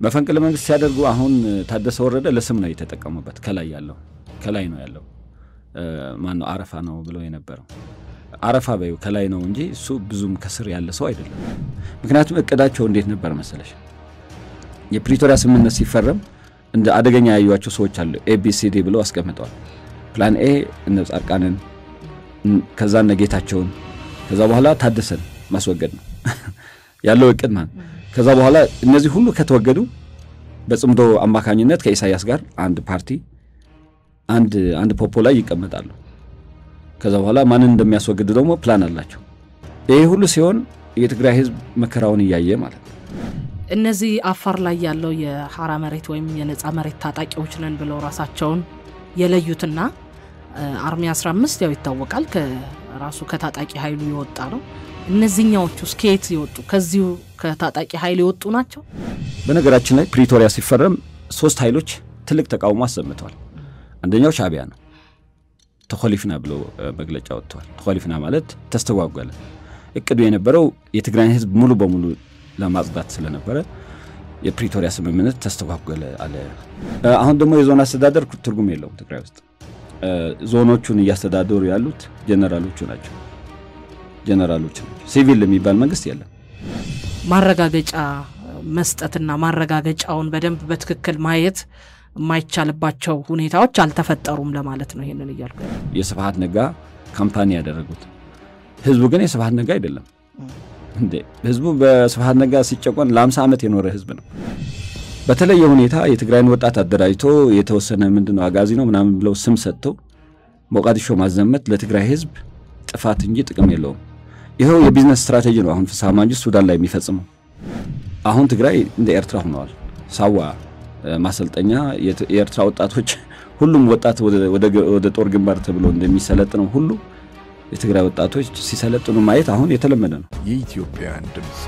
መፈንቅለ መንግስት ሲያደርጉ አሁን ታደሰ ወረደ ለስም ነው የተጠቀሙበት ከላይ ነው ያለው ማን ነው አረፋ ነው ብሎ የነበረው አረፋ በዩ ከላይ ነው እንጂ እሱ ብዙም ከስር ያለ ሰው አይደለም ምክንያቱም እቅዳቸው እንዴት ነበር መሰለሽ የፕሪቶሪያ ስምምነት ሲፈረም እንደ አደገኛ ያዩዋቸው ሰዎች አሉ ABCD ብለው አስቀምጠዋል ፕላን A እነ ጻርቃንን ከዛ ነገታቸውን ከዛ በኋላ ታደሰን ማስወገድ ነው ያለው እቅድ ማለት ከዛ በኋላ እነዚህ ሁሉ ከተወገዱ በጽምዶ አማካኝነት ከኢሳያስ ጋር አንድ ፓርቲ አንድ ፖፖላ ይቀመጣሉ ከዛ በኋላ ማንን እንደሚያስወግድ ደግሞ ፕላን አላቸው ይሄ ሁሉ ሲሆን የትግራይ ህዝብ መከራውን ያያየ ማለት ነው እነዚህ አፋር ላይ ያለው የሐራ መሬት ወይም የነጻ መሬት ታጣቂዎች ነን ብለው ራሳቸውን የለዩትና አርሚ 15 ያው ይታወቃል ከራሱ ከታጣቂ ኃይሉ ይወጣ ነው እነዚህኛዎቹ ስኬት ይወጡ ከዚሁ ከታጣቂ ኃይል ይወጡ ናቸው በነገራችን ላይ ፕሪቶሪያ ሲፈረም ሶስት ኃይሎች ትልቅ ተቃውሞ አሰምተዋል አንደኛው ሻቢያ ነው ተخلفና ብሎ መግለጫ ወጥቷል ተخلفና ማለት ተስተጓጓለ እቅዱ የነበረው የትግራይ ህዝብ ሙሉ በሙሉ ለማጽዳት ስለነበረ የፕሪቶሪያ ስምምነት ተስተጓጓለ አለ አሁን ደግሞ የዞን አስተዳደር ትርጉም የለውም ትግራይ ውስጥ ዞኖቹን ያስተዳደሩ ያሉት ጀነራሎቹ ናቸው ሲቪል የሚባል መንግስት የለም ማረጋገጫ መስጠትና ማረጋገጫውን በደንብ በትክክል ማየት የማይቻልባቸው ሁኔታዎች አልተፈጠሩም ለማለት ነው ይሄንን ይያልኩ የስብሃት ነጋ ካምፓኒ ያደረጉት ህዝቡ ግን የስብሃት ነጋ አይደለም እንዴ ህዝቡ በስብሃት ነጋ ሲጨቆን ለ50 ዓመት የኖረ ህዝብ ነው በተለየ ሁኔታ የትግራይን ወጣት አደራጅቶ የተወሰነ ምንድነው አጋዚ ነው ምናምን ብለው ስም ሰጥተው ሞቃዲሾ ማዘመት ለትግራይ ህዝብ ጥፋት እንጂ ጥቅም የለውም ይሄው የቢዝነስ ስትራቴጂ ነው አሁን ፍሳማንጂ ሱዳን ላይ የሚፈጽመው አሁን ትግራይ እንደ ኤርትራ ሆነዋል ሳዋ ማሰልጠኛ የኤርትራ ወጣቶች ሁሉም ወጣት ወደ ጦር ግንባር ተብሎ እንደሚሰለጥነው ሁሉ የትግራይ ወጣቶች ሲሰለጥኑ ማየት አሁን የተለመደ ነው የኢትዮጵያ ድምጽ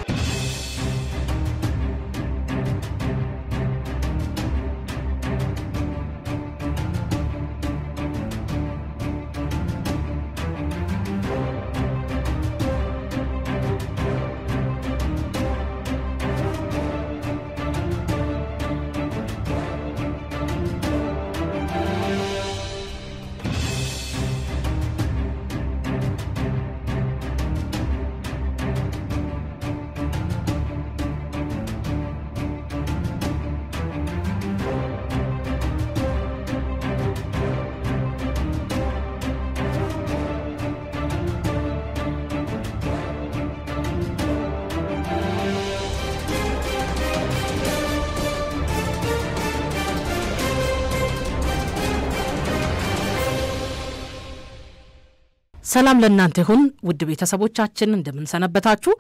ሰላም ለእናንተ ይሁን ውድ ቤተሰቦቻችን እንደምን ሰነበታችሁ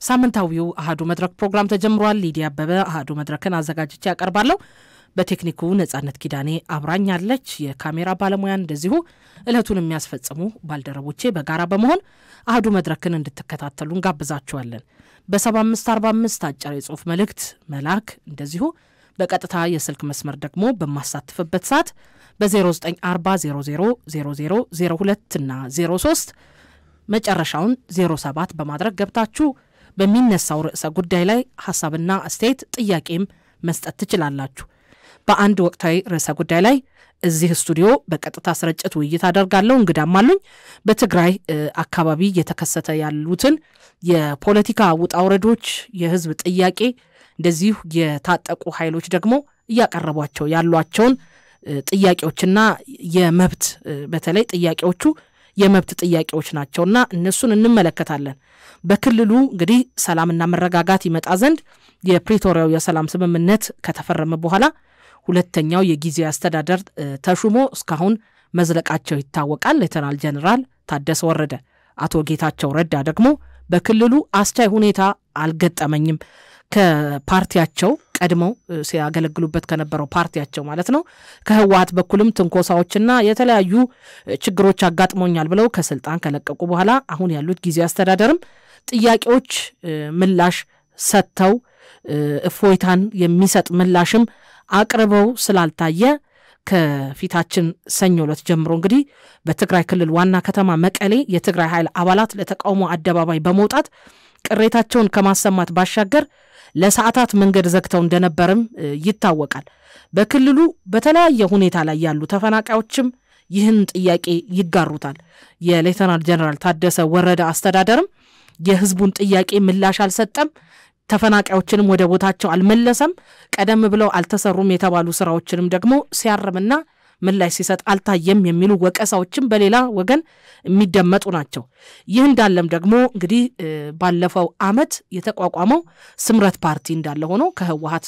ሳምንታዊው አሃዱ መድረክ ፕሮግራም ተጀምሯል ሊዲያ አበበ አሃዱ መድረክን አዘጋጅቼ ያቀርባለሁ በቴክኒኩ ነጻነት ኪዳኔ አብራኛለች የካሜራ ባለሙያ እንደዚሁ እለቱን የሚያስፈጽሙ ባልደረቦቼ በጋራ በመሆን አሃዱ መድረክን እንድትከታተሉን ጋብዛችኋለን በ7545 አጭር የጽሁፍ መልእክት መላክ እንደዚሁ በቀጥታ የስልክ መስመር ደግሞ በማሳተፍበት ሰዓት በ0940000002 እና 03 መጨረሻውን 07 በማድረግ ገብታችሁ በሚነሳው ርዕሰ ጉዳይ ላይ ሐሳብና አስተያየት ጥያቄም መስጠት ትችላላችሁ በአንድ ወቅታዊ ርዕሰ ጉዳይ ላይ እዚህ ስቱዲዮ በቀጥታ ስርጭት ውይይት አደርጋለሁ እንግዳም አሉኝ በትግራይ አካባቢ የተከሰተ ያሉትን የፖለቲካ ውጣውረዶች የህዝብ ጥያቄ እንደዚሁ የታጠቁ ኃይሎች ደግሞ ያቀርቧቸው ያሏቸውን ጥያቄዎችና የመብት በተለይ ጥያቄዎቹ የመብት ጥያቄዎች ናቸውና እነሱን እንመለከታለን በክልሉ እንግዲህ ሰላምና መረጋጋት ይመጣ ዘንድ የፕሪቶሪያው የሰላም ስምምነት ከተፈረመ በኋላ ሁለተኛው የጊዜ አስተዳደር ተሹሞ እስካሁን መዝለቃቸው ይታወቃል ሌተናል ጀነራል ታደሰ ወረደ አቶ ጌታቸው ረዳ ደግሞ በክልሉ አስቻይ ሁኔታ አልገጠመኝም ከፓርቲያቸው ቀድመው ሲያገለግሉበት ከነበረው ፓርቲያቸው ማለት ነው ከህዋት በኩልም ትንኮሳዎችና የተለያዩ ችግሮች አጋጥሞኛል ብለው ከስልጣን ከለቀቁ በኋላ አሁን ያሉት ጊዜ አስተዳደርም ጥያቄዎች ምላሽ ሰጥተው እፎይታን የሚሰጥ ምላሽም አቅርበው ስላልታየ ከፊታችን ሰኞ ዕለት ጀምሮ እንግዲህ በትግራይ ክልል ዋና ከተማ መቀሌ የትግራይ ኃይል አባላት ለተቃውሞ አደባባይ በመውጣት ቅሬታቸውን ከማሰማት ባሻገር ለሰዓታት መንገድ ዘግተው እንደነበርም ይታወቃል። በክልሉ በተለያየ ሁኔታ ላይ ያሉ ተፈናቃዮችም ይህን ጥያቄ ይጋሩታል። የሌተናል ጀነራል ታደሰ ወረደ አስተዳደርም የህዝቡን ጥያቄ ምላሽ አልሰጠም፣ ተፈናቃዮችንም ወደ ቦታቸው አልመለሰም፣ ቀደም ብለው አልተሰሩም የተባሉ ስራዎችንም ደግሞ ሲያርምና ምላሽ ሲሰጥ አልታየም የሚሉ ወቀሳዎችም በሌላ ወገን የሚደመጡ ናቸው። ይህ እንዳለም ደግሞ እንግዲህ ባለፈው ዓመት የተቋቋመው ስምረት ፓርቲ እንዳለ ሆኖ ከህወሓት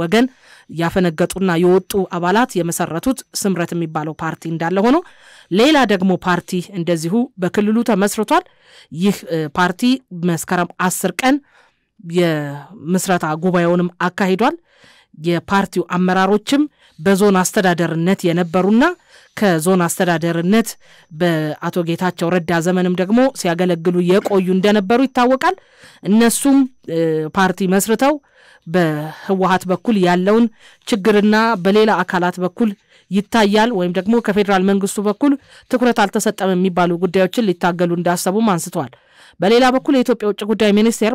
ወገን ያፈነገጡና የወጡ አባላት የመሰረቱት ስምረት የሚባለው ፓርቲ እንዳለ ሆኖ ሌላ ደግሞ ፓርቲ እንደዚሁ በክልሉ ተመስርቷል። ይህ ፓርቲ መስከረም 10 ቀን የምስረታ ጉባኤውንም አካሂዷል። የፓርቲው አመራሮችም በዞን አስተዳደርነት የነበሩና ከዞን አስተዳደርነት በአቶ ጌታቸው ረዳ ዘመንም ደግሞ ሲያገለግሉ የቆዩ እንደነበሩ ይታወቃል። እነሱም ፓርቲ መስርተው በህወሓት በኩል ያለውን ችግርና በሌላ አካላት በኩል ይታያል ወይም ደግሞ ከፌደራል መንግስቱ በኩል ትኩረት አልተሰጠም የሚባሉ ጉዳዮችን ሊታገሉ እንዳሰቡም አንስተዋል። በሌላ በኩል የኢትዮጵያ ውጭ ጉዳይ ሚኒስቴር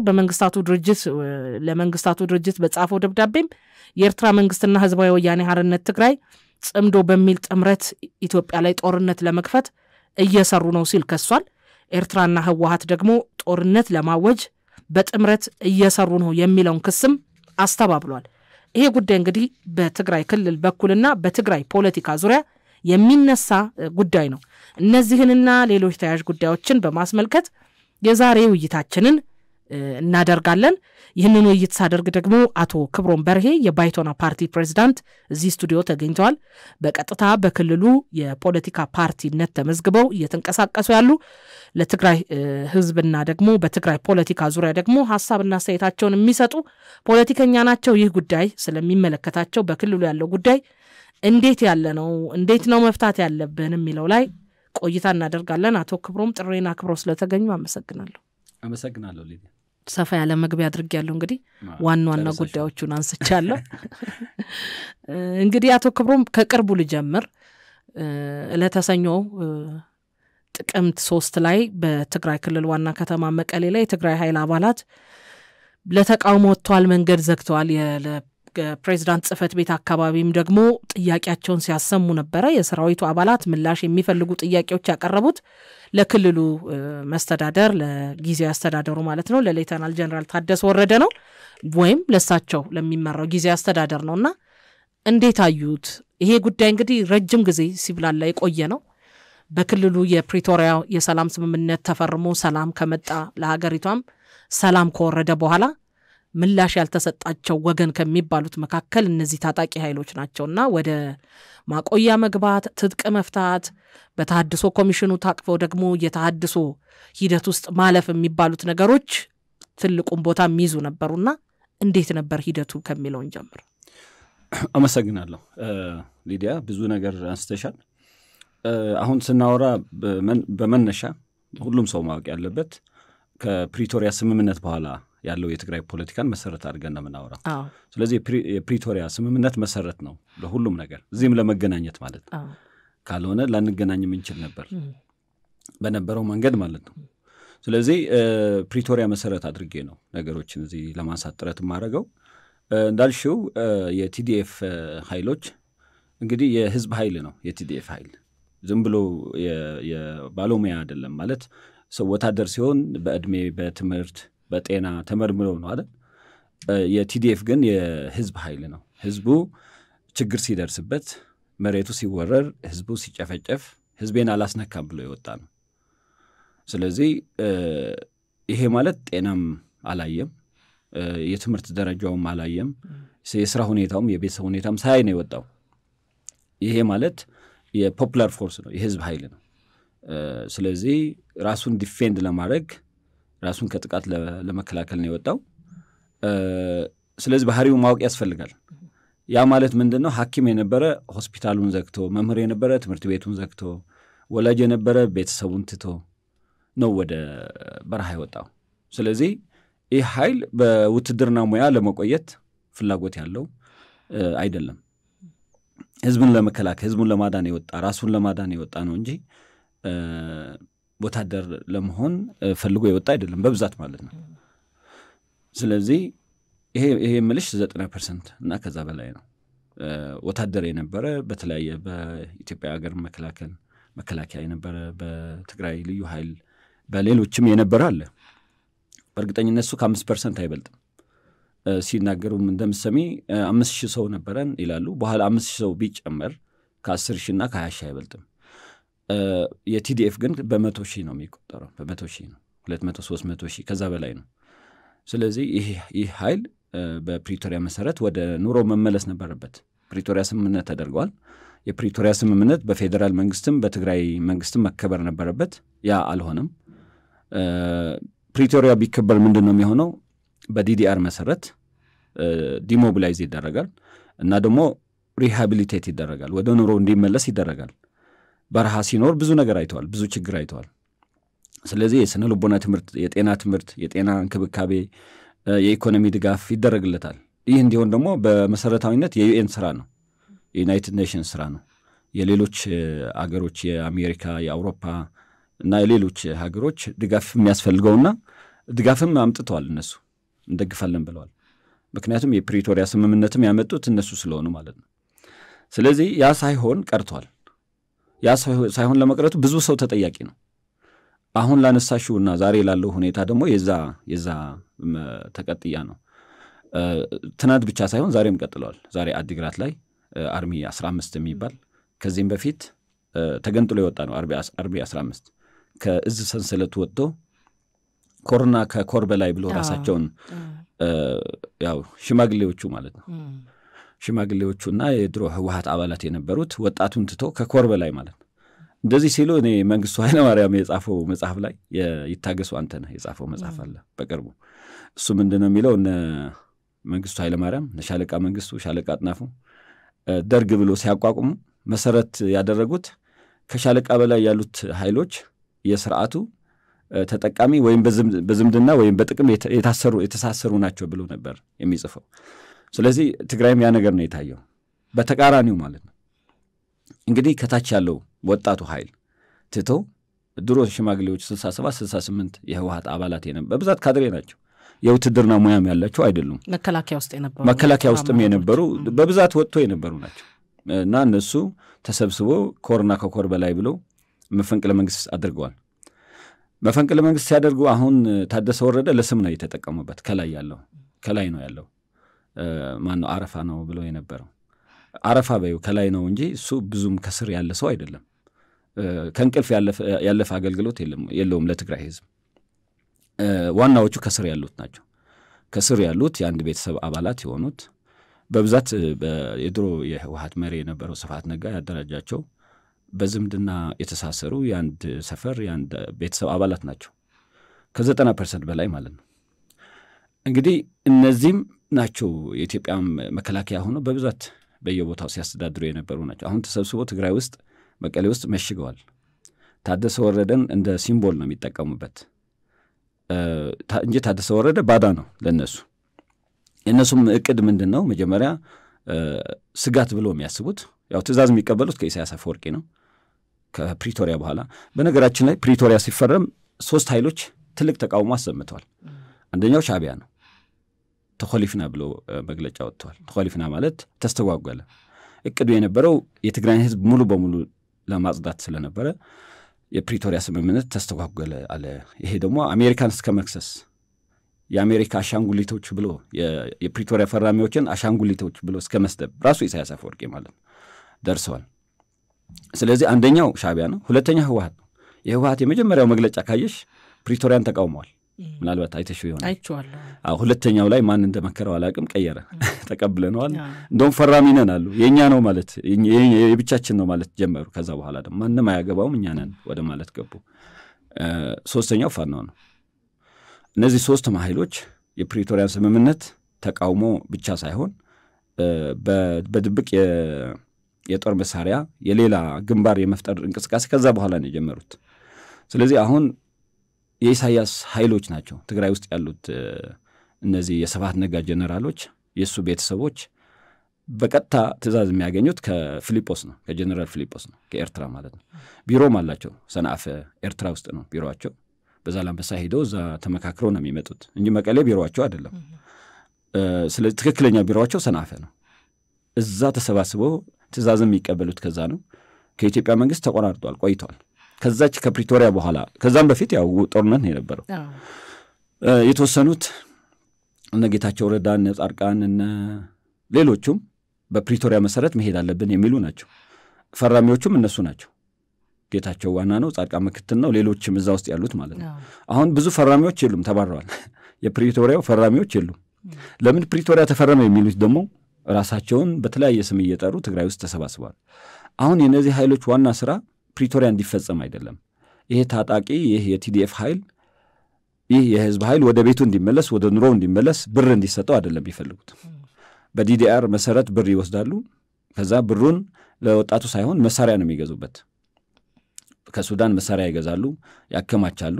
ለመንግስታቱ ድርጅት በጻፈው ደብዳቤም የኤርትራ መንግስትና ህዝባዊ ወያኔ ሓርነት ትግራይ ጽምዶ በሚል ጥምረት ኢትዮጵያ ላይ ጦርነት ለመክፈት እየሰሩ ነው ሲል ከሷል። ኤርትራና ህወሓት ደግሞ ጦርነት ለማወጅ በጥምረት እየሰሩ ነው የሚለውን ክስም አስተባብሏል። ይሄ ጉዳይ እንግዲህ በትግራይ ክልል በኩልና በትግራይ ፖለቲካ ዙሪያ የሚነሳ ጉዳይ ነው። እነዚህንና ሌሎች ተያያዥ ጉዳዮችን በማስመልከት የዛሬ ውይይታችንን እናደርጋለን። ይህንን ውይይት ሳደርግ ደግሞ አቶ ክብሮም በርሄ የባይቶና ፓርቲ ፕሬዝዳንት እዚህ ስቱዲዮ ተገኝተዋል። በቀጥታ በክልሉ የፖለቲካ ፓርቲነት ተመዝግበው እየተንቀሳቀሱ ያሉ ለትግራይ ህዝብና ደግሞ በትግራይ ፖለቲካ ዙሪያ ደግሞ ሐሳብና አስተያየታቸውን የሚሰጡ ፖለቲከኛ ናቸው። ይህ ጉዳይ ስለሚመለከታቸው በክልሉ ያለው ጉዳይ እንዴት ያለ ነው፣ እንዴት ነው መፍታት ያለብን የሚለው ላይ ቆይታ እናደርጋለን። አቶ ክብሮም ጥሬና ክብሮ ስለተገኙ አመሰግናለሁ። ሊዲያ ሰፋ ያለ መግቢያ አድርጌያለሁ። እንግዲህ ዋና ጉዳዮቹን አንስቻለሁ። እንግዲህ አቶ ክብሮም ከቅርቡ ልጀምር። ለተሰኞ ጥቅምት 3 ላይ በትግራይ ክልል ዋና ከተማ መቀሌ ላይ የትግራይ ኃይል አባላት ለተቃውሞ ወጥተዋል፣ መንገድ ዘግተዋል። የፕሬዝዳንት ጽህፈት ቤት አካባቢም ደግሞ ጥያቄያቸውን ሲያሰሙ ነበረ። የሰራዊቱ አባላት ምላሽ የሚፈልጉ ጥያቄዎች ያቀረቡት ለክልሉ መስተዳደር ለጊዜያዊ አስተዳደሩ ማለት ነው ለሌተናል ጀነራል ታደሰ ወረደ ነው ወይም ለሳቸው ለሚመራው ጊዜያዊ አስተዳደር ነውና እንዴት አዩት? ይሄ ጉዳይ እንግዲህ ረጅም ጊዜ ሲብላላ የቆየ ነው። በክልሉ የፕሪቶሪያ የሰላም ስምምነት ተፈርሞ ሰላም ከመጣ ለሀገሪቷም ሰላም ከወረደ በኋላ ምላሽ ያልተሰጣቸው ወገን ከሚባሉት መካከል እነዚህ ታጣቂ ኃይሎች ናቸውና ወደ ማቆያ መግባት፣ ትጥቅ መፍታት፣ በተሐድሶ ኮሚሽኑ ታቅፈው ደግሞ የተሐድሶ ሂደት ውስጥ ማለፍ የሚባሉት ነገሮች ትልቁን ቦታ የሚይዙ ነበሩና እንዴት ነበር ሂደቱ ከሚለውን ጀምር። አመሰግናለሁ ሊዲያ፣ ብዙ ነገር አንስተሻል። አሁን ስናወራ በመነሻ ሁሉም ሰው ማወቅ ያለበት ከፕሪቶሪያ ስምምነት በኋላ ያለው የትግራይ ፖለቲካን መሰረት አድርገን ነው የምናወራው። ስለዚህ የፕሪቶሪያ ስምምነት መሰረት ነው ለሁሉም ነገር፣ እዚህም ለመገናኘት ማለት ነው። ካልሆነ ላንገናኝ የምንችል ነበር በነበረው መንገድ ማለት ነው። ስለዚህ ፕሪቶሪያ መሰረት አድርጌ ነው ነገሮችን እዚህ ለማንሳት ጥረት የማደርገው። እንዳልሽው የቲዲኤፍ ኃይሎች እንግዲህ የህዝብ ኃይል ነው። የቲዲኤፍ ኃይል ዝም ብሎ የባለሙያ አይደለም ማለት ሰው ወታደር ሲሆን በእድሜ በትምህርት በጤና ተመርምረው ነው አይደል? የቲዲኤፍ ግን የህዝብ ኃይል ነው። ህዝቡ ችግር ሲደርስበት፣ መሬቱ ሲወረር፣ ህዝቡ ሲጨፈጨፍ ህዝቤን አላስነካም ብሎ የወጣ ነው። ስለዚህ ይሄ ማለት ጤናም አላየም፣ የትምህርት ደረጃውም አላየም፣ የስራ ሁኔታውም የቤተሰብ ሁኔታም ሳይ ነው የወጣው። ይሄ ማለት የፖፑላር ፎርስ ነው፣ የህዝብ ኃይል ነው። ስለዚህ ራሱን ዲፌንድ ለማድረግ ራሱን ከጥቃት ለመከላከል ነው የወጣው። ስለዚህ ባህሪው ማወቅ ያስፈልጋል። ያ ማለት ምንድነው? ሐኪም የነበረ ሆስፒታሉን ዘግቶ፣ መምህር የነበረ ትምህርት ቤቱን ዘግቶ፣ ወላጅ የነበረ ቤተሰቡን ትቶ ነው ወደ በረሃ የወጣው። ስለዚህ ይህ ኃይል በውትድርና ሙያ ለመቆየት ፍላጎት ያለው አይደለም። ህዝቡን ለመከላከል ህዝቡን ለማዳን የወጣ ራሱን ለማዳን የወጣ ነው እንጂ ወታደር ለመሆን ፈልጎ የወጣ አይደለም በብዛት ማለት ነው። ስለዚህ ይሄ ምልሽ 90% እና ከዛ በላይ ነው ወታደር የነበረ በተለያየ በኢትዮጵያ ሀገር መከላከያ የነበረ በትግራይ ልዩ ኃይል በሌሎችም የነበረ አለ በእርግጠኝነት እሱ ከ5% አይበልጥም ሲናገሩም እንደምሰሚ 5000 ሰው ነበረን ይላሉ በኋላ 5000 ሰው ቢጨመር ከ10,000 እና ከ20,000 አይበልጥም የቲዲኤፍ ግን በ100,000 ነው የሚቆጠረው በ100,000 ነው 200-300,000 ከዛ በላይ ነው ስለዚህ ይህ ኃይል በፕሪቶሪያ መሰረት ወደ ኑሮ መመለስ ነበረበት ፕሪቶሪያ ስምምነት ተደርጓል የፕሪቶሪያ ስምምነት በፌደራል መንግስትም በትግራይ መንግስትም መከበር ነበረበት ያ አልሆነም ፕሪቶሪያ ቢከበር ምንድነው የሚሆነው በዲዲአር መሰረት ዲሞቢላይዝ ይደረጋል እና ደግሞ ሪሃቢሊቴት ይደረጋል ወደ ኑሮ እንዲመለስ ይደረጋል በረሃ ሲኖር ብዙ ነገር አይተዋል ብዙ ችግር አይተዋል ስለዚህ የስነ ልቦና ትምህርት የጤና እንክብካቤ የኢኮኖሚ ድጋፍ ይደረግለታል ይህ እንዲሆን ደግሞ በመሰረታዊነት የዩኤን ስራ ነው የዩናይትድ ኔሽንስ ስራ ነው የሌሎች አገሮች የአሜሪካ የአውሮፓ እና የሌሎች ሀገሮች ድጋፍ የሚያስፈልገውና ድጋፍም አምጥተዋል እነሱ እንደግፋለን ብለዋል ምክንያቱም የፕሪቶሪያ ስምምነትም ያመጡት እነሱ ስለሆኑ ማለት ነው ስለዚህ ያ ሳይሆን ቀርቷል ያ ሳይሆን ለመቅረቱ ብዙ ሰው ተጠያቂ ነው አሁን ላነሳሽውና ዛሬ ላለው ሁኔታ ደግሞ የዛ ተቀጥያ ነው ትናንት ብቻ ሳይሆን ዛሬም ቀጥሏል ዛሬ አዲግራት ላይ አርሚ 15 የሚባል ከዚህም በፊት ተገንጥሎ የወጣ ነው አርሚ 15 ከእዝ ሰንሰለት ወጥቶ ኮርና ከኮር በላይ ብሎ ራሳቸውን ያው ሽማግሌዎቹ ማለት ነው ሽማግሌዎቹና የድሮ ህወሓት አባላት የነበሩት ወጣቱን ትቶ ከኮር በላይ ማለት ነው እንደዚህ ሲሉ እኔ መንግስቱ ኃይለማርያም የጻፈው መጽሐፍ ላይ ይታገሱ አንተነህ የጻፈው መጽሐፍ አለ በቅርቡ እሱ ምንድነው የሚለው መንግስቱ ኃይለማርያም ሻለቃ መንግስቱ ሻለቃ አጥናፉ ደርግ ብሎ ሲያቋቁሙ መሰረት ያደረጉት ከሻለቃ በላይ ያሉት ኃይሎች የሥርዓቱ ተጠቃሚ ወይም በዝምድና ወይም በጥቅም የተሳሰሩ ናቸው ብሎ ነበር የሚጽፈው ስለዚህ ትግራይም ያ ነገር ነው የታየው በተቃራኒው ማለት ነው እንግዲህ ከታች ያለው ወጣቱ ኃይል ትቶ ድሮ ሽማግሌዎች 67-68 የህወሓት አባላት በብዛት ካድሬ ናቸው የውትድርና ሙያም ያላቸው አይደሉም መከላከያ ውስጥም የነበሩ በብዛት ወጥቶ የነበሩ ናቸው እና እነሱ ተሰብስቦ ኮርና ከኮር በላይ ብሎ መፈንቅለ መንግስት አድርገዋል መፈንቅለ መንግስት ሲያደርጉ አሁን ታደሰ ወረደ ለስም ነው የተጠቀሙበት ከላይ ነው ያለው ማነው አረፋ ነው ብሎ የነበረው አረፋ በዩ ከላይ ነው እንጂ እሱ ብዙም ከስር ያለ ሰው አይደለም ከንቅልፍ ያለፈ አገልግሎት የለውም ለትግራይ ህዝብ ዋናዎቹ ከስር ያሉት ናቸው ከስር ያሉት የአንድ ቤተሰብ አባላት የሆኑት በብዛት የድሮ የህወሓት መሪ የነበረው ስብሐት ነጋ ያደራጃቸው በዝምድና የተሳሰሩ የአንድ ሰፈር የአንድ ቤተሰብ አባላት ናቸው ከ90% በላይ ማለት ነው እንግዲህ እነዚህም ናቸው የኢትዮጵያ መከላከያ ሆኖ በብዛት በየቦታው ሲያስተዳድሩ የነበሩ ናቸው አሁን ተሰብስበው ትግራይ ውስጥ መቀሌ ውስጥ መሽገዋል ታደሰ ወረደን እንደ ሲምቦል ነው የሚጠቀሙበት እንጂ ታደሰ ወረደ ባዳ ነው ለነሱ የነሱም እቅድ ምንድነው መጀመሪያ ስጋት ብሎ የሚያስቡት ያው ትእዛዝ የሚቀበሉት ከኢሳያስ አፈወርቂ ነው ከፕሪቶሪያ በኋላ በነገራችን ላይ ፕሪቶሪያ ሲፈረም 3 ኃይሎች ትልቅ ተቃውሞ አሰምተዋል አንደኛው ሻዕቢያ ነው ተخلفنا ብሎ መግለጫ ወጥቷል ተخلفنا ማለት ተስተጓጓለ እቅዱ የነበረው የትግራይ ህዝብ ሙሉ በሙሉ ለማጽዳት ስለነበረ የፕሪቶሪያ ስምምነት ተስተጓጓለ አለ ይሄ ደግሞ አሜሪካን እስከ መክሰስ የአሜሪካ አሻንጉሊቶች ብሎ የፕሪቶሪያ ፈራሚዎችን አሻንጉሊቶች ብሎ እስከ መስደብ ራሱ ኢሳያስ አፈወርቂ ማለት ደርሰዋል ስለዚህ አንደኛው ሻዕቢያ ነው ሁለተኛው ህወሓት ነው የህወሓት የመጀመሪያው መግለጫ ካየሽ ፕሪቶሪያን ተቃውሟል ምናልባት አይተሽው ይሆናል አይቼዋለሁ ሁለተኛው ላይ ማን እንደመከረው አላቅም ቀየረ ተቀብለናል እንደውም ፈራሚ ነን አሉ የኛ ነው ማለት የብቻችን ነው ማለት ጀመሩ ከዛ በኋላ ደግሞ ማንንም አያገባውም እኛ ነን ወደ ማለት ገቡ ሶስተኛው ፋኖ ነው እነዚህ 3 ኃይሎች የፕሪቶሪያ ስምምነት ተቃውሞ ብቻ ሳይሆን በድብቅ የጦር መሳሪያ የሌላ ግንባር የመፍጠር እንቅስቃሴ ከዛ በኋላ ነው የጀመሩት ስለዚህ አሁን የኢሳያስ ኃይሎች ናቸው ትግራይ ውስጥ ያሉት እነዚህ የስብሐት ነጋ ጀነራሎች የሱ ቤተሰቦች በቀጥታ ትእዛዝ የሚያገኙት ከፊሊጶስ ነው ከጀነራል ፊሊጶስ ነው ከኤርትራ ማለት ነው ቢሮም አላቸው ሰንዓፈ ኤርትራ ውስጥ ነው ቢሮአቸው በዛላምበሳ ሄደው እዛ ተመካክረው ነው የሚመጡት እንጂ መቀሌ ቢሮአቸው አይደለም ስለዚህ ትክክለኛ ቢሮዋቸው ሰንዓፈ ነው። እዛ ተሰባስበው ትእዛዝም የሚቀበሉት ከዛ ነው። ከኢትዮጵያ መንግስት ተቆራርጧል ቆይቷል። ከዛች ከፕሪቶሪያ በኋላ ከዛም በፊት ያው ጦርነት ነው የነበረው። የተወሰኑት እነ ጌታቸው ረዳ እነ ጻድቃን እነ ሌሎቹም በፕሪቶሪያ መሰረት መሄድ አለብን የሚሉ ናቸው። ፈራሚዎቹም እነሱ ናቸው። ጌታቸው ዋና ነው፣ ጻድቃን ምክትል ነው፣ ሌሎችም እዛ ውስጥ ያሉት ማለት ነው። አሁን ብዙ ፈራሚዎች የሉም፣ ተባረዋል። የፕሪቶሪያው ፈራሚዎች የሉም። ለምን ፕሪቶሪያ ተፈረመ የሚሉት ደግሞ ራሳቸውን በተለያየ ስም እየጠሩ ትግራይ ውስጥ ተሰባስበዋል። አሁን የነዚህ ኃይሎች ዋና ስራ ፕሪቶሪያ እንዲፈጸም አይደለም። ይሄ ታጣቂ ይሄ የቲዲኤፍ ኃይል ይህ የህዝብ ኃይል ወደ ቤቱ እንዲመለስ ወደ ኑሮው እንዲመለስ ብር እንዲሰጠው አይደለም ይፈልጉት። በዲዲአር መሰረት ብር ይወስዳሉ። ከዛ ብሩን ለወጣቱ ሳይሆን መሳሪያ ነው የሚገዙበት። ከሱዳን መሳሪያ ይገዛሉ፣ ያከማቻሉ።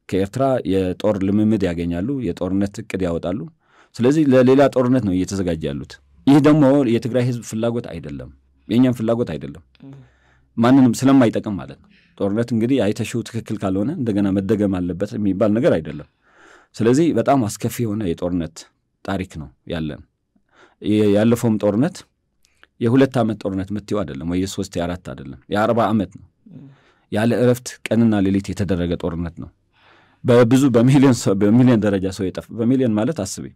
ከኤርትራ የጦር ልምምድ ያገኛሉ፣ የጦርነት እቅድ ያወጣሉ። ስለዚህ ለሌላ ጦርነት ነው እየተዘጋጀ ያሉት። ይህ ደግሞ የትግራይ ህዝብ ፍላጎት አይደለም፣ የኛም ፍላጎት አይደለም። ማንንም ስለማይጠቅም ማለት ነው። ጦርነት እንግዲህ አይተሽው ትክክል ካልሆነ እንደገና መደገም አለበት የሚባል ነገር አይደለም። ስለዚህ በጣም አስከፊ የሆነ የጦርነት ታሪክ ነው ያለን። ያለፈውም ጦርነት የ2 ዓመት ጦርነት ምትዩ አይደለም ወይ የ3 የ4 አይደለም፣ የ40 ዓመት ነው። ያለ እረፍት ቀንና ሌሊት የተደረገ ጦርነት ነው። በብዙ በሚሊዮን ደረጃ ሰው የጠፋ በሚሊዮን ማለት አስቢ።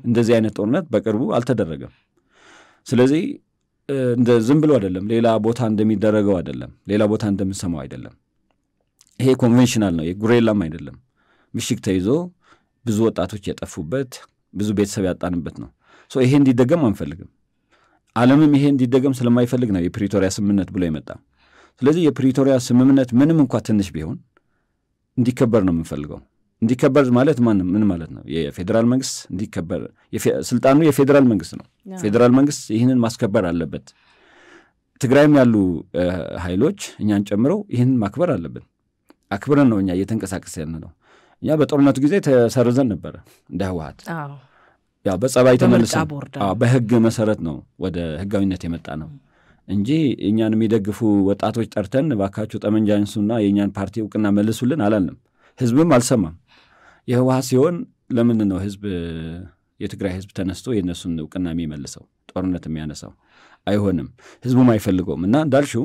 እንደዚህ አይነት ጦርነት በቅርቡ አልተደረገም። ስለዚህ እንደ ዝም ብሎ አይደለም፣ ሌላ ቦታ እንደሚደረገው አይደለም፣ ሌላ ቦታ እንደምንሰማው አይደለም። ይሄ ኮንቬንሽናል ነው፣ የጉሬላም አይደለም። ምሽግ ተይዞ ብዙ ወጣቶች የጠፉበት ብዙ ቤተሰብ ያጣንበት ነው። ይሄ እንዲደገም አንፈልግም። ዓለምም ይሄ እንዲደገም ስለማይፈልግ ነው የፕሪቶሪያ ስምምነት ብሎ የመጣ። ስለዚህ የፕሪቶሪያ ስምምነት ምንም እንኳን ትንሽ ቢሆን እንዲከበር ነው የምንፈልገው። እንዲከበር ማለት ምን ማለት ነው? የፌዴራል መንግስት እንዲከበር ስልጣኑ የፌዴራል መንግስት ነው። ፌዴራል መንግስት ይህንን ማስከበር አለበት። ትግራይም ያሉ ኃይሎች እኛን ጨምረው ይህንን ማክበር አለብን። አክብረን ነው እኛ እየተንቀሳቀስን ነው። እኛ በጦርነቱ ጊዜ ተሰርዘን ነበረ እንደ ህወሓት። ያው በጸባይ ተመልሰን በህግ መሰረት ነው ወደ ህጋዊነት የመጣ ነው እንጂ እኛን የሚደግፉ ወጣቶች ጠርተን ባካችሁ ጠመንጃ አንሱና የእኛን ፓርቲ እውቅና መልሱልን አላልንም። ህዝብም አልሰማም። የህወሓት ሲሆን ለምን ነው ህዝብ የትግራይ ህዝብ ተነስቶ የነሱን እውቅና የሚመልሰው ጦርነት የሚያነሳው? አይሆንም። ህዝቡም አይፈልገውም። እና እንዳልሽው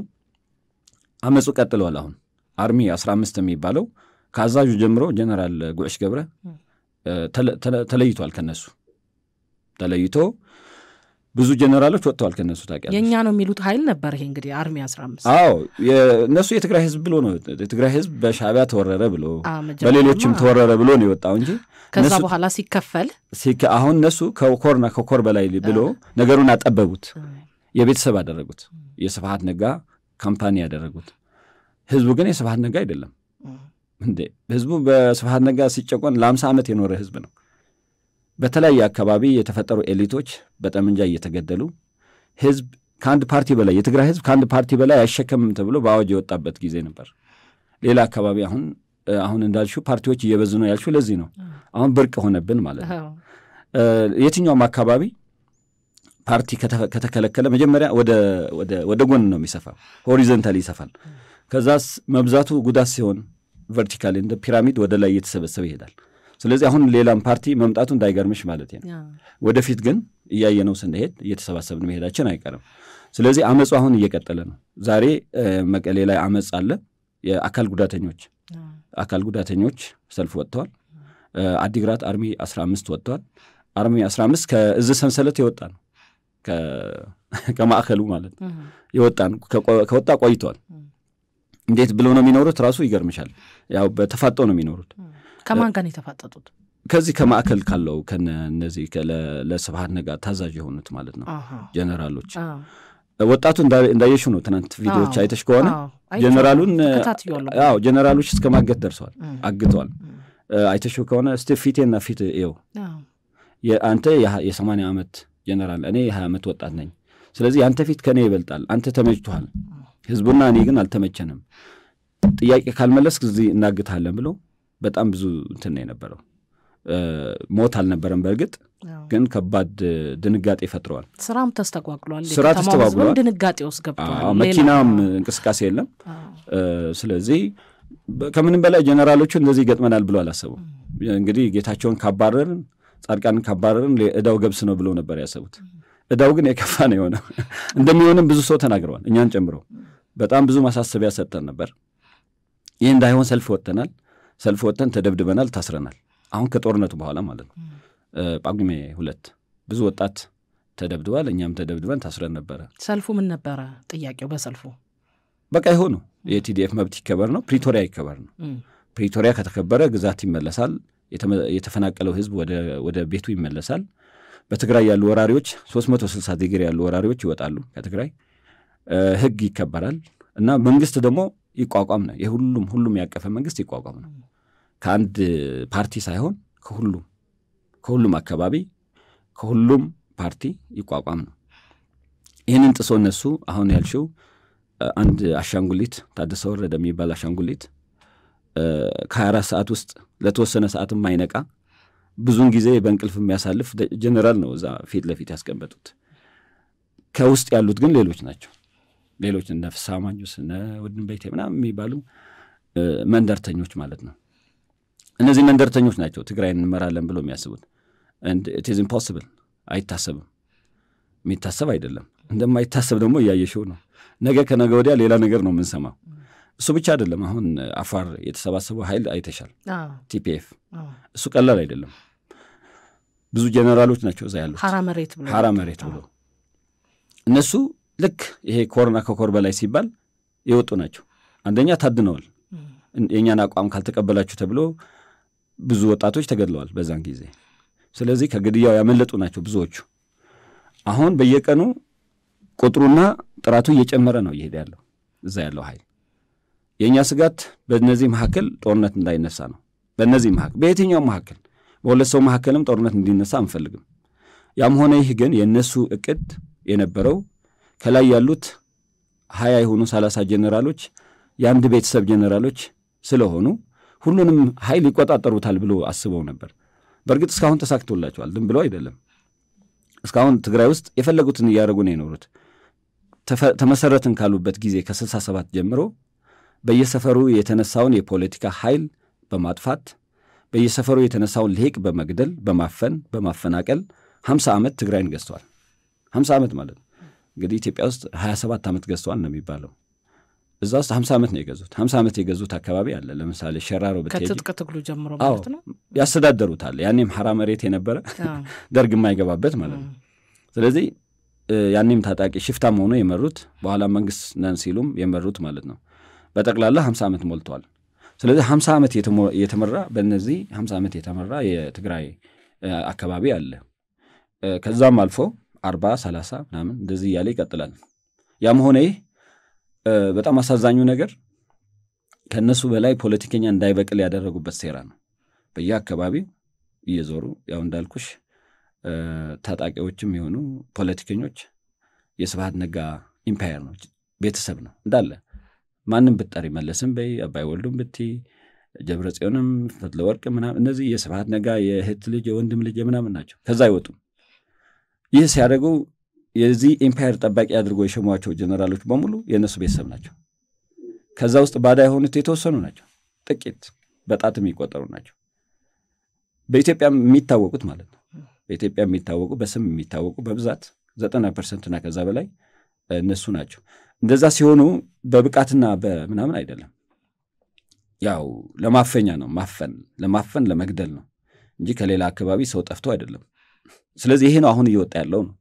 አመጹ ቀጥሏል። አሁን አርሚ 15 የሚባለው ከአዛዡ ጀምሮ ጀነራል ጉዕሽ ገብረ ተለይቷል። ከነሱ ተለይቶ ብዙ ጀነራሎች ወጥተዋል ከነሱ። ታውቂያለሽ የኛ ነው የሚሉት ኃይል ነበር ይሄ እንግዲህ አርሚ 15። አዎ የነሱ የትግራይ ህዝብ ብሎ ነው የትግራይ ህዝብ በሻዕቢያ ተወረረ ብሎ በሌሎችም ተወረረ ብሎ ነው የወጣው እንጂ ከዛ በኋላ ሲከፈል አሁን እነሱ ከኮርና ከኮር በላይ ብሎ ነገሩን አጠበቡት። የቤተሰብ አደረጉት። የስብሃት ነጋ ካምፓኒ ያደረጉት። ህዝቡ ግን የስብሃት ነጋ አይደለም እንዴ። ህዝቡ በስብሃት ነጋ ሲጨቆን ለ50 ዓመት የኖረ ህዝብ ነው። በተለያየ አካባቢ የተፈጠሩ ኤሊቶች በጠመንጃ እየተገደሉ ህዝብ ከአንድ ፓርቲ በላይ የትግራይ ህዝብ ከአንድ ፓርቲ በላይ አይሸከምም ተብሎ በአዋጅ የወጣበት ጊዜ ነበር። ሌላ አካባቢ አሁን እንዳልሽው ፓርቲዎች እየበዙ ነው ያልሽው ለዚህ ነው። አሁን ብርቅ ሆነብን ማለት ነው። የትኛውም አካባቢ ፓርቲ ከተከለከለ መጀመሪያ ወደ ጎን ነው የሚሰፋው፣ ሆሪዞንታሊ ይሰፋል። ከዛስ መብዛቱ ጉዳት ሲሆን ቨርቲካሊ እንደ ፒራሚድ ወደ ላይ እየተሰበሰበ ይሄዳል። ስለዚህ አሁን ሌላም ፓርቲ መምጣቱ እንዳይገርምሽ ማለት ነው። ወደፊት ግን እያየነው ስንሄድ እየተሰባሰብን መሄዳችን አይቀርም። ስለዚህ አመጹ አሁን እየቀጠለ ነው። ዛሬ መቀሌ ላይ አመጽ አለ። የአካል ጉዳተኞች ሰልፍ ወጥተዋል። አዲግራት አርሚ 15 ወጥተዋል። አርሚ 15 ከእዝ ሰንሰለት የወጣ ነው። ከማዕከሉ ማለት የወጣ ነው። ከወጣ ቆይቷል። እንዴት ብሎ ነው የሚኖሩት? ራሱ ይገርምሻል። ያው በተፋጦ ነው የሚኖሩት። ከማን ጋር የተፋጠጡት? ከዚህ ከማዕከል ካለው ከነዚህ ለስብሃት ነጋ ታዛዥ የሆኑት ማለት ነው ጀነራሎች። ወጣቱ እንዳየሽው ነው። ትናንት ቪዲዮዎች አይተሽ ከሆነ ጀነራሎች እስከ ማገት ደርሰዋል፣ አግተዋል። አይተሽው ከሆነ እስቲ ፊቴና ፊት ይው አንተ የ80 ዓመት ጀነራል፣ እኔ የ20 ዓመት ወጣት ነኝ። ስለዚህ አንተ ፊት ከኔ ይበልጣል። አንተ ተመችቷል፣ ህዝቡና እኔ ግን አልተመቸንም። ጥያቄ ካልመለስክ እዚህ እናግታለን ብሎ በጣም ብዙ እንትን ነው የነበረው። ሞት አልነበረም በእርግጥ ግን ከባድ ድንጋጤ ፈጥሯል። ስራም ተስተጓጉሏል። ድንጋጤ ውስጥ ገብቷል። መኪናም እንቅስቃሴ የለም። ስለዚህ ከምንም በላይ ጀነራሎቹ እንደዚህ ገጥመናል ብሎ አላሰቡም። እንግዲህ ጌታቸውን ካባረርን ጻድቃን ካባረርን እዳው ገብስ ነው ብለው ነበር ያሰቡት። እዳው ግን የከፋ ነው የሆነው። እንደሚሆንም ብዙ ሰው ተናግረዋል፣ እኛን ጨምሮ በጣም ብዙ ማሳሰቢያ ሰጥተን ነበር። ይህ እንዳይሆን ሰልፍ ወጥተን ተደብድበናል፣ ታስረናል። አሁን ከጦርነቱ በኋላ ማለት ነው ጳጉሜ 2 ብዙ ወጣት ተደብድቧል፣ እኛም ተደብድበን ታስረን ነበረ። ሰልፉ ምን ነበረ ጥያቄው? በሰልፉ በቃ ይሆኑ የቲዲኤፍ መብት ይከበር ነው፣ ፕሪቶሪያ ይከበር ነው። ፕሪቶሪያ ከተከበረ ግዛት ይመለሳል፣ የተፈናቀለው ህዝብ ወደ ቤቱ ይመለሳል። በትግራይ ያሉ ወራሪዎች 360 ዲግሪ ያሉ ወራሪዎች ይወጣሉ ከትግራይ፣ ህግ ይከበራል እና መንግስት ደግሞ ይቋቋም ነው። ሁሉም ያቀፈ መንግስት ይቋቋም ነው። ከአንድ ፓርቲ ሳይሆን ከሁሉም አካባቢ ከሁሉም ፓርቲ ይቋቋም ነው። ይህንን ጥሶ እነሱ አሁን ያልሽው አንድ አሻንጉሊት ታደሰ ወረደ የሚባል አሻንጉሊት ከ24 ሰዓት ውስጥ ለተወሰነ ሰዓትም ማይነቃ ብዙውን ጊዜ በእንቅልፍ የሚያሳልፍ ጀነራል ነው እዛ ፊት ለፊት ያስቀመጡት። ከውስጥ ያሉት ግን ሌሎች ናቸው። ሌሎች እነ ፍስሐ ማንጁስ እነ ወድን ቤቴ ምናምን የሚባሉ መንደርተኞች ማለት ነው። እነዚህ መንደርተኞች ናቸው ትግራይን እንመራለን ብሎ የሚያስቡት። and it is impossible አይታሰብም። የሚታሰብ አይደለም። እንደማይታሰብ ደግሞ እያየሽው ነው። ነገ ከነገ ወዲያ ሌላ ነገር ነው የምንሰማው። እሱ ብቻ አይደለም። አሁን አፋር የተሰባሰበው ኃይል አይተሻል፣ ቲፒኤፍ። እሱ ቀላል አይደለም። ብዙ ጀነራሎች ናቸው እዛ ያሉት። ሐራ መሬት ብሎ እነሱ ልክ ይሄ ኮሮና ከኮር በላይ ሲባል የወጡ ናቸው። አንደኛ ታድነዋል። የኛን አቋም ካልተቀበላችሁ ተብሎ ብዙ ወጣቶች ተገድለዋል በዛን ጊዜ። ስለዚህ ከግድያው ያመለጡ ናቸው ብዙዎቹ። አሁን በየቀኑ ቁጥሩና ጥራቱ እየጨመረ ነው እየሄደ ያለው እዛ ያለው ኃይል። የኛ ስጋት በእነዚህ መካከል ጦርነት እንዳይነሳ ነው። በእነዚህ መካከል በየትኛው መካከል በሁለት ሰው መካከልም ጦርነት እንዲነሳ አንፈልግም። ያም ሆነ ይህ ግን የነሱ እቅድ የነበረው ከላይ ያሉት 20 ይሁኑ 30 ጀነራሎች የአንድ ቤተሰብ ጀነራሎች ስለሆኑ ሁሉንም ኃይል ይቆጣጠሩታል ብሎ አስበው ነበር። በእርግጥ እስካሁን ተሳክቶላቸዋል። ዝም ብሎ አይደለም። እስካሁን ትግራይ ውስጥ የፈለጉትን እያደረጉ ነው የኖሩት። ተመሰረትን ካሉበት ጊዜ ከ67 ጀምሮ በየሰፈሩ የተነሳውን የፖለቲካ ኃይል በማጥፋት በየሰፈሩ የተነሳውን ልሂቅ በመግደል በማፈን በማፈናቀል 50 ዓመት ትግራይን ገዝተዋል። 50 ዓመት ማለት እንግዲህ ኢትዮጵያ ውስጥ 27 ዓመት ገዝተዋል ነው የሚባለው። እዛ ውስጥ 50 ዓመት ነው የገዙት። 50 ዓመት የገዙት አካባቢ አለ። ለምሳሌ ሸራሮ ብትሄጂ ከትጥቅ ትግሉ ጀምሮ ማለት ነው ያስተዳደሩታል። ያኔም ሐራ መሬት የነበረ ደርግ የማይገባበት ማለት ነው። ስለዚህ ያኔም ታጣቂ ሽፍታም ሆኖ የመሩት በኋላ መንግስት ነን ሲሉም የመሩት ማለት ነው። በጠቅላላ 50 ዓመት ሞልቷል። ስለዚህ 50 ዓመት የተመራ በእነዚህ 50 ዓመት የተመራ የትግራይ አካባቢ አለ። ከዛም አልፎ 40 30 ምናምን እንደዚህ ያለ ይቀጥላል። ያም ሆነ ይህ በጣም አሳዛኙ ነገር ከነሱ በላይ ፖለቲከኛ እንዳይበቅል ያደረጉበት ሴራ ነው። በየአካባቢው እየዞሩ ያው እንዳልኩሽ ታጣቂዎችም የሆኑ ፖለቲከኞች የስብሃት ነጋ ኢምፓየር ነው፣ ቤተሰብ ነው እንዳለ። ማንም ብትጠሪ መለስም በይ አባይ ወልዱም ብቲ ጀብረ ጽዮንም ፈትለወርቅ ምናምን እነዚህ የስብሃት ነጋ የእህት ልጅ የወንድም ልጅ ምናምን ናቸው። ከዛ አይወጡም። ይህ ሲያደርጉ የዚህ ኢምፓየር ጠባቂ አድርጎ የሸሟቸው ጀነራሎች በሙሉ የነሱ ቤተሰብ ናቸው። ከዛ ውስጥ ባዳ የሆኑት የተወሰኑ ናቸው፣ ጥቂት በጣት የሚቆጠሩ ናቸው። በኢትዮጵያ የሚታወቁት ማለት ነው። በኢትዮጵያ የሚታወቁ በስም የሚታወቁ በብዛት 90% እና ከዛ በላይ እነሱ ናቸው። እንደዛ ሲሆኑ በብቃትና በምናምን አይደለም፣ ያው ለማፈኛ ነው፣ ለማፈን ለመግደል ነው እንጂ ከሌላ አካባቢ ሰው ጠፍቶ አይደለም። ስለዚህ ይሄ ነው አሁን እየወጣ ያለው ነው።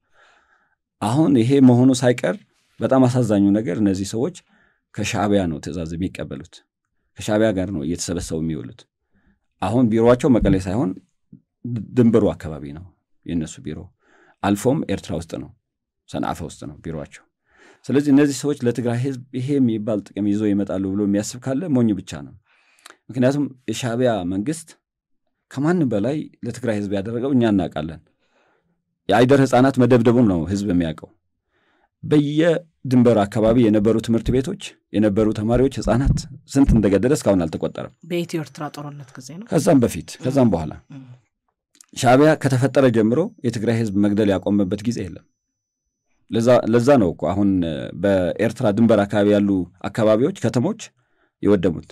አሁን ይሄ መሆኑ ሳይቀር በጣም አሳዛኙ ነገር እነዚህ ሰዎች ከሻዕቢያ ነው ትእዛዝ የሚቀበሉት። ከሻዕቢያ ጋር ነው እየተሰበሰቡ የሚውሉት። አሁን ቢሮዋቸው መቀሌ ሳይሆን ድንበሩ አካባቢ ነው የነሱ ቢሮ። አልፎም ኤርትራ ውስጥ ነው፣ ሰንዓፈ ውስጥ ነው ቢሮዋቸው። ስለዚህ እነዚህ ሰዎች ለትግራይ ህዝብ ይሄ የሚባል ጥቅም ይዞ ይመጣሉ ብሎ የሚያስብ ካለ ሞኝ ብቻ ነው። ምክንያቱም የሻዕቢያ መንግስት ከማንም በላይ ለትግራይ ህዝብ ያደረገው እኛ እናውቃለን። የአይደር ህፃናት መደብደቡም ነው ህዝብ የሚያውቀው። በየድንበር አካባቢ የነበሩ ትምህርት ቤቶች የነበሩ ተማሪዎች ህፃናት ስንት እንደገደለ እስካሁን አልተቆጠረም። በኢትዮ ኤርትራ ጦርነት ጊዜ ነው፣ ከዛም በፊት ከዛም በኋላ ሻዕቢያ ከተፈጠረ ጀምሮ የትግራይ ህዝብ መግደል ያቆመበት ጊዜ የለም። ለዛ ነው እኮ አሁን በኤርትራ ድንበር አካባቢ ያሉ አካባቢዎች ከተሞች የወደሙት።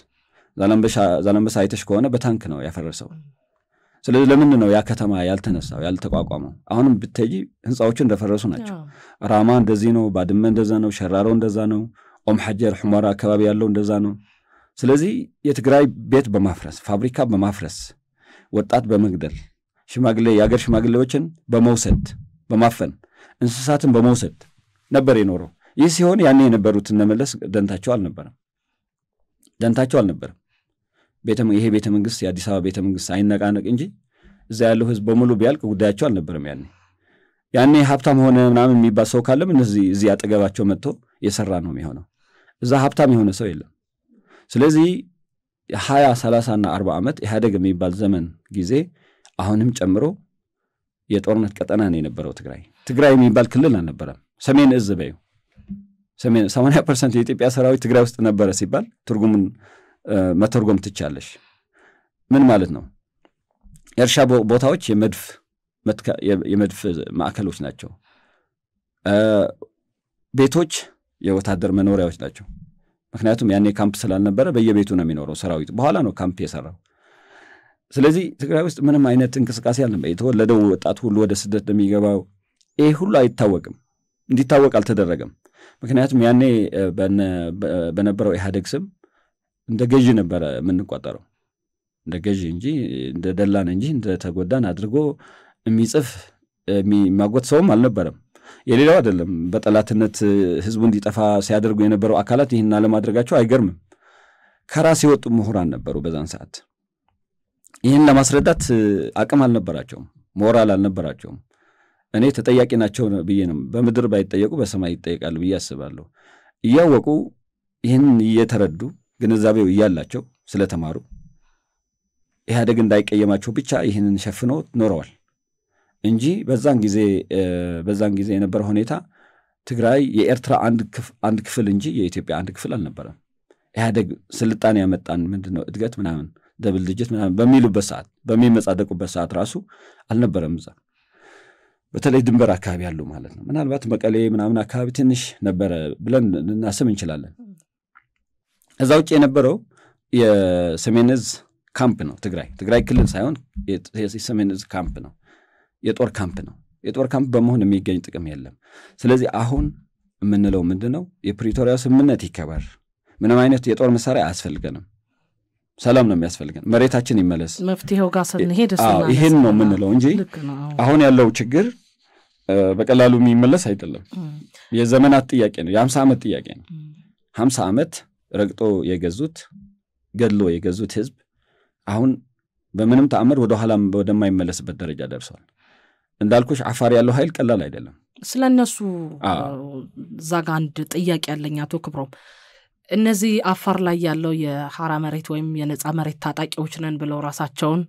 ዛላምበሳ አይተሽ ከሆነ በታንክ ነው ያፈረሰው። ስለዚህ ለምን ነው ያ ከተማ ያልተነሳው ያልተቋቋመው? አሁንም ብትጂ ህንጻዎቹ እንደፈረሱ ናቸው። ራማ እንደዚህ ነው፣ ባድመ እንደዛ ነው፣ ሸራሮ እንደዛ ነው፣ ኦም ሐጀር ሑመራ አካባቢ ያለው እንደዛ ነው። ስለዚህ የትግራይ ቤት በማፍረስ ፋብሪካ በማፍረስ ወጣት በመግደል ሽማግሌ የአገር ሽማግሌዎችን በመውሰድ በማፈን እንስሳትን በመውሰድ ነበር የኖረው። ይህ ሲሆን ያኔ የነበሩት እነመለስ ደንታቸው አልነበረም። ይሄ ቤተ መንግስት የአዲስ አበባ ቤተ መንግስት አይነቃነቅ እንጂ እዛ ያለው ህዝብ በሙሉ ቢያልቅ ጉዳያቸው አልነበረም። ያኔ ሀብታም ሆነ ምናምን የሚባል ሰው ካለም እዚህ አጠገባቸው መጥቶ የሰራ ነው የሚሆነው። እዛ ሀብታም የሆነ ሰው የለም። ስለዚህ 20 30 እና 40 ዓመት ኢህአዴግ የሚባል ዘመን ጊዜ አሁንም ጨምሮ የጦርነት ቀጠና ነው የነበረው። ትግራይ የሚባል ክልል አልነበረም። ሰሜን እዝ በዩ 80% የኢትዮጵያ ሰራዊት ትግራይ ውስጥ ነበረ ሲባል ትርጉሙን መተርጎም ትቻለሽ። ምን ማለት ነው? የእርሻ ቦታዎች የመድፍ ማዕከሎች ናቸው። ቤቶች የወታደር መኖሪያዎች ናቸው። ምክንያቱም ያኔ ካምፕ ስላልነበረ በየቤቱ ነው የሚኖረው ሰራዊት። በኋላ ነው ካምፕ የሰራው። ስለዚህ ትግራይ ውስጥ ምንም አይነት እንቅስቃሴ አልነበረ። የተወለደው ወጣት ሁሉ ወደ ስደት እንደሚገባው ይሄ ሁሉ አይታወቅም፣ እንዲታወቅ አልተደረገም። ምክንያቱም ያኔ በነበረው ኢህአዴግ ስም እንደ ገዢ ነበረ የምንቆጠረው፣ እንደ ገዢ እንጂ እንደ ደላን እንጂ እንደ ተጎዳን አድርጎ የሚጽፍ የሚማጎት ሰውም አልነበረም። የሌላው አይደለም። በጠላትነት ህዝቡ እንዲጠፋ ሲያደርጉ የነበረው አካላት ይህን ለማድረጋቸው አይገርምም። ከራስ የወጡ ምሁራን ነበሩ በዛን ሰዓት። ይህን ለማስረዳት አቅም አልነበራቸውም፣ ሞራል አልነበራቸውም። እኔ ተጠያቂ ናቸው ብዬ ነው። በምድር ባይጠየቁ በሰማይ ይጠየቃሉ ብዬ አስባለሁ። እያወቁ ይህን እየተረዱ ግንዛቤው እያላቸው ስለተማሩ ኢህአዴግ እንዳይቀየማቸው ብቻ ይህንን ሸፍነው ኖረዋል እንጂ በዛን ጊዜ የነበረ ሁኔታ ትግራይ የኤርትራ አንድ ክፍል እንጂ የኢትዮጵያ አንድ ክፍል አልነበረም። ኢህአዴግ ስልጣኔ ያመጣን ምንድነው እድገት ምናምን ደብል ዲጂት ምናምን በሚሉበት ሰዓት በሚመጻደቁበት ሰዓት ራሱ አልነበረም። እዛ በተለይ ድንበር አካባቢ ያሉ ማለት ነው። ምናልባት መቀሌ ምናምን አካባቢ ትንሽ ነበረ ብለን ልናስብ እንችላለን። እዛ ውጭ የነበረው የሰሜን ዕዝ ካምፕ ነው። ትግራይ ክልል ሳይሆን የሰሜን ዕዝ ካምፕ ነው፣ የጦር ካምፕ ነው። የጦር ካምፕ በመሆን የሚገኝ ጥቅም የለም። ስለዚህ አሁን የምንለው ምንድነው? የፕሪቶሪያ ስምምነት ይከበር፣ ምንም አይነት የጦር መሳሪያ አያስፈልገንም፣ ሰላም ነው የሚያስፈልገን፣ መሬታችን ይመለስ፣ መፍትሄው ጋር ስንሄድ ይሄን ነው የምንለው እንጂ አሁን ያለው ችግር በቀላሉ የሚመለስ አይደለም። የዘመናት ጥያቄ ነው፣ የ50 ዓመት ጥያቄ ነው። 50 ዓመት ረግጦ የገዙት ገድሎ የገዙት ህዝብ አሁን በምንም ተአምር ወደ ኋላም ወደማይመለስበት ደረጃ ደርሷል። እንዳልኩሽ አፋር ያለው ኃይል ቀላል አይደለም። ስለነሱ ዛጋ አንድ ጥያቄ ያለኝ አቶ ክብሮም፣ እነዚህ አፋር ላይ ያለው የሐራ መሬት ወይም የነጻ መሬት ታጣቂዎች ነን ብለው ራሳቸውን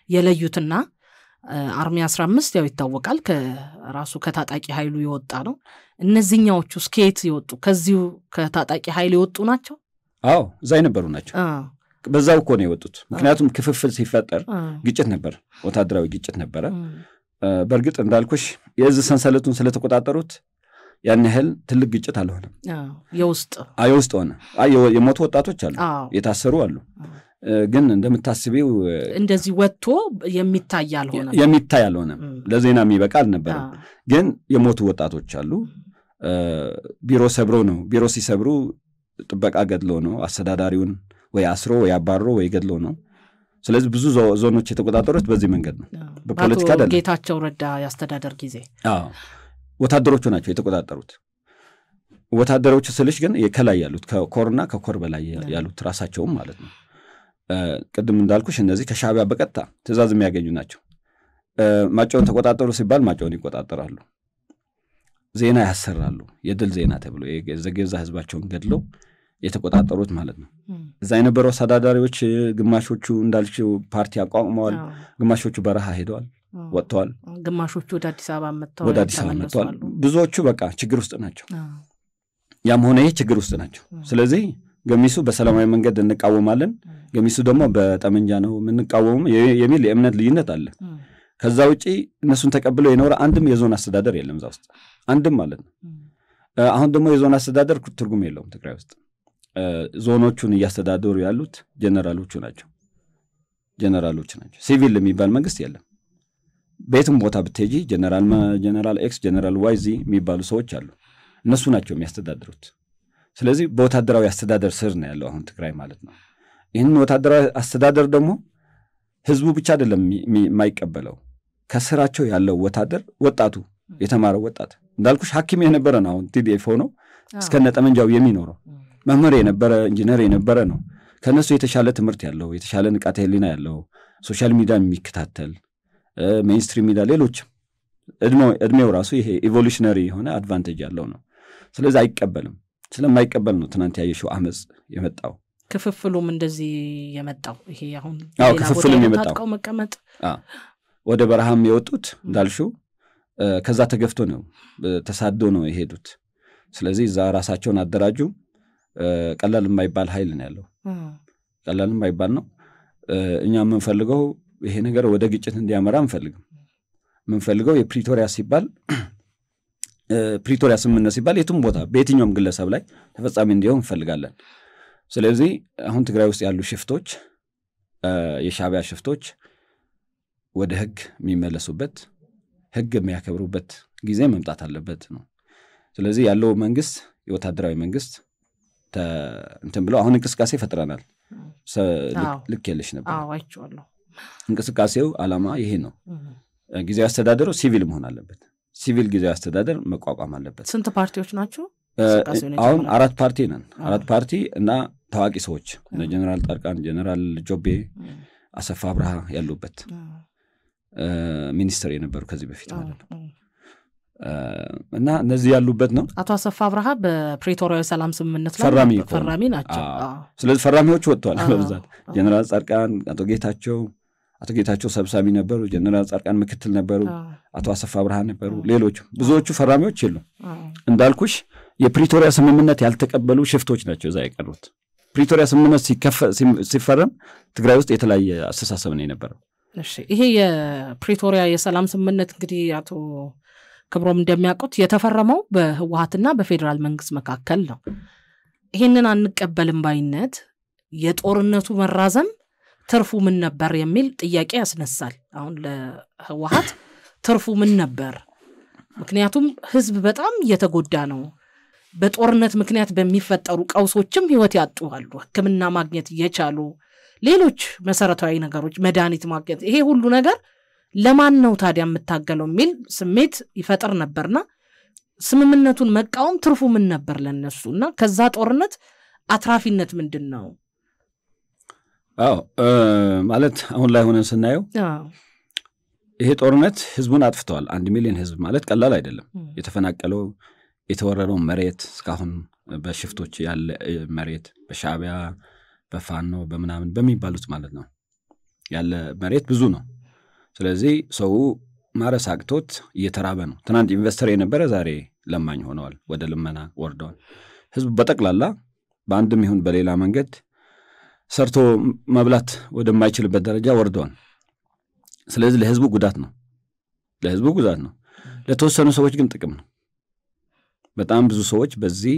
የለዩትና አርሚ 15 ያው ይታወቃል ከራሱ ከታጣቂ ኃይሉ የወጣ ነው። እነዚህኛዎቹ ስኬት ይወጡ ከዚሁ ከታጣቂ ኃይል የወጡ ናቸው? አዎ እዛ የነበሩ ናቸው። በዛው እኮ ነው የወጡት። ምክንያቱም ክፍፍል ሲፈጠር ግጭት ነበር፣ ወታደራዊ ግጭት ነበረ። በእርግጥ እንዳልኩሽ የእዝ ሰንሰለቱን ስለተቆጣጠሩት ያን ያህል ትልቅ ግጭት አልሆነም። የውስጥ ሆነ። የሞቱ ወጣቶች አሉ፣ የታሰሩ አሉ። ግን እንደምታስቢው እንደዚህ ወጥቶ የሚታይ አልሆነም፣ ለዜና የሚበቃ አልነበረም። ግን የሞቱ ወጣቶች አሉ። ቢሮ ሰብሮ ነው። ቢሮ ሲሰብሩ ጥበቃ ገድሎ ነው፣ አስተዳዳሪውን ወይ አስሮ ወይ አባሮ ወይ ገድሎ ነው። ስለዚህ ብዙ ዞኖች የተቆጣጠሩት በዚህ መንገድ ነው፣ በፖለቲካ አይደለም። ጌታቸው ረዳ ያስተዳደር ጊዜ ወታደሮቹ ናቸው የተቆጣጠሩት። ወታደሮቹ ስልሽ ግን ከላይ ያሉት ከኮርና ከኮር በላይ ያሉት ራሳቸውም ማለት ነው። ቅድም እንዳልኩሽ እነዚህ ከሻዕቢያ በቀጥታ ትእዛዝ የሚያገኙ ናቸው። ማጫውን ተቆጣጠሩ ሲባል ማጫውን ይቆጣጠራሉ፣ ዜና ያሰራሉ። የድል ዜና ተብሎ የገዛ ህዝባቸውን ገድለው የተቆጣጠሩት ማለት ነው። እዛ የነበረው አስተዳዳሪዎች ግማሾቹ እንዳልሽው ፓርቲ አቋቁመዋል፣ ግማሾቹ በረሃ ሄደዋል ወጥተዋል፣ ግማሾቹ ወደ አዲስ አበባ መጥተዋል። ብዙዎቹ በቃ ችግር ውስጥ ናቸው። ያም ሆነ ይሄ ችግር ውስጥ ናቸው። ስለዚህ ገሚሱ በሰላማዊ መንገድ እንቃወማለን፣ ገሚሱ ደግሞ በጠመንጃ ነው የምንቃወመው የሚል የእምነት ልዩነት አለ። ከዛ ውጪ እነሱን ተቀብለው የኖረ አንድም የዞን አስተዳደር የለም እዛ ውስጥ አንድም ማለት ነው። አሁን ደግሞ የዞን አስተዳደር ትርጉም የለውም ትግራይ ውስጥ። ዞኖቹን እያስተዳደሩ ያሉት ጀነራሎቹ ናቸው። ጀነራሎች ናቸው። ሲቪል የሚባል መንግስት የለም። ቤትም ቦታ ብትሄጂ ጀነራል ኤክስ ጀነራል ዋይ ዚ የሚባሉ ሰዎች አሉ። እነሱ ናቸው የሚያስተዳድሩት። ስለዚህ በወታደራዊ አስተዳደር ስር ነው ያለው አሁን ትግራይ ማለት ነው። ይህንን ወታደራዊ አስተዳደር ደግሞ ህዝቡ ብቻ አይደለም የማይቀበለው፣ ከስራቸው ያለው ወጣቱ የተማረው ወጣት እንዳልኩሽ ሐኪም የነበረ ነው አሁን ቲዲኤፍ ሆኖ እስከነ ጠመንጃው የሚኖረው መምህር የነበረ ኢንጂነር የነበረ ነው። ከነሱ የተሻለ ትምህርት ያለው የተሻለ ንቃተ ህሊና ያለው ሶሻል ሚዲያ የሚከታተል ሜይንስትሪም ሚዲያ ሌሎችም እድሜው ራሱ ይሄ ኢቮሉሽነሪ የሆነ አድቫንቴጅ ያለው ነው። ስለዚህ አይቀበልም። ስለማይቀበል ነው ትናንት ያየሽው አመጽ የመጣው። ክፍፍሉም እንደዚህ የመጣው ይሄ አሁን ክፍፍሉም የመጣው መቀመጥ ወደ በረሃም የወጡት እንዳልሽው ከዛ ተገፍቶ ነው ተሳዶ ነው የሄዱት። ስለዚህ እዛ ራሳቸውን አደራጁ። ቀላል የማይባል ኃይል ነው ያለው። ቀላል የማይባል ነው። እኛ የምንፈልገው ይሄ ነገር ወደ ግጭት እንዲያመራ አንፈልግም። የምንፈልገው የፕሪቶሪያ ስምምነት ሲባል የቱም ቦታ በየትኛውም ግለሰብ ላይ ተፈጻሚ እንዲሆን እንፈልጋለን። ስለዚህ አሁን ትግራይ ውስጥ ያሉ ሽፍቶች የሻዕቢያ ሽፍቶች ወደ ህግ የሚመለሱበት ህግ የሚያከብሩበት ጊዜ መምጣት አለበት ነው። ስለዚህ ያለው መንግስት የወታደራዊ መንግስት እንትን ብለው አሁን እንቅስቃሴ ፈጥረናል። ልክ የለሽ ነበር እንቅስቃሴው ዓላማ ይሄ ነው። ጊዜያዊ አስተዳደሩ ሲቪል መሆን አለበት። ሲቪል ጊዜያዊ አስተዳደር መቋቋም አለበት። ስንት ፓርቲዎች ናቸው? አሁን 4 ፓርቲ ነን። 4 ፓርቲ እና ታዋቂ ሰዎች እነ ጀነራል ጣርቃን፣ ጀነራል ጆቤ፣ አሰፋ አብርሃ ያሉበት ሚኒስትር የነበሩ ከዚህ በፊት ማለት ነው። እና እነዚህ ያሉበት ነው። አቶ አሰፋ አብርሃ በፕሪቶሪያው ሰላም ስምምነት ላይ ፈራሚ ናቸው። ስለዚህ ፈራሚዎች ወጥተዋል በብዛት። ጀነራል ጻድቃን፣ አቶ ጌታቸው ሰብሳቢ ነበሩ። ጀነራል ጻድቃን ምክትል ነበሩ። አቶ አሰፋ አብርሃ ነበሩ። ሌሎች ብዙዎቹ ፈራሚዎች የሉም። እንዳልኩሽ የፕሪቶሪያ ስምምነት ያልተቀበሉ ሽፍቶች ናቸው እዛ የቀሩት። ፕሪቶሪያ ስምምነት ሲፈረም ትግራይ ውስጥ የተለያየ አስተሳሰብ ነው የነበረው። እሺ፣ ይሄ የፕሪቶሪያ የሰላም ስምምነት እንግዲህ አቶ ክብሮም እንደሚያውቁት የተፈረመው በህወሓትና በፌዴራል መንግስት መካከል ነው። ይሄንን አንቀበልም ባይነት የጦርነቱ መራዘም ትርፉ ምን ነበር የሚል ጥያቄ ያስነሳል። አሁን ለህወሓት ትርፉ ምን ነበር? ምክንያቱም ህዝብ በጣም እየተጎዳ ነው። በጦርነት ምክንያት በሚፈጠሩ ቀውሶችም ህይወት ያጡ አሉ። ሕክምና ማግኘት እየቻሉ ሌሎች መሰረታዊ ነገሮች መድኃኒት ማግኘት፣ ይሄ ሁሉ ነገር ለማን ነው ታዲያ የምታገለው የሚል ስሜት ይፈጥር ነበርና ስምምነቱን መቃወም ትርፉ ምን ነበር ለነሱና ከዛ ጦርነት አትራፊነት ምንድን ነው? ማለት አሁን ላይ ሆነን ስናየው ይሄ ጦርነት ህዝቡን አጥፍተዋል። 1 ሚሊዮን ህዝብ ማለት ቀላል አይደለም። የተፈናቀለው የተወረረው መሬት እስካሁን በሽፍቶች ያለ መሬት በሻዕቢያ በፋኖ በምናምን በሚባሉት ማለት ነው ያለ መሬት ብዙ ነው። ስለዚህ ሰው ማረስ አቅቶት እየተራበ ነው። ትናንት ኢንቨስተር የነበረ ዛሬ ለማኝ ሆነዋል፣ ወደ ልመና ወርደዋል። ህዝቡ በጠቅላላ በአንድም ይሁን በሌላ መንገድ ሰርቶ መብላት ወደማይችልበት ደረጃ ወርደዋል። ስለዚህ ለህዝቡ ጉዳት ነው። ለተወሰኑ ሰዎች ግን ጥቅም ነው። በጣም ብዙ ሰዎች በዚህ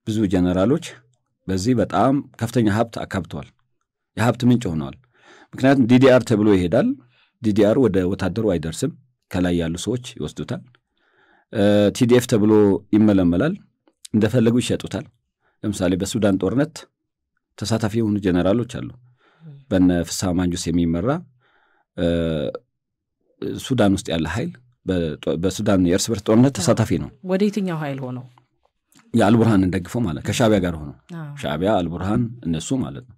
ብዙ ጀነራሎች በዚህ በጣም ከፍተኛ ሀብት አካብተዋል። የሀብት ምንጭ ሆነዋል። ምክንያቱም ዲዲአር ተብሎ ይሄዳል። ዲዲአር ወደ ወታደሩ አይደርስም። ከላይ ያሉ ሰዎች ይወስዱታል። ቲዲኤፍ ተብሎ ይመለመላል። እንደፈለጉ ይሸጡታል። ለምሳሌ በሱዳን ጦርነት ተሳታፊ የሆኑ ጀነራሎች አሉ። በነ ፍስሐ ማንጁስ የሚመራ ሱዳን ውስጥ ያለ ኃይል በሱዳን የእርስ በርስ ጦርነት ተሳታፊ ነው። ወደ የትኛው ኃይል ሆነው? የአልቡርሃን እንደግፈው ማለት ከሻዕቢያ ጋር ሆነው ሻዕቢያ አልቡርሃን እነሱ ማለት ነው።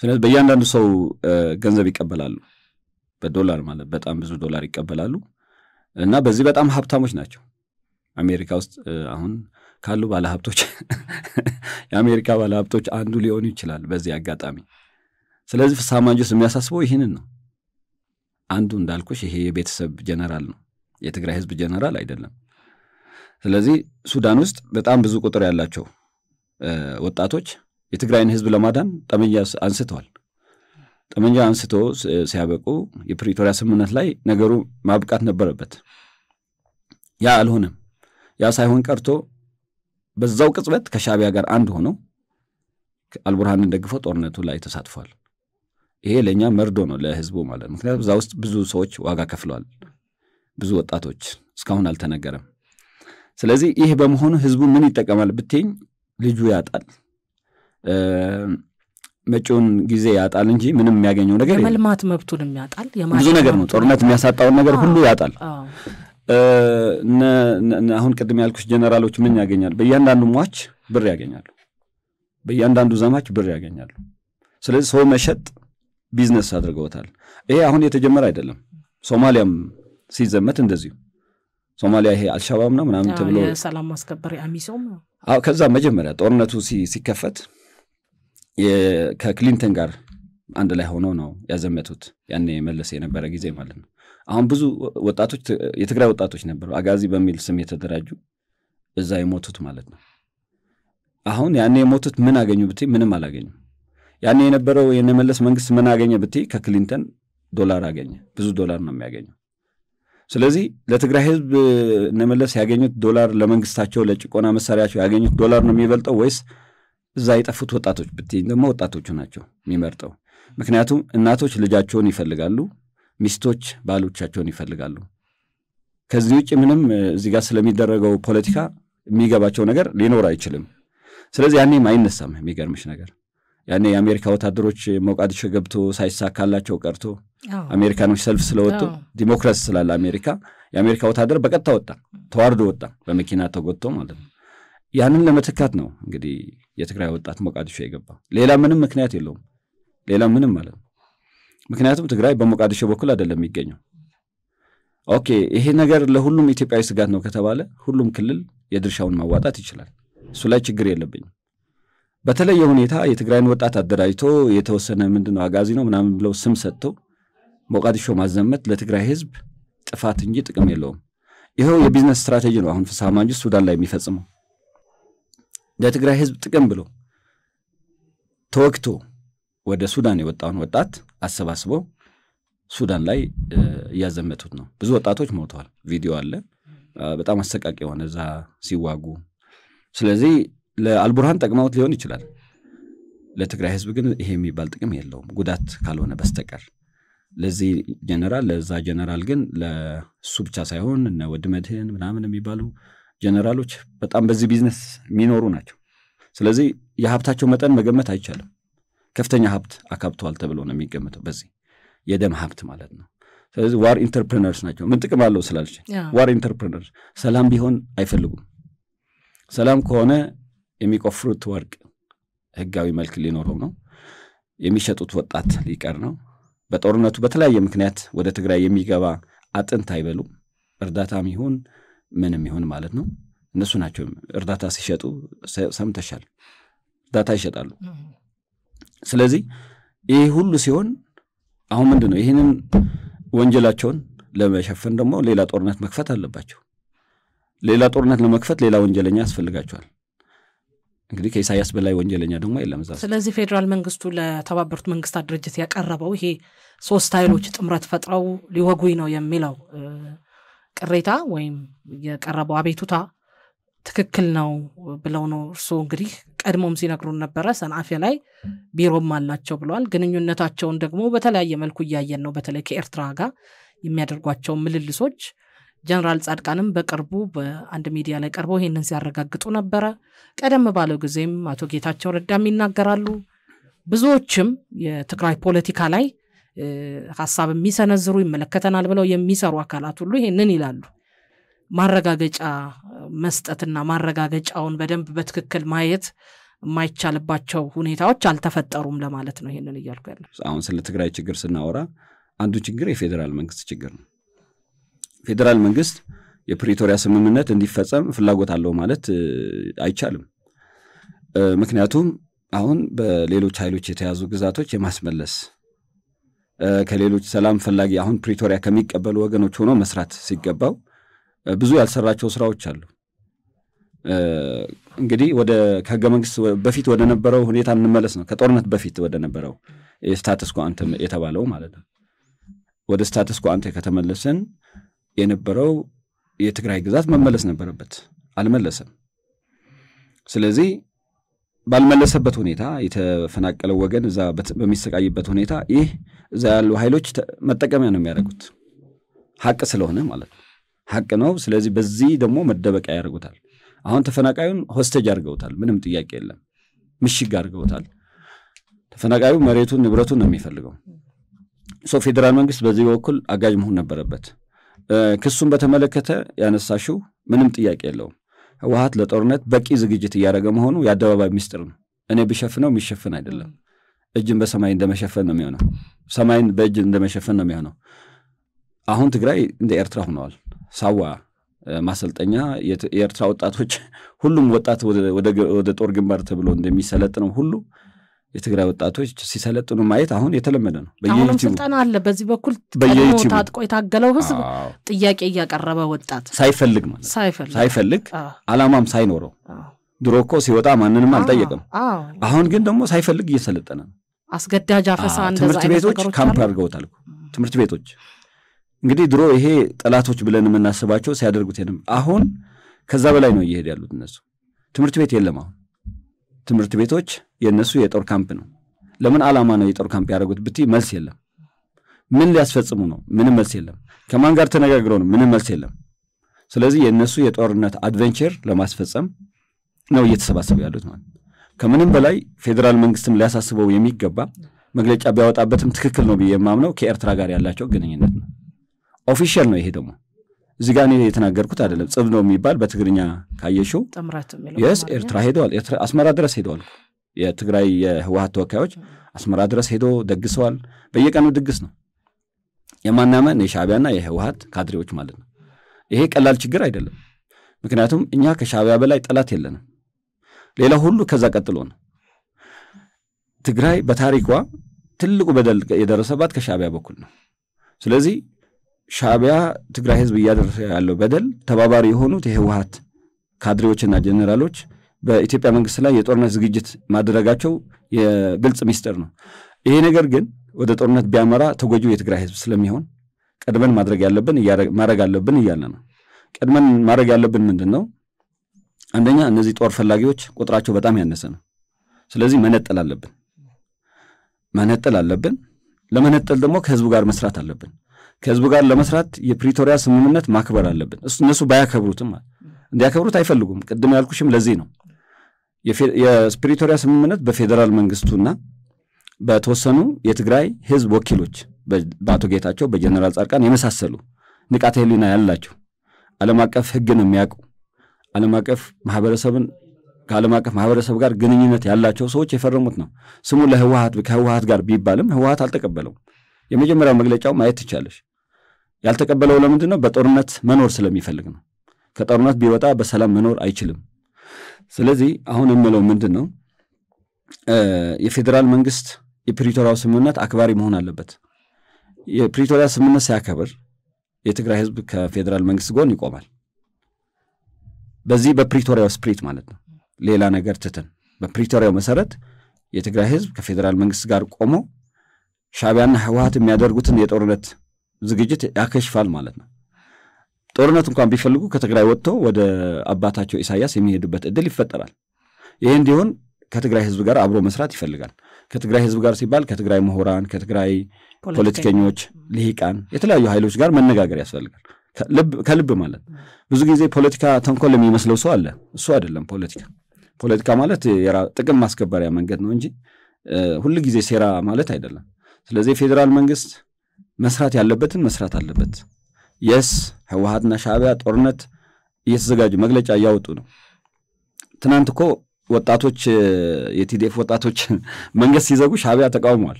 ስለዚህ በእያንዳንዱ ሰው ገንዘብ ይቀበላሉ፣ በዶላር ማለት በጣም ብዙ ዶላር ይቀበላሉ። እና በዚህ በጣም ሀብታሞች ናቸው። አሜሪካ ውስጥ አሁን ካሉ ባለሀብቶች የአሜሪካ ባለሀብቶች አንዱ ሊሆኑ ይችላል በዚህ አጋጣሚ። ስለዚህ ፍስሐ ማንጁስ የሚያሳስበው ይህንን ነው። አንዱ እንዳልኩሽ ይሄ የቤተሰብ ጀነራል ነው፣ የትግራይ ህዝብ ጀነራል አይደለም። ስለዚህ ሱዳን ውስጥ በጣም ብዙ ቁጥር ያላቸው ወጣቶች የትግራይን ህዝብ ለማዳን ጠመንጃ አንስተዋል። ጠመንጃ አንስቶ ሲያበቁ የፕሪቶሪያ ስምምነት ላይ ነገሩ ማብቃት ነበረበት። ያ አልሆነም። ያ ሳይሆን ቀርቶ በዛው ቅጽበት ከሻዕቢያ ጋር አንድ ሆነው አልቡርሃንን ደግፈው ጦርነቱ ላይ ተሳትፏል። ይሄ ለኛ መርዶ ነው ለህዝቡ ማለት ነው ምክንያቱም እዛ ውስጥ ብዙ ሰዎች ዋጋ ከፍለዋል ብዙ ወጣቶች እስካሁን አልተነገረም ስለዚህ ይሄ በመሆኑ ህዝቡ ምን ይጠቀማል ብትኝ ልጁ ያጣል መጪውን ጊዜ ያጣል እንጂ ምንም የሚያገኘው ነገር የለም መልማት መብቱንም ያጣል ብዙ ነገር ነው ጦርነት የሚያሳጣው ነገር ሁሉ ያጣል አሁን ቅድም ያልኩሽ ጀነራሎች ምን ያገኛሉ በእያንዳንዱ ሟች ብር ያገኛሉ በእያንዳንዱ ዘማች ብር ያገኛሉ ስለዚህ ሰው መሸጥ ቢዝነስ አድርገውታል ይሄ አሁን የተጀመረ አይደለም ሶማሊያም ሲዘመት እንደዚሁ ሶማሊያ ይሄ አልሻባብ ነው ምናምን ተብሎ የሰላም ማስከበር አሚሶም ከዛ መጀመሪያ ጦርነቱ ሲከፈት ከክሊንተን ጋር አንድ ላይ ሆኖ ነው ያዘመቱት ያኔ መለስ የነበረ ጊዜ ማለት ነው አሁን ብዙ ወጣቶች የትግራይ ወጣቶች ነበሩ አጋዚ በሚል ስም የተደራጁ እዛ የሞቱት ማለት ነው አሁን ያኔ የሞቱት ምን አገኙ ብትይ ምንም አላገኙ ያኔ የነበረው የነመለስ መንግስት ምን አገኘ ብትይ ከክሊንተን ዶላር አገኘ ብዙ ዶላር ነው የሚያገኘው ስለዚህ ለትግራይ ህዝብ ነመለስ ያገኙት ዶላር ለመንግስታቸው ለጭቆና መሳሪያቸው ያገኙት ዶላር ነው የሚበልጠው ወይስ እዛ የጠፉት ወጣቶች ብትይ ደግሞ ወጣቶቹ ናቸው የሚመርጠው ምክንያቱም እናቶች ልጃቸውን ይፈልጋሉ ሚስቶች ባሎቻቸውን ይፈልጋሉ ከዚህ ውጪ ምንም እዚህ ጋር ስለሚደረገው ፖለቲካ የሚገባቸው ነገር ሊኖር አይችልም ስለዚህ ያኔም አይነሳም የሚገርምሽ ነገር ያኔ የአሜሪካ ወታደሮች ሞቃዲሾ ገብቶ ሳይሳካላቸው ቀርቶ አሜሪካኖች ሰልፍ ስለወጡ ዲሞክራሲ ስላለ የአሜሪካ ወታደር በቀጥታ ወጣ ተዋርዶ ወጣ በመኪና ተጎትቶ ማለት ነው ያንን ለመተካት ነው እንግዲህ የትግራይ ወጣት ሞቃዲሾ የገባ ሌላ ምንም ምክንያት የለውም ሌላ ምንም ማለት ምክንያቱም ትግራይ በሞቃዲሾ በኩል አይደለም የሚገኘው ኦኬ ይሄ ነገር ለሁሉም ኢትዮጵያዊ ስጋት ነው ከተባለ ሁሉም ክልል የድርሻውን ማዋጣት ይችላል እሱ ላይ ችግር የለብኝም በተለየ ሁኔታ የትግራይን ወጣት አደራጅቶ የተወሰነ ምንድነው አጋዚ ነው ምናምን ብለው ስም ሰጥተው ሞቃዲሾ ማዘመት ለትግራይ ህዝብ ጥፋት እንጂ ጥቅም የለውም ይሄው የቢዝነስ ስትራቴጂ ነው አሁን ፍስሐ ማንጁስ ሱዳን ላይ የሚፈጽመው ለትግራይ ህዝብ ጥቅም ብሎ ተወክቶ ወደ ሱዳን የወጣውን ወጣት አሰባስበው ሱዳን ላይ ያዘመቱት ነው ብዙ ወጣቶች ሞተዋል ቪዲዮ አለ በጣም አሰቃቂ የሆነ እዛ ሲዋጉ ስለዚህ ለአልቡርሃን ጠቅመውት ሊሆን ይችላል ለትግራይ ህዝብ ግን ይሄ የሚባል ጥቅም የለውም ጉዳት ካልሆነ በስተቀር ለዚህ ጀነራል ለዛ ጀነራል ግን ለሱ ብቻ ሳይሆን እነ ወድመድህን ምናምን የሚባሉ ጀነራሎች በጣም በዚህ ቢዝነስ የሚኖሩ ናቸው ስለዚህ የሀብታቸው መጠን መገመት አይቻልም ከፍተኛ ሀብት አካብተዋል ተብሎ ነው የሚገመተው በዚህ የደም ሀብት ማለት ነው ስለዚህ ዋር ኢንተርፕረነርስ ናቸው ምን ጥቅም አለው ስላልሽ ዋር ኢንተርፕረነርስ ሰላም ቢሆን አይፈልጉም ሰላም ከሆነ የሚቆፍሩት ወርቅ ህጋዊ መልክ ሊኖረው ነው የሚሸጡት ወጣት ሊቀር ነው በጦርነቱ በተለያየ ምክንያት ወደ ትግራይ የሚገባ አጥንት አይበሉም እርዳታም ይሁን ምንም ይሁን ማለት ነው እነሱ ናቸው እርዳታ ሲሸጡ ሰምተሻል እርዳታ ይሸጣሉ ስለዚህ ይሄ ሁሉ ሲሆን አሁን ምንድነው ይሄንን ወንጀላቸውን ለመሸፈን ደግሞ ሌላ ጦርነት መክፈት አለባቸው ሌላ ጦርነት ለመክፈት ሌላ ወንጀለኛ ያስፈልጋቸዋል እንግዲህ ከኢሳያስ በላይ ወንጀለኛ ደግሞ የለም እዛ ስለዚህ ፌደራል መንግስቱ ለተባበሩት መንግስታት ድርጅት ያቀረበው ይሄ ሶስት ኃይሎች ጥምረት ፈጥረው ሊወጉኝ ነው የሚለው ቅሬታ ወይም የቀረበው አቤቱታ ትክክል ነው ብለው ነው እርሱ እንግዲህ ቀድሞም ሲነግሩን ነበረ ሰንአፌ ላይ ቢሮም አላቸው ብለዋል ግንኙነታቸውን ደግሞ በተለያየ መልኩ ያያየን ነው በተለይ ከኤርትራ ጋር የሚያደርጓቸው ምልልሶች ጀነራል ጻድቃንም በቅርቡ በአንድ ሚዲያ ላይ ቀርበው ይሄንን ሲያረጋግጡ ነበረ ቀደም ባለው ጊዜም አቶ ጌታቸው ረዳም ይናገራሉ ብዙዎችም የትግራይ ፖለቲካ ላይ ሐሳብ የሚሰነዝሩ ይመለከተናል ብለው የሚሰሩ አካላት ሁሉ ይሄንን ይላሉ ማረጋገጫ መስጠትና ማረጋገጫውን በደንብ በትክክል ማየት የማይቻልባቸው ሁኔታዎች አልተፈጠሩም ለማለት ነው ይሄንን እያልኩ ያለው አሁን ስለ ትግራይ ችግር ስናወራ አንዱ ችግር የፌደራል መንግስት ችግር ነው ፌደራል መንግስት የፕሪቶሪያ ስምምነት እንዲፈጸም ፍላጎት አለው ማለት አይቻልም ምክንያቱም አሁን በሌሎች ኃይሎች የተያዙ ግዛቶች የማስመለስ ከሌሎች ሰላም ፈላጊ አሁን ፕሪቶሪያ ከሚቀበሉ ወገኖች ሆኖ መስራት ሲገባው ብዙ ያልሰራቸው ስራዎች አሉ እንግዲህ ወደ ከህገ መንግስት በፊት ወደ ነበረው ሁኔታ እንመለስ ነው ከጦርነት በፊት ወደ ነበረው ስታተስ ኳንተ የተባለው ማለት ነው ወደ ስታተስ ኳንተ ከተመለሰን የነበረው የትግራይ ግዛት መመለስ ነበረበት አልመለሰም ስለዚህ ባልመለሰበት ሁኔታ የተፈናቀለው ወገን እዛ በሚሰቃይበት ሁኔታ ይህ እዛ ያሉ ኃይሎች መጠቀሚያ ነው የሚያደርጉት ሐቅ ስለሆነ ማለት ነው ሐቅ ነው ስለዚህ በዚህ ደግሞ መደበቂያ ያደርጉታል አሁን ተፈናቃዩን ሆስቴጅ አድርገውታል ምንም ጥያቄ የለም ምሽግ አድርገውታል ተፈናቃዩ መሬቱን ንብረቱን ነው የሚፈልገው ፌደራል መንግስት በዚህ በኩል አጋዥ መሆን ነበረበት ክሱን በተመለከተ ያነሳሽው ምንም ጥያቄ የለውም ህወሓት ለጦርነት በቂ ዝግጅት ያደረገ መሆኑ ያደባባይ ሚስጥር ነው እኔ ብሸፍነው የሚሸፍን አይደለም እጅን በሰማይ እንደመሸፈን ነው የሚሆነው ሰማይን በእጅ እንደመሸፈን ነው የሚሆነው አሁን ትግራይ እንደ ኤርትራ ሆነዋል ሳዋ ማሰልጠኛ የኤርትራ ወጣቶች ሁሉም ወጣት ወደ ጦር ግንባር ተብሎ እንደሚሰለጥነው ሁሉ የትግራይ ወጣቶች ሲሰለጥኑ ማየት አሁን የተለመደ ነው በየዩቲዩብ ስልጣን አለ በዚህ በኩል በየዩቲዩብ ታጥቆ የታገለው ህዝብ ጥያቄ ያቀረበ ወጣት ሳይፈልግ ማለት ሳይፈልግ አላማም ሳይኖረው ድሮኮ ሲወጣ ማንንም አልጠየቀም አሁን ግን ደግሞ ሳይፈልግ እየሰለጠነ ነው አስገዳጅ አፈሳ እንደዛ አይነት ቤቶች ካምፕ አድርገውታል ትምህርት ቤቶች እንግዲህ ድሮ ይሄ ጠላቶች ብለን የምናስባቸው ሲያደርጉት የለም አሁን ከዛ በላይ ነው እየሄድ ያሉት እነሱ ትምህርት ቤት የለም አሁን ትምህርት ቤቶች የነሱ የጦር ካምፕ ነው ለምን ዓላማ ነው የጦር ካምፕ ያደረጉት ብቲ መልስ የለም ምን ሊያስፈጽሙ ነው ምንም መልስ የለም ከማን ጋር ተነጋግረው ነው ምንም መልስ የለም ስለዚህ የነሱ የጦርነት አድቬንቸር ለማስፈጸም ነው እየተሰባሰቡ ያሉት ማለት ከምንም በላይ ፌደራል መንግስትም ሊያሳስበው የሚገባ መግለጫ ቢያወጣበትም ትክክል ነው በየማምነው ከኤርትራ ጋር ያላቸው ግንኙነት ነው ኦፊሻል ነው ይሄ ደግሞ እዚህ ጋር ነው የተናገርኩት አይደለም ጽብ ነው የሚባል በትግርኛ ካየሽው ጥምራት የሚለው yes ኤርትራ ሄደዋል ኤርትራ አስመራ ድረስ ሄደዋል የትግራይ የህወሓት ተወካዮች አስመራ ድረስ ሄዶ ደግሰዋል በየቀኑ ድግስ ነው የማናመን የሻዕቢያና የህወሓት ካድሬዎች ማለት ነው ይሄ ቀላል ችግር አይደለም ምክንያቱም እኛ ከሻዕቢያ በላይ ጠላት የለንም ሌላ ሁሉ ከዛ ቀጥሎ ነው ትግራይ በታሪኳ ትልቁ በደል የደረሰባት ከሻዕቢያ በኩል ነው ስለዚህ ሻዕቢያ ትግራይ ህዝብ ያደረሰ ያለው በደል ተባባሪ የሆኑት የህወሓት ካድሬዎችና ጀነራሎች በኢትዮጵያ መንግስት ላይ የጦርነት ዝግጅት ማድረጋቸው የግልጽ ሚስጥር ነው ይሄ ነገር ግን ወደ ጦርነት ቢያመራ ተጎጂው የትግራይ ህዝብ ስለሚሆን ቀድመን ማድረግ ያለብን እያለ ነው ቀድመን ማድረግ ያለብን ምንድነው አንደኛ እነዚህ ጦር ፈላጊዎች ቁጥራቸው በጣም ያነሰ ነው ስለዚህ መነጠል አለብን ለመነጠል ደግሞ ከህዝቡ ጋር መስራት አለብን ከህዝቡ ጋር ለመስራት የፕሪቶሪያ ስምምነት ማክበር አለብን እነሱ ባያከብሩትም እንዲያከብሩት አይፈልጉም ቅድም ያልኩሽም ለዚህ ነው የፕሪቶሪያ ስምምነት በፌደራል መንግስቱና በተወሰኑ የትግራይ ህዝብ ወኪሎች በአቶ ጌታቸው በጀነራል ጻድቃን የመሳሰሉ ንቃተ ህሊና ያላቸው ዓለም አቀፍ ህግን የሚያውቁ ዓለም አቀፍ ማህበረሰብን ከዓለም አቀፍ ማህበረሰብ ጋር ግንኙነት ያላቸው ሰዎች የፈረሙት ነው ስሙ ከህወሓት ጋር ቢባልም ህወሓት አልተቀበለውም የመጀመሪያው መግለጫው ማየት ትቻለሽ ያልተቀበለው ለምንድነው በጦርነት መኖር ስለሚፈልግ ነው ከጦርነት ቢወጣ በሰላም መኖር አይችልም ስለዚህ አሁን የምለው ምንድነው የፌደራል መንግስት የፕሪቶሪያው ስምምነት አክባሪ መሆን አለበት የፕሪቶሪያ ስምምነት ሲያከብር የትግራይ ህዝብ ከፌደራል መንግስት ጎን ይቆማል በዚህ በፕሪቶሪያው ስፕሪት ማለት ነው ሌላ ነገር ትተን በፕሪቶሪያው መሰረት የትግራይ ህዝብ ከፌደራል መንግስት ጋር ቆሞ ሻዕቢያና ህወሓት የሚያደርጉትን የጦርነት ዝግጅት ያከሽፋል ማለት ነው ጦርነት እንኳን ቢፈልጉ ከትግራይ ወጥቶ ወደ አባታቸው ኢሳያስ የሚሄዱበት እድል ይፈጠራል ይሄ እንዲሆን ከትግራይ ህዝብ ጋር አብሮ መስራት ይፈልጋል ከትግራይ ህዝብ ጋር ሲባል ከትግራይ ምሁራን ከትግራይ ፖለቲከኞች ልሂቃን የተለያዩ ኃይሎች ጋር መነጋገር ያስፈልጋል ከልብ ማለት ብዙ ጊዜ ፖለቲካ ተንኮል የሚመስለው ሰው አለ እሱ አይደለም ፖለቲካ ማለት ጥቅም ማስከበሪያ መንገድ ነው እንጂ ሁሉ ጊዜ ሴራ ማለት አይደለም ስለዚህ ፌደራል መንግስት መስራት ያለበትን መስራት አለበት yes ህወሓትና ሻዕቢያ ጦርነት እየተዘጋጁ መግለጫ ያወጡ ነው ትናንት እኮ ወጣቶች የቲዲኤፍ ወጣቶች መንግስት ሲዘጉ ሻዕቢያ ተቃውሟል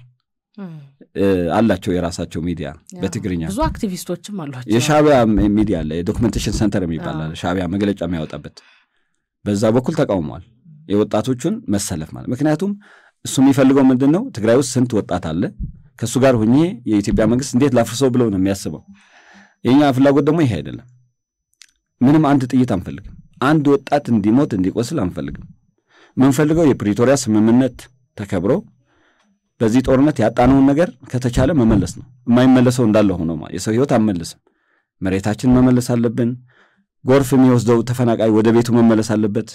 አላቸው የራሳቸው ሚዲያ በትግርኛ ብዙ አክቲቪስቶችም አሏቸው የሻዕቢያ ሚዲያ አለ የዶክመንቴሽን ሴንተር የሚባል አለ ሻዕቢያ መግለጫ የሚያወጣበት በዛ በኩል ተቃውሟል የወጣቶቹን መሰለፍ ማለት ምክንያቱም እሱ የሚፈልገው ምንድነው ትግራይ ውስጥ ስንት ወጣት አለ ከሱ ጋር ሆኜ የኢትዮጵያ መንግስት እንዴት ላፍርሰው ብለው ነው የሚያስበው የኛ ፍላጎት ደግሞ ይሄ አይደለም ምንም አንድ ጥይት አንፈልግም አንድ ወጣት እንዲሞት እንዲቆስል አንፈልግም ምንፈልገው የፕሪቶሪያ ስምምነት ተከብሮ በዚህ ጦርነት ያጣነውን ነገር ከተቻለ መመለስ ነው የማይመለሰው እንዳለ ሆኖ የሰው ህይወት አመለስም መሬታችን መመለስ አለብን ጎርፍ የሚወስደው ተፈናቃይ ወደ ቤቱ መመለስ አለበት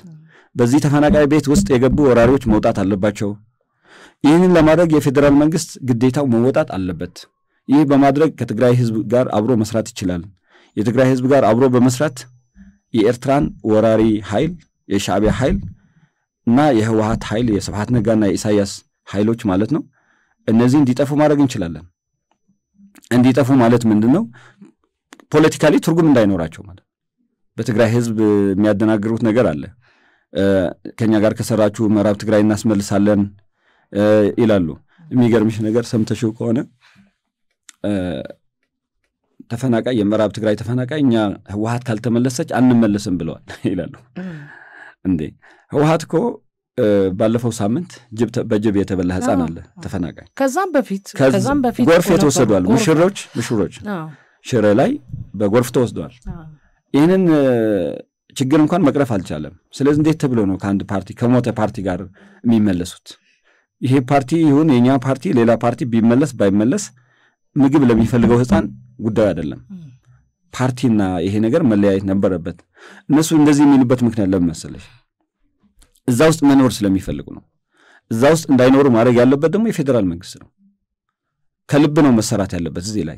በዚህ ተፈናቃይ ቤት ውስጥ የገቡ ወራሪዎች መውጣት አለባቸው። ይህንን ለማድረግ የፌዴራል መንግስት ግዴታው መወጣት አለበት። ይህ በማድረግ ከትግራይ ህዝብ ጋር አብሮ መስራት ይችላል። የትግራይ ህዝብ ጋር አብሮ በመስራት የኤርትራን ወራሪ ኃይል የሻዕቢያ ኃይል እና የህወሓት ኃይል የስብሐት ነጋና የኢሳያስ ኃይሎች ማለት ነው እነዚህ እንዲጠፉ ማድረግ እንችላለን። እንዲጠፉ ማለት ምንድነው? ፖለቲካሊ ትርጉም እንዳይኖራቸው ማለት በትግራይ ህዝብ የሚያደናግሩት ነገር አለ። ከኛ ጋር ከሰራችሁ ምዕራብ ትግራይ እናስመልሳለን ይላሉ። የሚገርምሽ ነገር ሰምተሽው ከሆነ ተፈናቃይ የምዕራብ ትግራይ ተፈናቃይ እኛ ህወሓት ካልተመለሰች አንመለስም ብለዋል ይላሉ። እንዴ ህወሓት እኮ ባለፈው ሳምንት በጅብ የተበላ ህፃን አለ ተፈናቃይ። ከዛም በፊት ጎርፍ የተወሰዷል ሙሽሮች ሽረ ላይ በጎርፍ ተወስዷል። ይህንን ችግር እንኳን መቅረፍ አልቻለም። ስለዚህ እንዴት ተብሎ ነው ከአንድ ፓርቲ ከሞተ ፓርቲ ጋር የሚመለሱት? ይሄ ፓርቲ ይሁን የኛ ፓርቲ ሌላ ፓርቲ ቢመለስ ባይመለስ ምግብ ለሚፈልገው ህፃን ጉዳይ አይደለም። ፓርቲና ይሄ ነገር መለያየት ነበረበት። እነሱ እንደዚህ የሚሉበት ምክንያት ለምን መሰለሽ? እዛ ውስጥ መኖር ስለሚፈልጉ ነው። እዛ ውስጥ እንዳይኖሩ ማድረግ ያለበት ደግሞ የፌዴራል መንግስት ነው። ከልብ ነው መሰራት ያለበት እዚህ ላይ።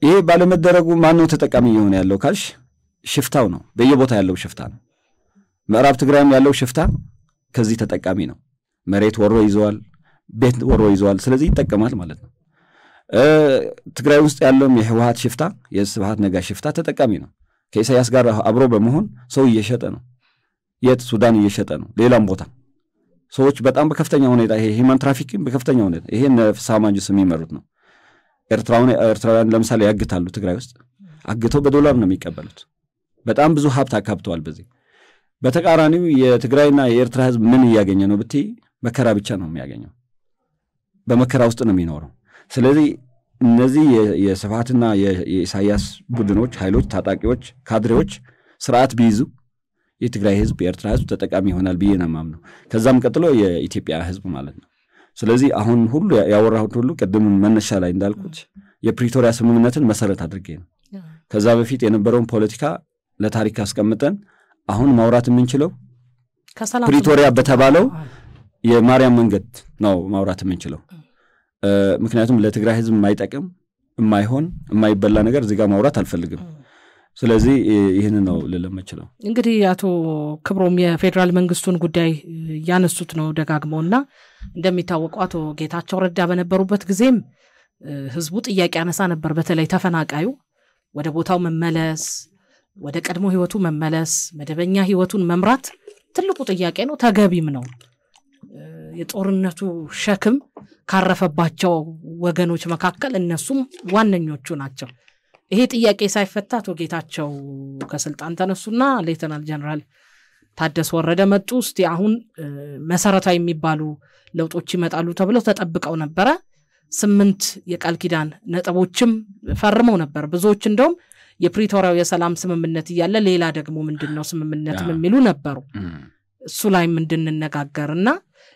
ይሄ ባለመደረጉ ማን ነው ተጠቃሚ የሆነ ያለው ካልሽ ሽፍታው ነው። በየቦታ ያለው ሽፍታ ነው። ምዕራብ ትግራይም ያለው ሽፍታ ከዚህ ተጠቃሚ ነው። መሬት ወሮ ይዘዋል፣ ቤት ወሮ ይዘዋል። ስለዚህ ይጠቀማል ማለት ነው። ትግራይ ውስጥ ያለው የህወሓት ሽፍታ የስብሐት ነጋ ሽፍታ ተጠቃሚ ነው። ከኢሳያስ ጋር አብሮ በመሆን ሰው እየሸጠ ነው። የት ሱዳን እየሸጠ ነው። ሌላም ቦታ ሰዎች በጣም በከፍተኛ ሁኔታ ይሄ ሂማን ትራፊኪንግ በከፍተኛ ሁኔታ ይሄን ፍሳማንጅስ የሚመሩት ነው። ኤርትራውያን ለምሳሌ ያግታሉ። ትግራይ ውስጥ አግተው በዶላር ነው የሚቀበሉት። በጣም ብዙ ሀብት አካብተዋል። በዚህ በተቃራኒው የትግራይና የኤርትራ ህዝብ ምን እያገኘ ነው ብትይ መከራ ብቻ ነው የሚያገኘው። በመከራ ውስጥ ነው የሚኖረው። ስለዚህ እነዚህ የስብሐትና የኢሳያስ ቡድኖች ኃይሎች ታጣቂዎች ካድሬዎች ስርዓት ቢይዙ የትግራይ ህዝብ የኤርትራ ህዝብ ተጠቃሚ ይሆናል ብዬ ነው የማምነው። ከዛም ቀጥሎ የኢትዮጵያ ህዝብ ማለት ነው። ስለዚህ አሁን ሁሉ ያወራሁት ሁሉ ቀደም መነሻ ላይ እንዳልኩት የፕሪቶሪያ ስምምነትን መሰረት አድርጌ ነው። ከዛ በፊት የነበረውን ፖለቲካ ለታሪክ አስቀምጠን አሁን ማውራት የምንችለው ፕሪቶሪያ በተባለው የማርያም መንገድ ነው ማውራት የምንችለው። ምክንያቱም ለትግራይ ህዝብ የማይጠቅም የማይሆን የማይበላ ነገር እዚህ ጋር ማውራት አልፈልግም። ስለዚህ ይህን ነው ልለምችለው። እንግዲህ አቶ ክብሮም የፌዴራል መንግስቱን ጉዳይ ያነሱት ነው ደጋግመውና እንደሚታወቀው አቶ ጌታቸው ረዳ በነበሩበት ጊዜም ህዝቡ ጥያቄ ያነሳ ነበር። በተለይ ተፈናቃዩ ወደ ቦታው መመለስ፣ ወደ ቀድሞ ህይወቱ መመለስ፣ መደበኛ ህይወቱን መምራት ትልቁ ጥያቄ ነው፣ ተገቢም ነው። የጦርነቱ ሸክም ካረፈባቸው ወገኖች መካከል እነሱም ዋነኞቹ ናቸው። ይሄ ጥያቄ ሳይፈታ አቶ ጌታቸው ከስልጣን ተነሱና ሌተናል ጀነራል ታደሰ ወረደ መጡ። እስቲ አሁን መሰረታዊ የሚባሉ ለውጦች ይመጣሉ ተብለው ተጠብቀው ነበር። 8 የቃል ኪዳን ነጥቦችም ፈርመው ነበር። ብዙዎች እንደውም የፕሪቶሪያው የሰላም ስምምነት ይያለ ሌላ ደግሞ ምንድነው ስምምነትም የሚሉ ነበሩ። እሱ ላይ እንድንነጋገርና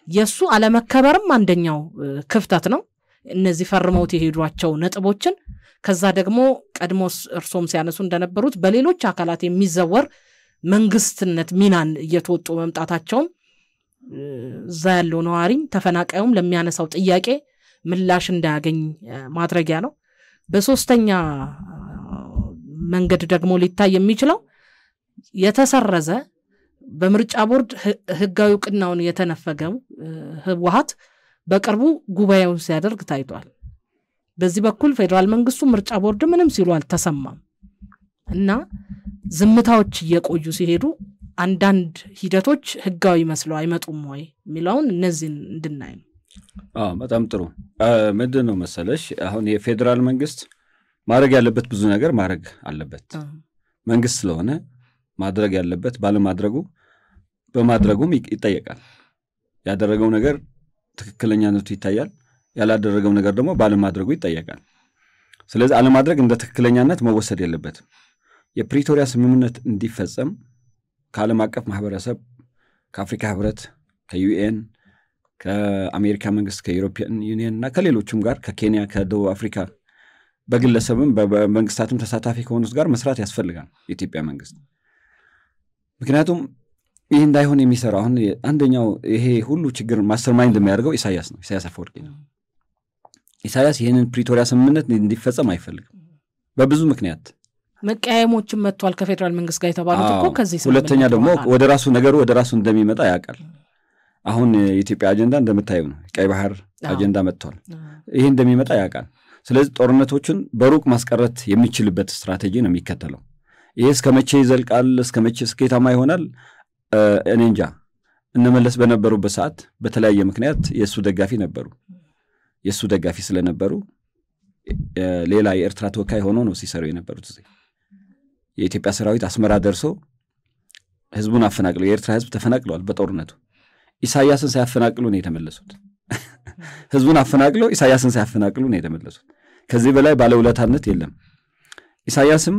የሱ አለመከበርም አንደኛው ክፍተት ነው። እነዚህ ፈርመውት የሄዷቸው ነጥቦችን ከዛ ደግሞ ቀድሞ እርሶም ሲያነሱ እንደነበሩት በሌሎች አካላት የሚዘወር መንግስትነት ሚናን እየተወጡ መምጣታቸው እዛ ያለው ነዋሪም ተፈናቃዩም ለሚያነሳው ጥያቄ ምላሽ እንዳያገኝ ማድረጊያ ነው። በሶስተኛ መንገድ ደግሞ ሊታይ የሚችለው የተሰረዘ በምርጫ ቦርድ ህጋዊ ዕውቅናውን የተነፈገው ህወሓት በቅርቡ ጉባኤውን ሲያደርግ ታይቷል። በዚህ በኩል ፌዴራል መንግስቱ ምርጫ ቦርድ ምንም ሲሉ አልተሰማም እና ዝምታዎች እየቆዩ ሲሄዱ አንዳንድ ሂደቶች ህጋዊ መስለው አይመጡም ወይ የሚለውን እነዚህን እንድናይ ነው። በጣም ጥሩ። ምንድነው መሰለሽ አሁን የፌዴራል መንግስት ማድረግ ያለበት ብዙ ነገር ማድረግ አለበት። መንግስት ስለሆነ ማድረግ ያለበት ባለማድረጉ በማድረጉም ይጠየቃል። ያደረገው ነገር ትክክለኛነቱ ይታያል፣ ያላደረገው ነገር ደግሞ ባለማድረጉ ይጠየቃል። ስለዚህ አለማድረግ እንደ ትክክለኛነት መወሰድ የለበትም። የፕሪቶሪያ ስምምነት እንዲፈጸም ከዓለም አቀፍ ማህበረሰብ ከአፍሪካ ህብረት ከዩኤን ከአሜሪካ መንግስት ከዩሮፒያን ዩኒየን እና ከሌሎችም ጋር ከኬንያ ከደቡብ አፍሪካ በግለሰብም በመንግስታትም ተሳታፊ ከሆኑት ጋር መስራት ያስፈልጋል የኢትዮጵያ መንግስት። ምክንያቱም ይህ እንዳይሆን የሚሰራው አሁን አንደኛው ይሄ ሁሉ ችግር ማስተርማይንድ የሚያደርገው ኢሳያስ ነው። ኢሳያስ አፈወርቂ ነው። ኢሳያስ ይህንን ፕሪቶሪያ ስምምነት እንዲፈጸም አይፈልግም በብዙ ምክንያት። መቀያየሞችም መጥቷል ከፌዴራል መንግስት ጋር የተባሉት እኮ ከዚህ ስምምነት። ሁለተኛ ደግሞ ወደ ራሱ ነገሩ ወደ ራሱ እንደሚመጣ ያውቃል። አሁን የኢትዮጵያ አጀንዳ እንደምታየው ነው። ቀይ ባህር አጀንዳ መጥቷል። ይሄ እንደሚመጣ ያውቃል። ስለዚህ ጦርነቶችን በሩቅ ማስቀረት የሚችልበት ስትራቴጂ ነው የሚከተለው። ይሄ እስከ መቼ ይዘልቃል፣ እስከ መቼ ስኬታማ ይሆናል እኔ እንጃ። እነመለስ በነበሩበት ሰዓት በተለያየ ምክንያት የእሱ ደጋፊ ነበሩ። የእሱ ደጋፊ ስለነበሩ ሌላ የኤርትራ ተወካይ ሆኖ ነው ሲሰሩ የነበሩት። የኢትዮጵያ ሰራዊት አስመራ ደርሶ ህዝቡን አፈናቅለው የኤርትራ ህዝብ ተፈናቅለዋል በጦርነቱ። ኢሳያስን ሳያፈናቅሉ ነው የተመለሱት። ህዝቡን አፈናቅለው ኢሳያስን ሳያፈናቅሉ ነው የተመለሱት። ከዚህ በላይ ባለውለታነት የለም። ኢሳያስም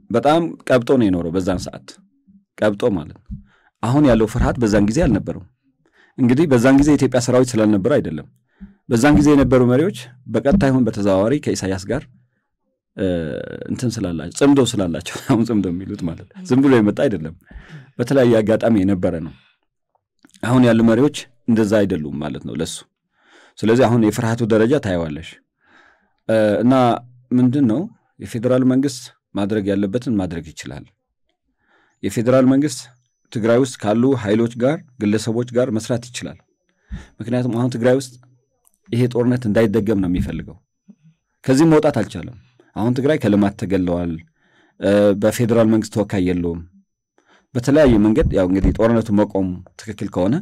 በጣም ቀብጦ ነው የኖረው በዛን ሰዓት። ቀብጦ ማለት ነው። አሁን ያለው ፍርሃት በዛን ጊዜ አልነበረው። እንግዲህ በዛን ጊዜ የኢትዮጵያ ሰራዊት ስላልነበረ አይደለም። በዛን ጊዜ የነበሩ መሪዎች በቀጥታ ይሁን በተዘዋዋሪ ከኢሳያስ ጋር እንትን ስላላቸው ጽምዶ ስላላቸው አሁን ጽምዶ የሚሉት ማለት ዝም ብሎ የመጣ አይደለም። በተለያየ አጋጣሚ የነበረ ነው። አሁን ያሉ መሪዎች እንደዛ አይደሉም ማለት ነው ለሱ። ስለዚህ አሁን የፍርሃቱ ደረጃ ታየዋለሽ። እና ምንድነው የፌደራል መንግስት ማድረግ ያለበትን ማድረግ ይችላል። የፌደራል መንግስት ትግራይ ውስጥ ካሉ ኃይሎች ጋር ግለሰቦች ጋር መስራት ይችላል። ምክንያቱም አሁን ትግራይ ውስጥ ይሄ ጦርነት እንዳይደገም ነው የሚፈልገው። ከዚህ መውጣት አልቻለም። አሁን ትግራይ ከልማት ተገለዋል። በፌደራል መንግስት ተወካይ የለውም። በተለያየ መንገድ ያው እንግዲህ ጦርነቱ መቆም ትክክል ከሆነ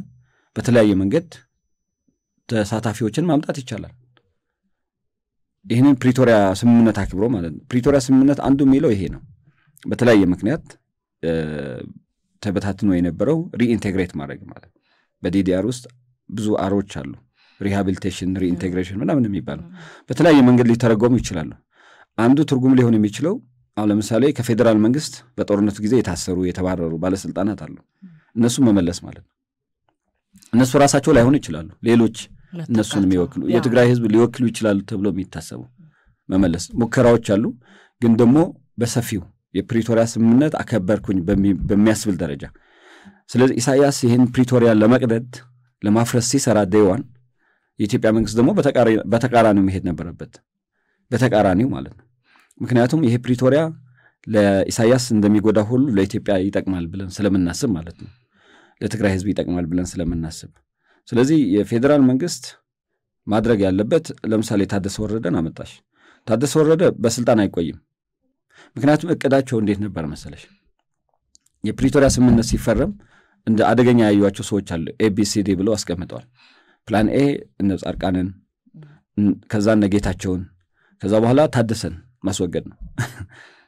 በተለያየ መንገድ ተሳታፊዎችን ማምጣት ይቻላል። ይህንን ፕሪቶሪያ ስምምነት አክብሮ ማለት ነው። ፕሪቶሪያ ስምምነት አንዱ የሚለው ይሄ ነው። በተለያየ ምክንያት ተበታትኖ የነበረው ሪኢንቴግሬት ማድረግ ማለት ነው። በዲዲአር ውስጥ ብዙ አሮች አሉ። ሪሃቢሊቴሽን፣ ሪኢንቴግሬሽን ምናምን የሚባለው በተለያየ መንገድ ሊተረጎሙ ይችላሉ። አንዱ ትርጉም ሊሆን የሚችለው አሁን ለምሳሌ ከፌደራል መንግስት በጦርነቱ ጊዜ የታሰሩ የተባረሩ ባለስልጣናት አሉ። እነሱ መመለስ ማለት ነው። እነሱ ራሳቸው ላይሆኑ ይችላሉ። ሌሎች እነሱን የሚወክሉ የትግራይ ህዝብ ሊወክሉ ይችላሉ ተብሎ የሚታሰቡ መመለስ ሙከራዎች አሉ። ግን ደግሞ በሰፊው የፕሪቶሪያ ስምምነት አከበርኩኝ በሚያስብል ደረጃ። ስለዚህ ኢሳያስ ይህን ፕሪቶሪያ ለመቅደድ ለማፍረስ ሲሰራ ዴዋን የኢትዮጵያ መንግስት ደግሞ በተቃራኒው መሄድ ነበረበት። በተቃራኒው ማለት ነው። ምክንያቱም ይሄ ፕሪቶሪያ ለኢሳያስ እንደሚጎዳ ሁሉ ለኢትዮጵያ ይጠቅማል ብለን ስለምናስብ ማለት ነው። ለትግራይ ህዝብ ይጠቅማል ብለን ስለምናስብ። ስለዚህ የፌደራል መንግስት ማድረግ ያለበት ለምሳሌ ታደሰ ወረደን አመጣሽ። ታደሰ ወረደ በስልጣን አይቆይም። ምክንያቱም እቅዳቸው እንዴት ነበር መሰለሽ? የፕሪቶሪያ ስምምነት ሲፈረም እንደ አደገኛ ያዩዋቸው ሰዎች አሉ። ኤቢሲዲ ብለው አስቀምጠዋል። ፕላን ኤ እነ ጻድቃንን፣ ከዛ እነ ጌታቸውን፣ ከዛ በኋላ ታደሰን ማስወገድ ነው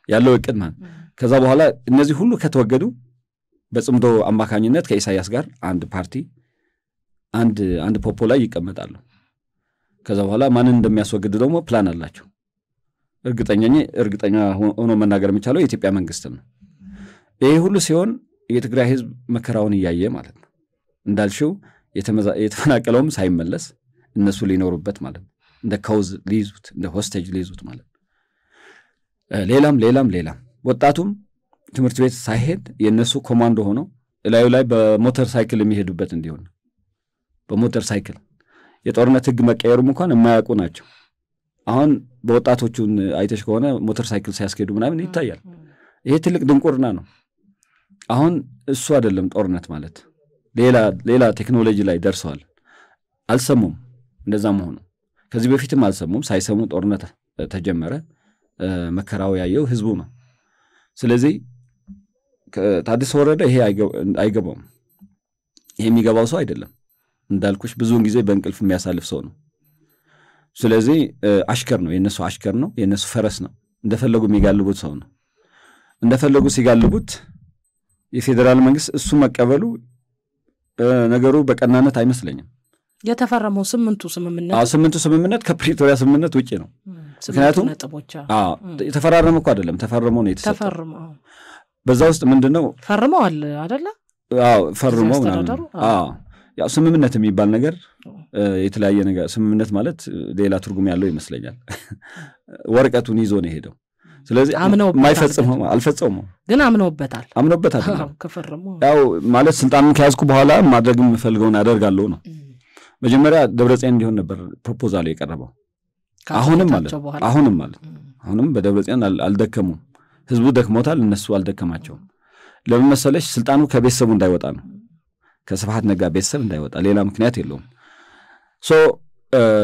ያለው እቅድ ማለት። ከዛ በኋላ እነዚህ ሁሉ ከተወገዱ በጽምዶ አማካኝነት ከኢሳያስ ጋር አንድ ፓርቲ አንድ ፖፖ ላይ ይቀመጣሉ። ከዛ በኋላ ማንን እንደሚያስወግድ ደግሞ ፕላን አላቸው። እርግጠኛ ሆኖ መናገር የሚቻለው የኢትዮጵያ መንግስት ነው። ይሄ ሁሉ ሲሆን የትግራይ ህዝብ መከራውን እያየ ማለት ነው። እንዳልሽው የተፈናቀለውም ሳይመለስ እነሱ ሊኖሩበት ማለት ነው። እንደ ካውዝ ሊይዙት እንደ ሆስቴጅ ሊይዙት ማለት ሌላም ወጣቱም ትምህርት ቤት ሳይሄድ የነሱ ኮማንዶ ሆኖ ላዩ ላይ በሞተር ሳይክል የሚሄዱበት እንዲሆን በሞተር ሳይክል የጦርነት ህግ መቀየሩም እንኳን የማያውቁ ናቸው። አሁን በወጣቶቹን አይተሽ ከሆነ ሞተር ሳይክል ሲያስኬዱ ምናምን ይታያል። ይሄ ትልቅ ድንቁርና ነው። አሁን እሱ አይደለም ጦርነት ማለት ሌላ ቴክኖሎጂ ላይ ደርሰዋል። አልሰሙም እንደዛ መሆኑ። ከዚህ በፊትም አልሰሙም። ሳይሰሙ ጦርነት ተጀመረ። መከራው ያየው ህዝቡ ነው። ስለዚህ ታደሰ ወረደ ይሄ አይገባውም። ይሄ የሚገባው ሰው አይደለም። እንዳልኩሽ ብዙውን ጊዜ በእንቅልፍ የሚያሳልፍ ሰው ነው። ስለዚህ አሽከር ነው፣ የነሱ አሽከር ነው፣ የነሱ ፈረስ ነው። እንደፈለጉ የሚጋልቡት ሰው ነው። እንደፈለጉ ሲጋልቡት የፌደራል መንግስት እሱ መቀበሉ ነገሩ በቀናነት አይመስለኝም። የተፈረመው ስምንቱ ስምምነት ከፕሪቶሪያ ስምምነት ውጪ ነው። ምክንያቱም የተፈራረመ እኮ አይደለም፣ ተፈርሞ ነው የተሰጠው። በዛ ውስጥ ምንድነው ፈርመዋል አይደለ? ፈርመው ያው ስምምነት የሚባል ነገር የተለያየ ነገር ስምምነት ማለት ሌላ ትርጉም ያለው ይመስለኛል። ወረቀቱን ይዞ ነው ሄደው። ስለዚህ ማይፈጽመው አልፈጸመው ግን አምነውበታል ከፈረሙ ያው ማለት ስልጣንን ከያዝኩ በኋላ ማድረግ የምፈልገውን አደርጋለሁ ነው መጀመሪያ ደብረጽዮን እንዲሆን ነበር ፕሮፖዛል የቀረበው አሁንም በደብረጽዮን አልደከሙም ህዝቡ ደክሞታል እነሱ አልደከማቸውም ለምን መሰለሽ ስልጣኑ ከቤተሰቡ እንዳይወጣ ነው ከስብሐት ነጋ ቤተሰብ እንዳይወጣ ሌላ ምክንያት የለውም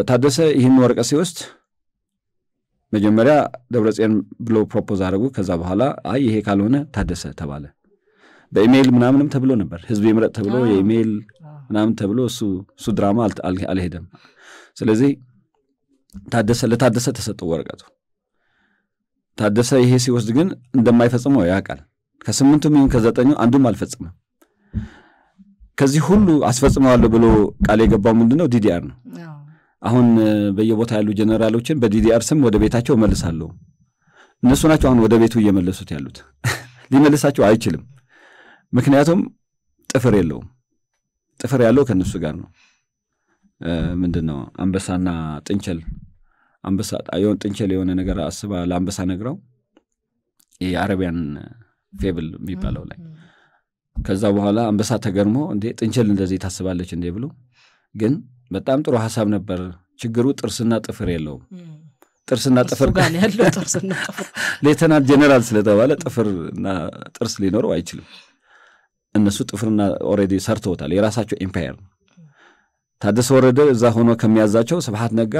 ታደሰ ይህን ወረቀት ሲወስድ መጀመሪያ ደብረጽዮን ብሎ ፕሮፖዝ አደረጉ ከዛ በኋላ አይ ይሄ ካልሆነ ታደሰ ተባለ በኢሜል ምናምንም ተብሎ ነበር ህዝብ ይምረጥ ተብሎ የኢሜል ምናምን ተብሎ እሱ ድራማ አልሄደም ስለዚህ ለታደሰ ተሰጠው ወረቀቱ ታደሰ ይሄ ሲወስድ ግን እንደማይፈጽመው ያውቃል ከ8ቱም ይሁን ከ9ኙ አንዱም አልፈጽመም ከዚህ ሁሉ አስፈጽመዋለሁ ብሎ ቃል የገባው ምንድነው ዲዲአር ነው አሁን በየቦታ ያሉ ጀነራሎችን በዲዲአር ስም ወደ ቤታቸው መልሳለሁ እነሱ ናቸው አሁን ወደ ቤቱ እየመለሱት ያሉት ሊመልሳቸው አይችልም ምክንያቱም ጥፍር የለውም ጥፍር ያለው ከነሱ ጋር ነው ምንድነው አንበሳና ጥንቸል አንበሳ አዩን ጥንቸል የሆነ ነገር አስባ ለአንበሳ ነግራው የአረቢያን ፌብል የሚባለው ላይ ከዛ በኋላ አንበሳ ተገርሞ እንዴ ጥንቸል እንደዚህ ታስባለች እንዴ ብሎ ግን በጣም ጥሩ ሐሳብ ነበር ችግሩ ጥርስና ጥፍር የለውም ጥርስና ጥፍር ጋር ያለው ጥርስና ጥፍር ሌተናንት ጀነራል ስለተባለ ጥፍርና ጥርስ ሊኖረው አይችልም እነሱ ጥፍርና ኦሬዲ ሰርተውታል የራሳቸው ኤምፓየር ታደሰ ወረደ እዛ ሆኖ ከሚያዛቸው ስብሐት ነጋ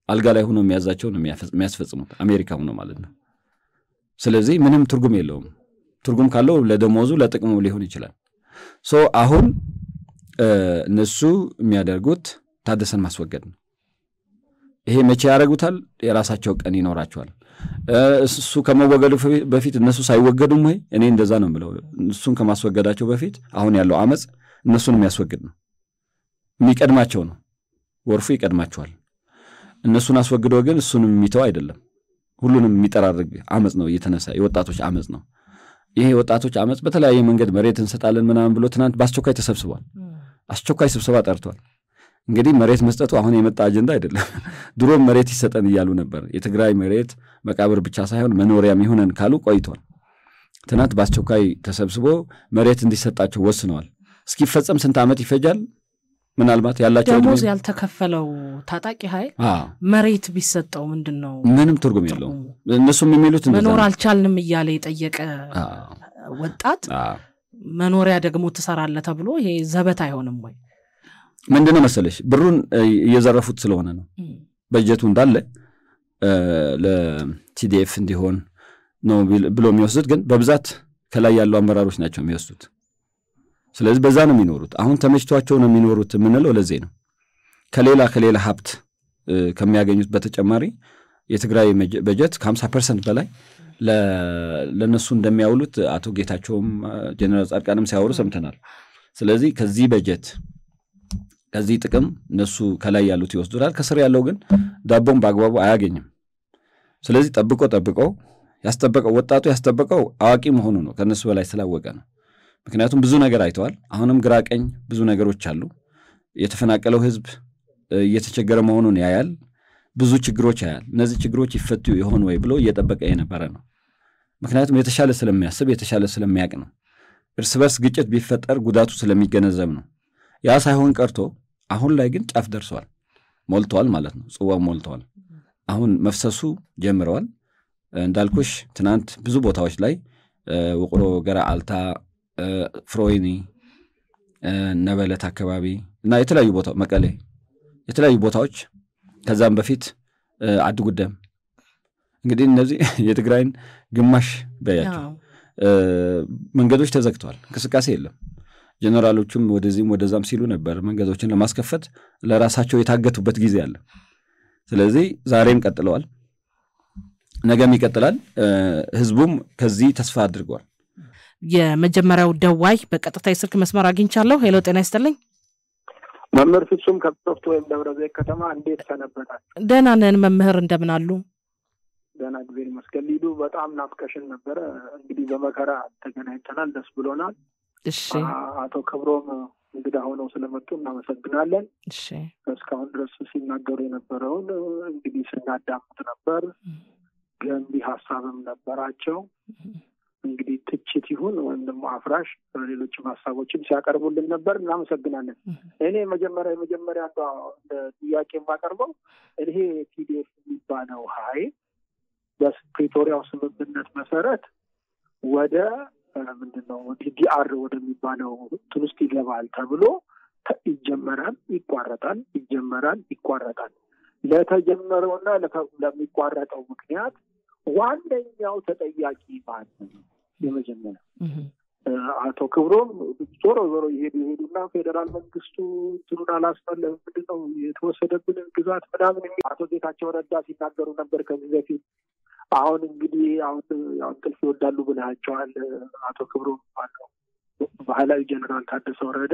አልጋ ላይ ሆኖ የሚያዛቸው ነው የሚያስፈጽሙት አሜሪካ ሆኖ ማለት ነው ስለዚህ ምንም ትርጉም የለውም ትርጉም ካለው ለደሞዙ ለጥቅሙ ሊሆን ይችላል አሁን እነሱ የሚያደርጉት ታደሰን ማስወገድ ነው ይሄ መቼ ያረጉታል የራሳቸው ቀን ይኖራቸዋል እሱ ከመወገዱ በፊት እነሱ ሳይወገዱም ወይ እኔ እንደዛ ነው ብለው እሱን ከማስወገዳቸው በፊት አሁን ያለው አመጽ እነሱን የሚያስወግድ ነው የሚቀድማቸው ነው ወርፉ ይቀድማቸዋል እነሱን አስወግዶ ግን እሱን የሚተው አይደለም ሁሉንም የሚጠራርግ አመጽ ነው እየተነሳ የወጣቶች አመጽ ነው ይሄ ወጣቶች አመጽ በተለያየ መንገድ መሬት እንሰጣለን ምናምን ብሎ ትናንት በአስቸኳይ ተሰብስቧል አስቸኳይ ስብሰባ ጠርቷል እንግዲህ መሬት መስጠቱ አሁን የመጣ አጀንዳ አይደለም ድሮ መሬት ይሰጠን ይያሉ ነበር የትግራይ መሬት መቃብር ብቻ ሳይሆን መኖሪያም ይሆነን ካሉ ቆይቷል ትናንት በአስቸኳይ ተሰብስቦ መሬት እንዲሰጣቸው ወስነዋል እስኪፈጸም ስንት አመት ይፈጃል ምናልባት ያላቸው ደሞዝ ያልተከፈለው ታጣቂ ኃይል መሬት ቢሰጠው ምንድነው ምንም ትርጉም የለውም እነሱም የሚሉት መኖር አልቻልንም ይያለ የጠየቀ ወጣት መኖሪያ ደግሞ ተሰራለ ተብሎ ይሄ ዘበት አይሆንም ወይ ምንድነው መሰለሽ ብሩን እየዘረፉት ስለሆነ ነው በጀቱ እንዳለ ለቲዲኤፍ እንዲሆን ነው ብሎ የሚወስዱት ግን በብዛት ከላይ ያሉ አመራሮች ናቸው የሚወስዱት ስለዚህ በዛ ነው የሚኖሩት አሁን ተመችቷቸው ነው የሚኖሩት ምንለው ለዚህ ነው ከሌላ ሀብት ከሚያገኙት በተጨማሪ የትግራይ በጀት ከ50% በላይ ለነሱ እንደሚያውሉት አቶ ጌታቸውም ጀነራል ጻድቃንም ሲያወሩ ሰምተናል ስለዚህ ከዚህ በጀት ከዚህ ጥቅም እነሱ ከላይ ያሉት ይወስዱታል ከስር ያለው ግን ዳቦም በአግባቡ አያገኝም ስለዚህ ጠብቀው ያስጠበቀው ወጣቱ ያስጠበቀው አዋቂ መሆኑ ነው ከነሱ በላይ ስላወቀ ነው ምክንያቱም ብዙ ነገር አይተዋል አሁንም ግራቀኝ ብዙ ነገሮች አሉ የተፈናቀለው ህዝብ እየተቸገረ መሆኑን ያያል ብዙ ችግሮች ያያል እነዚህ ችግሮች ይፈቱ ይሆን ወይ ብሎ እየጠበቀ የነበረ ነው ምክንያቱም የተሻለ ስለሚያስብ የተሻለ ስለሚያቅ ነው እርስ በርስ ግጭት ቢፈጠር ጉዳቱ ስለሚገነዘብ ነው ያ ሳይሆን ቀርቶ አሁን ላይ ግን ጫፍ ደርሷል ሞልቷል ማለት ነው ጽዋው ሞልቷል አሁን መፍሰሱ ጀምረዋል እንዳልኩሽ ትናንት ብዙ ቦታዎች ላይ ወቅሮ ገራአልታ ፍሮይኒ ነበለት አካባቢ እና የተለያዩ ቦታው መቀሌ የተለያዩ ቦታዎች ከዛም በፊት አድጉደም እንግዲህ እነዚህ የትግራይን ግማሽ በያቸው መንገዶች ተዘግተዋል እንቅስቃሴ የለም ጀነራሎቹም ወደዚህም ወደዛም ሲሉ ነበር መንገዶችን ለማስከፈት ለራሳቸው የታገቱበት ጊዜ አለ ስለዚህ ዛሬም ቀጥለዋል ነገም ይቀጥላል ህዝቡም ከዚህ ተስፋ አድርጓል የመጀመሪያው ደዋይ በቀጥታ የስልክ መስመር አግኝቻለሁ ሄሎ ጤና ይስጥልኝ መምህር ፍጹም ከብቶፍቶ ወይም ደብረዘይት ከተማ እንዴት ሰነበታል ደህና ነን መምህር እንደምን አሉ ደህና እግዚአብሔር ይመስገን ሊዱ በጣም ናፍቀሽን ነበር እንግዲህ በመከራ ተገናኝተናል ደስ ብሎናል እሺ አቶ ክብሮም እንግዲህ ሆነው ስለመጡ እናመሰግናለን እሺ እስካሁን ድረስ ሲናገሩ የነበረውን እንግዲህ ስናዳምጥ ነበር ገንቢ ሀሳብም ነበራቸው። እንግዲህ ትችት ይሁን ወይም ደግሞ አፍራሽ ሌሎችም ሀሳቦችን ሲያቀርቡልን ነበር። እናመሰግናለን። እኔ የመጀመሪያ እንደ ጥያቄ የማቀርበው ይሄ ቲዲኤፍ የሚባለው ኃይል በፕሪቶሪያው ስምምነት መሰረት ወደ ምንድነው ዲዲአር ወደሚባለው እንትን ውስጥ ይገባል ተብሎ ይጀመራል፣ ይቋረጣል፣ ይጀመራል፣ ይቋረጣል። ለተጀመረውና ለሚቋረጠው ምክንያት ዋነኛው ተጠያቂ ማን ነው? የመጀመሪያ አቶ ክብሮም ዞሮ ይሄዱና ፌዴራል መንግስቱ እንትኑን አላስፈለም ምንድነው የተወሰደብንን ግዛት ምናምን አቶ ጌታቸው ረዳ ሲናገሩ ነበር ከዚህ በፊት። አሁን እንግዲህ አሁን እንቅልፍ ይወዳሉ ብለሃቸዋል አቶ ክብሮም ማለት ባህላዊ ጀነራል ታደሰ ወረደ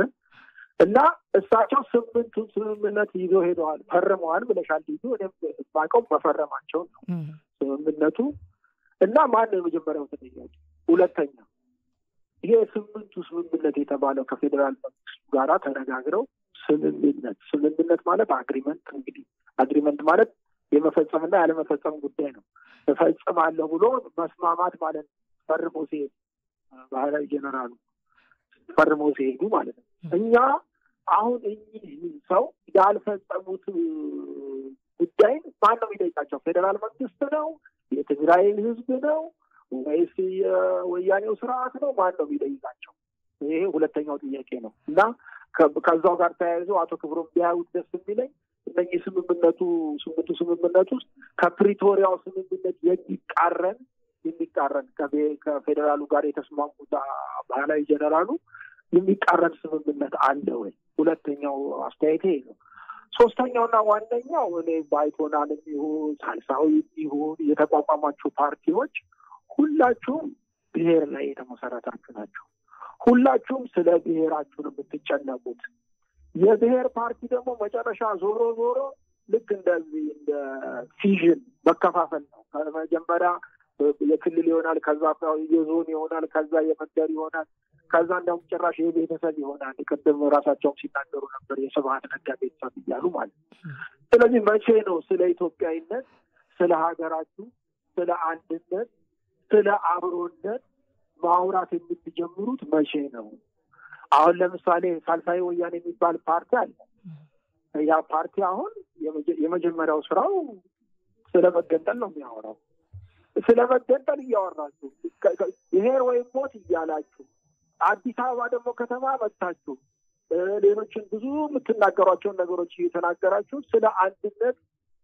እና እሳቸው 8ቱ ስምምነት ይዞ ሄደዋል፣ ፈርመዋል ብለሻል። ይዞ እኔም ባቀው መፈረማቸው ነው ስምምነቱ። እና ማን ነው የመጀመሪያው ተጠያቂ? ሁለተኛ ይሄ 8ቱ ስምምነት የተባለው ከፌዴራል መንግስቱ ጋራ ተነጋግረው ስምምነት ማለት አግሪመንት፣ እንግዲህ አግሪመንት ማለት የመፈጸምና ያለመፈጸም ጉዳይ ነው። እፈጽማለሁ ብሎ መስማማት ማለት ፈርሞ ሲሄድ ባህላዊ ጀነራሉ ፈርሞ ሲሄዱ ማለት ነው። እኛ አሁን እኚህ ሰው ያልፈጸሙት ጉዳይ ማን ነው የሚጠይቃቸው? ፌዴራል መንግስት ነው? የትግራይ ህዝብ ነው ወይስ የወያኔው ስርዓት ነው? ማን ነው የሚጠይቃቸው? ይሄ ሁለተኛው ጥያቄ ነው። እና ከዛው ጋር ተያይዞ አቶ ክብሮም ቢያዩት ደስ የሚለኝ እነዚህ ስምምነቱ ውስጥ ከፕሪቶሪያው ስምምነት የሚቃረን ከፌዴራሉ ጋር የተስማሙት ባህላዊ ጀነራሉ የሚቃረን ስምምነት አለ ወይ? ሁለተኛው አስተያየቴ ነው። ሶስተኛውና ዋነኛው እኔ ባይቶናንም ይሁን ሳልሳዊ ይሁን የተቋቋማችሁ ፓርቲዎች ሁላችሁም ብሔር ላይ የተመሰረታችሁ ናቸው። ሁላችሁም ስለ ብሔራችሁ ነው የምትጨነቁት። የብሔር ፓርቲ ደግሞ መጨረሻ ዞሮ ልክ እንደዚህ እንደ ፊዥን መከፋፈል ነው። ከመጀመሪያ የክልል ይሆናል፣ ከዛ የዞን ይሆናል፣ ከዛ የመንደር ይሆናል፣ ከዛ እንደውም ጭራሽ የቤተሰብ ይሆናል። ቅድም ራሳቸውም ሲናገሩ ነበር የስብሀት ነጋ ቤተሰብ እያሉ ማለት ነው። ስለዚህ መቼ ነው ስለ ኢትዮጵያዊነት፣ ስለ ሀገራችሁ፣ ስለ አንድነት፣ ስለ አብሮነት ማውራት የምትጀምሩት? መቼ ነው? አሁን ለምሳሌ ሳልሳዊ ወያኔ የሚባል ፓርቲ አለ። ያ ፓርቲ አሁን የመጀመሪያው ስራው ስለ መገንጠል ነው የሚያወራው። ስለ መገንጠል እያወራችሁ ብሔር ወይም ሞት እያላችሁ አዲስ አበባ ደግሞ ከተማ መጥታችሁ ሌሎችን ብዙ የምትናገሯቸውን ነገሮች እየተናገራችሁ ስለ አንድነት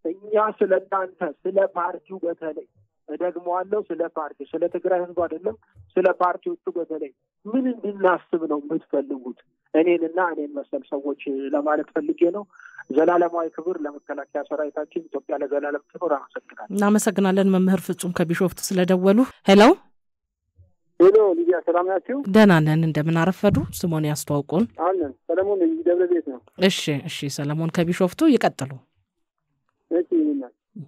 እኛ ስለ እናንተ ስለ ፓርቲው በተለይ እደግመዋለሁ፣ ስለ ፓርቲው ስለ ትግራይ ህዝብ አይደለም፣ ስለ ፓርቲዎቹ በተለይ ምን እንድናስብ ነው የምትፈልጉት? እኔን መሰል ሰዎች ለማለት ፈልጌ ነው። ዘላለማዊ ክብር ለመከላከያ ሰራዊታችን። ኢትዮጵያ ለዘላለም ትኖር። አመሰግናለሁ። እናመሰግናለን መምህር ፍጹም ከቢሾፍቱ ስለደወሉ። ሄሎ ሊዲያ ሰላም ናችሁ? ደህና ነን። እንደምን አረፈዱ? ስሞን ያስተዋውቁን። አለን ሰለሞን ደብረ ቤት ነው። እሺ ሰለሞን ከቢሾፍቱ ይቀጥሉ።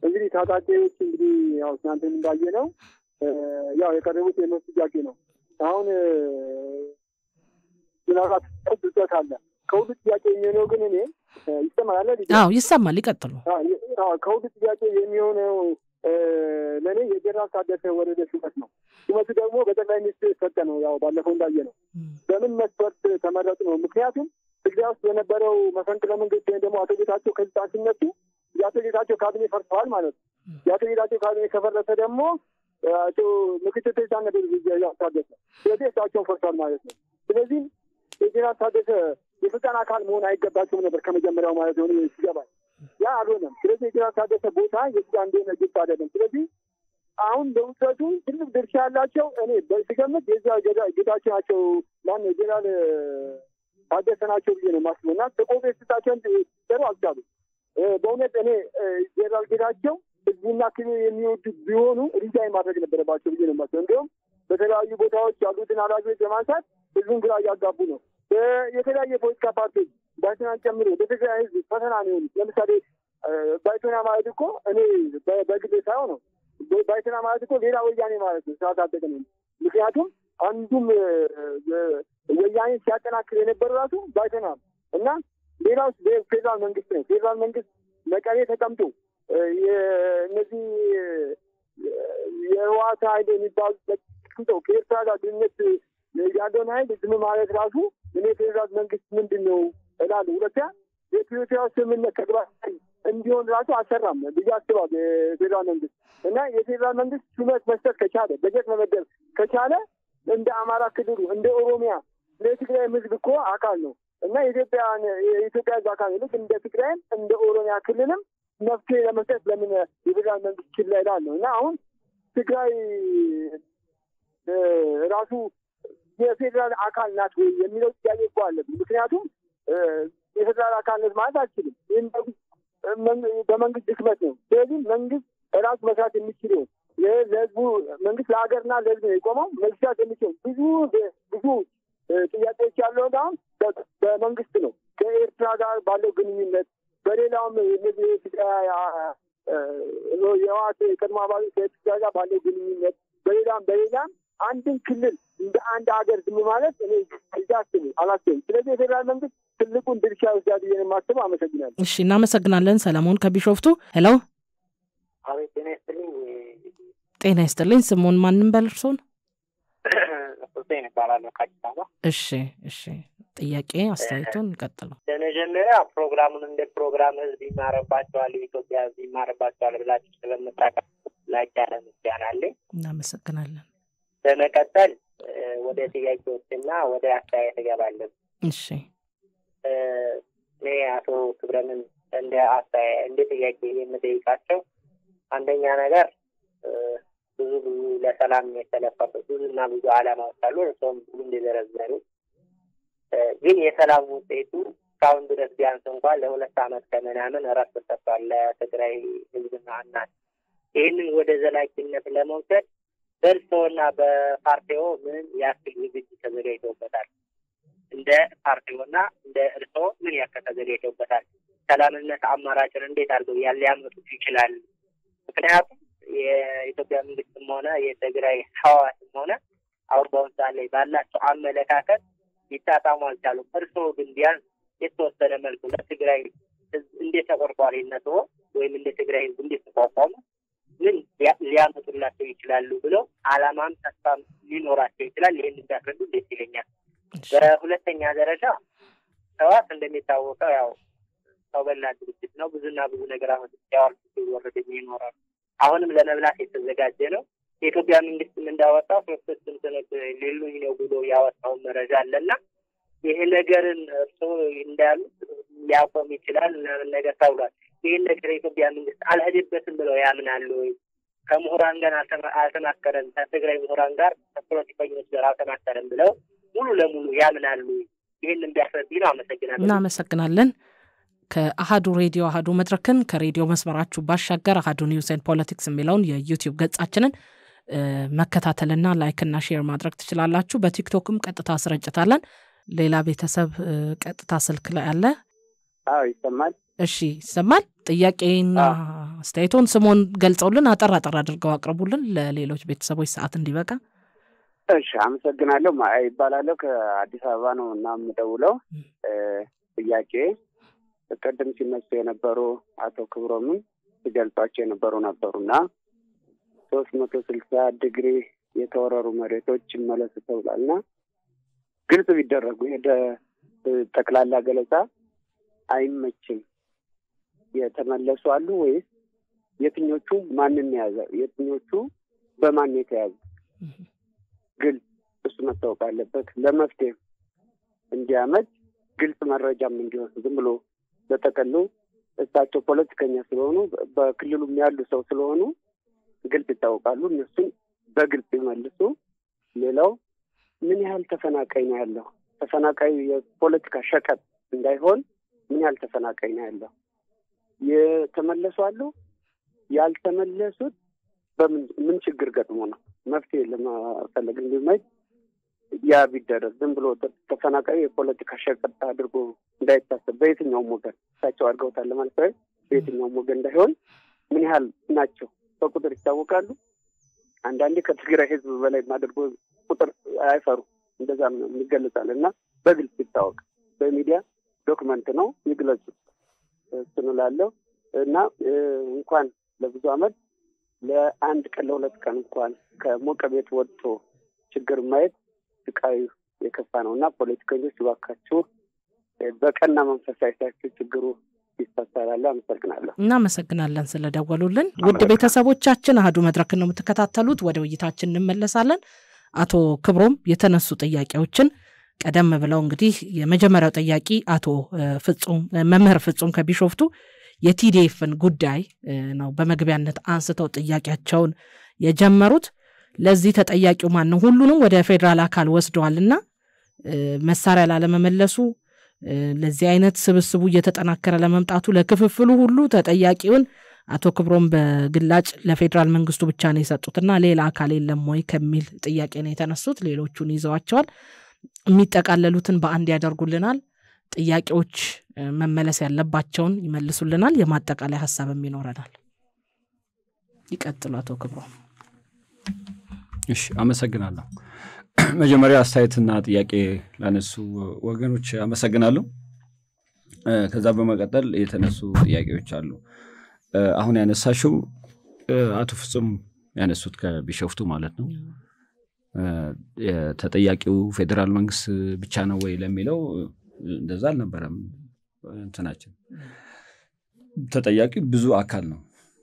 እንግዲህ ታጣቂዎች እንግዲህ ያው እናንተ እንዳየ ነው ያው የቀረቡት የመብት ጥያቄ ነው። አሁን ምናልባት ጥያቄ አለ። ከሁሉ ጥያቄ የሚሆነው ግን እኔ ይሰማል አይደል? አዎ ይሰማል። ይቀጥሉ። ከሁሉ ጥያቄ የሚሆነው ለኔ የጀነራል ታደሰ ወረደ ሹመት ነው። ሹመቱ ደግሞ በጠቅላይ ሚኒስትር የተሰጠ ነው። ያው ባለፈው እንዳየ ነው። በምን መስፈርት ተመረጡ ነው? ምክንያቱም ትግራይ ውስጥ የነበረው መፈንቅለ መንግስት ወይም ደግሞ አቶ ጌታቸው ከስልጣን ሲነሱ የአቶ ጌታቸው ካቢኔ ፈርሰዋል ማለት ነው። የአቶ ጌታቸው ካቢኔ ከፈረሰ ደግሞ አቶ ምክትል ፕሬዚዳንት ነበር ታደሰ። ስለዚህ እሳቸውን ፈርሰዋል ማለት ነው። ስለዚህ የጀነራል ታደሰ የስልጣን አካል መሆን አይገባቸውም ነበር ከመጀመሪያው ማለት ነው ሲገባል። ያ አልሆነም። ስለዚህ የጀነራል ታደሰ ቦታ የስጋ እንደሆነ ግልጽ አይደለም። ስለዚህ አሁን በውሰቱ ትልቅ ድርሻ ያላቸው እኔ በስገምት የዚያ ጌታቸው ናቸው። ማነው ጀነራል ታደሰ ናቸው ብዬ ነው የማስበው እና ተቆቤ ስታቸውን ሰሩ አልቻሉ። በእውነት እኔ ጀነራል ጌታቸው ህዝቡና ክልል የሚወዱ ቢሆኑ ሪዛይን ማድረግ ነበረባቸው ብዬ ነው የማስበው። እንዲሁም በተለያዩ ቦታዎች ያሉትን ኃላፊዎች በማንሳት ህዝቡን ግራ እያጋቡ ነው። የተለያየ ፖለቲካ ፓርቲዎች ባይቶናን ጨምሮ ለትግራይ ህዝብ ፈተና ነው የሆኑት። ለምሳሌ ባይቶና ማለት እኮ እኔ በግሌ ሳይሆን ነው ባይቶና ማለት እኮ ሌላ ወያኔ ማለት ነው። ስላታደገ ነው። ምክንያቱም አንዱም ወያኔ ሲያጠናክር የነበረ ራሱ ባይቶና እና ሌላው ፌዴራል መንግስት ነው። ፌዴራል መንግስት መቀሌ ተቀምጦ እነዚህ የህወሓት ኃይል የሚባሉ ሰው ከኤርትራ ጋር ግንኙነት ያለውን ኃይል ዝም ማለት ራሱ እኔ ፌዴራል መንግስት ምንድን ነው እላለሁ። ሁለተኛ የፕሪቶሪያ ስምምነት ተግባራዊ እንዲሆን ራሱ አልሰራም ብዬ አስባለሁ የፌዴራል መንግስት እና የፌዴራል መንግስት ሹመት መስጠት ከቻለ በጀት መመደብ ከቻለ እንደ አማራ ክልሉ እንደ ኦሮሚያ ለትግራይ ህዝብ እኮ አካል ነው እና የኢትዮጵያ ህዝብ አካል ልክ እንደ ትግራይም እንደ ኦሮሚያ ክልልም መፍትሄ ለመስጠት ለምን የፌዴራል መንግስት ችላ ይላል ነው እና አሁን ትግራይ ራሱ የፌዴራል አካል ናት ወይ የሚለው ጥያቄ እኮ አለብኝ። ምክንያቱም የፌዴራል አካልነት ማለት አልችልም። ይህም በመንግስት ድክመት ነው። ስለዚህ መንግስት ራሱ መስራት የሚችለው ለህዝቡ መንግስት ለሀገርና ለህዝብ ነው የቆመው መስራት የሚችለው ብዙ ጥያቄዎች ያለው አሁን በመንግስት ነው። ከኤርትራ ጋር ባለው ግንኙነት በሌላውም የህወሓት የቀድሞ አባሎች ከኤርትራ ጋር ባለው ግንኙነት በሌላም አንድን ክልል እንደ አንድ ሀገር ዝም ማለት እኔ አላስብም። ስለዚህ የፌዴራል መንግስት ትልቁን ድርሻ ይወስዳል ብዬ ነው የማስበው። አመሰግናለሁ። እሺ፣ እናመሰግናለን። ሰለሞን ከቢሾፍቱ። ሄሎ። አቤት። ጤና ይስጥልኝ። ጤና ይስጥልኝ። ስሙን ማንም በልርሶን? ሁሴን እባላለሁ ከአዲስ አበባ። እሺ። ጥያቄ አስተያየቱን ቀጥሉ። ለመጀመሪያ ፕሮግራሙን እንደ ፕሮግራም ህዝብ ይማረባቸዋል፣ ኢትዮጵያ ህዝብ ይማረባቸዋል ብላችሁ ስለምታውቁ ላቅ ያለ ምስጋና አለኝ። እናመሰግናለን። በመቀጠል ወደ ጥያቄዎችና ወደ አስተያየት እገባለሁ። እሺ። እኔ አቶ ክብረምን እንደ ጥያቄ የምጠይቃቸው አንደኛ ነገር ብዙ ለሰላም የተለፈፉ ብዙ ዓላማዎች አሉ። እርሶም ብዙ እንደዘረዘሩ ግን የሰላም ውጤቱ እስካሁን ድረስ ቢያንስ እንኳን ለ2 ዓመት ከምናምን እረፍት ሰጥቷል ለትግራይ ህዝብና እናት። ይህንን ወደ ዘላቂነት ለመውሰድ በእርስዎና በፓርቲዎ ምን ያክል ዝግጅት ተዘጋጅተውበታል? እንደ ፓርቲዎና እንደ እርስዎ ምን ያክል ተዘጋጅተውበታል? ሰላምነት አማራጭን እንዴት አድርገው ሊያመጡት ይችላል? ምክንያቱም የኢትዮጵያ መንግስትም ሆነ የትግራይ ህወሓትም ሆነ አሁን በአሁኑ ሰዓት ላይ ባላቸው አመለካከት ሊጣጣሙ አልቻሉም። እርስዎ ግን ቢያንስ የተወሰነ መልኩ ለትግራይ ህዝብ እንዴት ተቆርቋሪነቱ ወይም እንደ ትግራይ ህዝብ እንዴት ተቋቋሙ ምን ሊያመጡላቸው ይችላሉ ብለው አላማም ተስፋም ሊኖራቸው ይችላል። ይህን እንዳትረዱ ደስ ይለኛል። በሁለተኛ ደረጃ ህወሓት እንደሚታወቀው ያው ሰው በላ ድርጅት ነው። ብዙ ነገር አሁን ያወርድ ሲወርድ ይኖራል። አሁንም ለመብላት የተዘጋጀ ነው። የኢትዮጵያ መንግስትም እንዳወጣው ፕሮሰስን ሌሎኝ ነው ብሎ ያወጣው መረጃ አለና ይሄ ነገርን እርስዎ እንዳሉት ሊያቆም ይችላል ነገር ተብሏል። ይህን ነገር የኢትዮጵያ መንግስት አልሄደበትም ብለው ያምናሉ ወይ? ከምሁራን ጋር አልተማከረም፣ ከትግራይ ምሁራን ጋር ከፖለቲከኞች ጋር አልተማከረም ብለው ሙሉ ለሙሉ ያምናሉ? ይህን እንዲያስረዱ ነው። አመሰግናለሁ። እናመሰግናለን። ከአሃዱ ሬዲዮ አሃዱ መድረክን ከሬዲዮ መስመራችሁ ባሻገር አሃዱ ኒውስ ኤንድ ፖለቲክስ የሚለውን የዩቲዩብ ገጻችንን መከታተልና ላይክና ሼር ማድረግ ትችላላችሁ። በቲክቶክም ቀጥታ ስርጭታለን። ሌላ ቤተሰብ ቀጥታ ስልክ ላይ አለ። አዎ ይሰማል። እሺ ይሰማል። ጥያቄና አስተያየቶን ስሙን ገልጸውልን አጠር አድርገው አቅርቡልን ለሌሎች ቤተሰቦች ሰዓት እንዲበቃ። እሺ አመሰግናለሁ። ይባላለሁ ከአዲስ አበባ ነው እና የምደውለው። ጥያቄ ቅድም ሲነሱ የነበሩ አቶ ክብሮምን ሲገልጿቸው የነበሩና 360 ዲግሪ የተወረሩ መሬቶች ይመለሱ ተብሏልና ግልጽ ቢደረጉ ጠቅላላ ገለጻ አይመችም። የተመለሱ አሉ ወይስ የትኞቹ ማንን ያዘ? የትኞቹ በማን የተያዙ? ግልጽ እሱ መታወቅ አለበት። ለመፍትሄ እንዲያመች ግልጽ መረጃም እንዲሆን ዝም ብሎ በተቀሉ እሳቸው ፖለቲከኛ ስለሆኑ በክልሉም ያሉ ሰው ስለሆኑ ግልጽ ይታወቃሉ። እነሱን በግልጽ ይመልሱ። ሌላው ምን ያህል ተፈናቃይ ነው ያለው? ተፈናቃይ የፖለቲካ ሸቀጥ እንዳይሆን ምን ያህል ተፈናቃይ ነው ያለው? የተመለሱ አሉ? ያልተመለሱት ምን ችግር ገጥሞ ነው? መፍትሄ ለማፈለግ እንዲመች ያ ቢደረግ ዝም ብሎ ተፈናቃይ የፖለቲካ ሸቀጥ አድርጎ እንዳይታሰብ በየትኛውም ወገን እሳቸው አድርገውታል ለማለት ሳይሆን በየትኛውም ወገን እንዳይሆን ምን ያህል ናቸው በቁጥር ይታወቃሉ። አንዳንዴ ከትግራይ ህዝብ በላይ ማድረግ ቁጥር አይፈሩ እንደዛም ነው ይገለጻል እና በግልጽ ይታወቅ። በሚዲያ ዶክመንት ነው ይግለጹ ስንላለው እና እንኳን ለብዙ አመት ለአንድ ቀን ለሁለት ቀን እንኳን ከሞቀ ቤት ወጥቶ ችግር ማየት ስቃዩ የከፋ ነው እና ፖለቲከኞች እባካችሁ በቀና መንፈስ አይታችሁ ችግሩ ይፈታል። አመሰግናለሁ። እናመሰግናለን ስለደወሉልን። ውድ ቤተሰቦቻችን አህዱ መድረክ ነው የምትከታተሉት። ወደ ውይይታችን እንመለሳለን። አቶ ክብሮም የተነሱ ጥያቄዎችን ቀደም ብለው እንግዲህ የመጀመሪያው ጥያቄ አቶ መምህር ፍጹም ከቢሾፍቱ የቲዲኤፍን ጉዳይ ነው በመግቢያነት አንስተው ጥያቄያቸውን የጀመሩት። ለዚህ ተጠያቂው ማን ነው? ሁሉንም ወደ ፌደራል አካል ወስደዋልና መሳሪያ ላለመመለሱ ለዚህ አይነት ስብስቡ እየተጠናከረ ለመምጣቱ ለክፍፍሉ ሁሉ ተጠያቂውን አቶ ክብሮም በግላጭ ለፌደራል መንግስቱ ብቻ ነው የሰጡትና ሌላ አካል የለም ወይ ከሚል ጥያቄ ነው የተነሱት። ሌሎቹን ይዘዋቸዋል። የሚጠቃለሉትን በአንድ ያደርጉልናል። ጥያቄዎች መመለስ ያለባቸውን ይመልሱልናል። የማጠቃለያ ሐሳብም ይኖረናል። ይቀጥሉ አቶ ክብሮም። እሺ አመሰግናለሁ። መጀመሪያ አስተያየትና ጥያቄ ላነሱ ወገኖች አመሰግናለሁ። ከዛ በመቀጠል የተነሱ ጥያቄዎች አሉ። አሁን ያነሳሽው አቶ ፍጹም ያነሱት ከቢሾፍቱ ማለት ነው ተጠያቂው ፌደራል መንግስት ብቻ ነው ወይ ለሚለው እንደዛ አልነበረም። እንትናችን ተጠያቂው ብዙ አካል ነው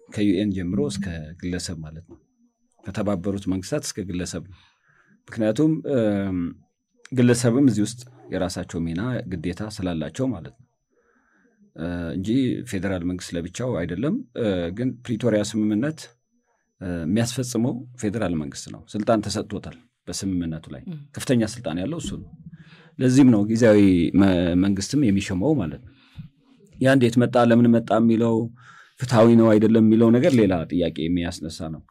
ከዩኤን ጀምሮ እስከ ግለሰብ ማለት ነው ከተባበሩት መንግስታት እስከ ግለሰብ ነው። ምክንያቱም ግለሰብም እዚህ ውስጥ የራሳቸው ሚና ግዴታ ስላላቸው ማለት ነው እንጂ ፌደራል መንግስት ለብቻው አይደለም። ግን ፕሪቶሪያ ስምምነት የሚያስፈጽመው ፌደራል መንግስት ነው። ስልጣን ተሰጥቶታል በስምምነቱ ላይ ከፍተኛ ስልጣን ያለው እሱ ነው። ለዚህም ነው ጊዜያዊ መንግስትም የሚሾመው ማለት ነው። ያ እንዴት መጣ ለምን መጣ የሚለው ፍትሃዊ ነው አይደለም የሚለው ነገር ሌላ ጥያቄ የሚያስነሳ ነው።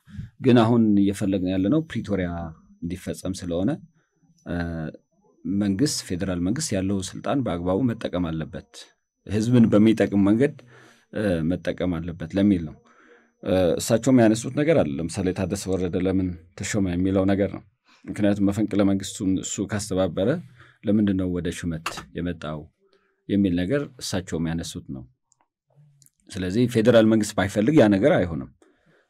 ግን አሁን እየፈለግን ያለነው ፕሪቶሪያ እንዲፈጸም ስለሆነ መንግስት ፌደራል መንግስት ያለው ስልጣን በአግባቡ መጠቀም አለበት፣ ህዝብን በሚጠቅም መንገድ መጠቀም አለበት ለሚል ነው። እሳቸውም ያነሱት ነገር አለ። ለምሳሌ ታደሰ ወረደ ለምን ተሾመ የሚለው ነገር ነው። ምክንያቱም መፈንቅለ መንግስቱን እሱ ካስተባበረ ለምንድን ነው ወደ ሹመት የመጣው የሚል ነገር እሳቸውም ያነሱት ነው። ስለዚህ ፌደራል መንግስት ባይፈልግ ያ ነገር አይሆንም።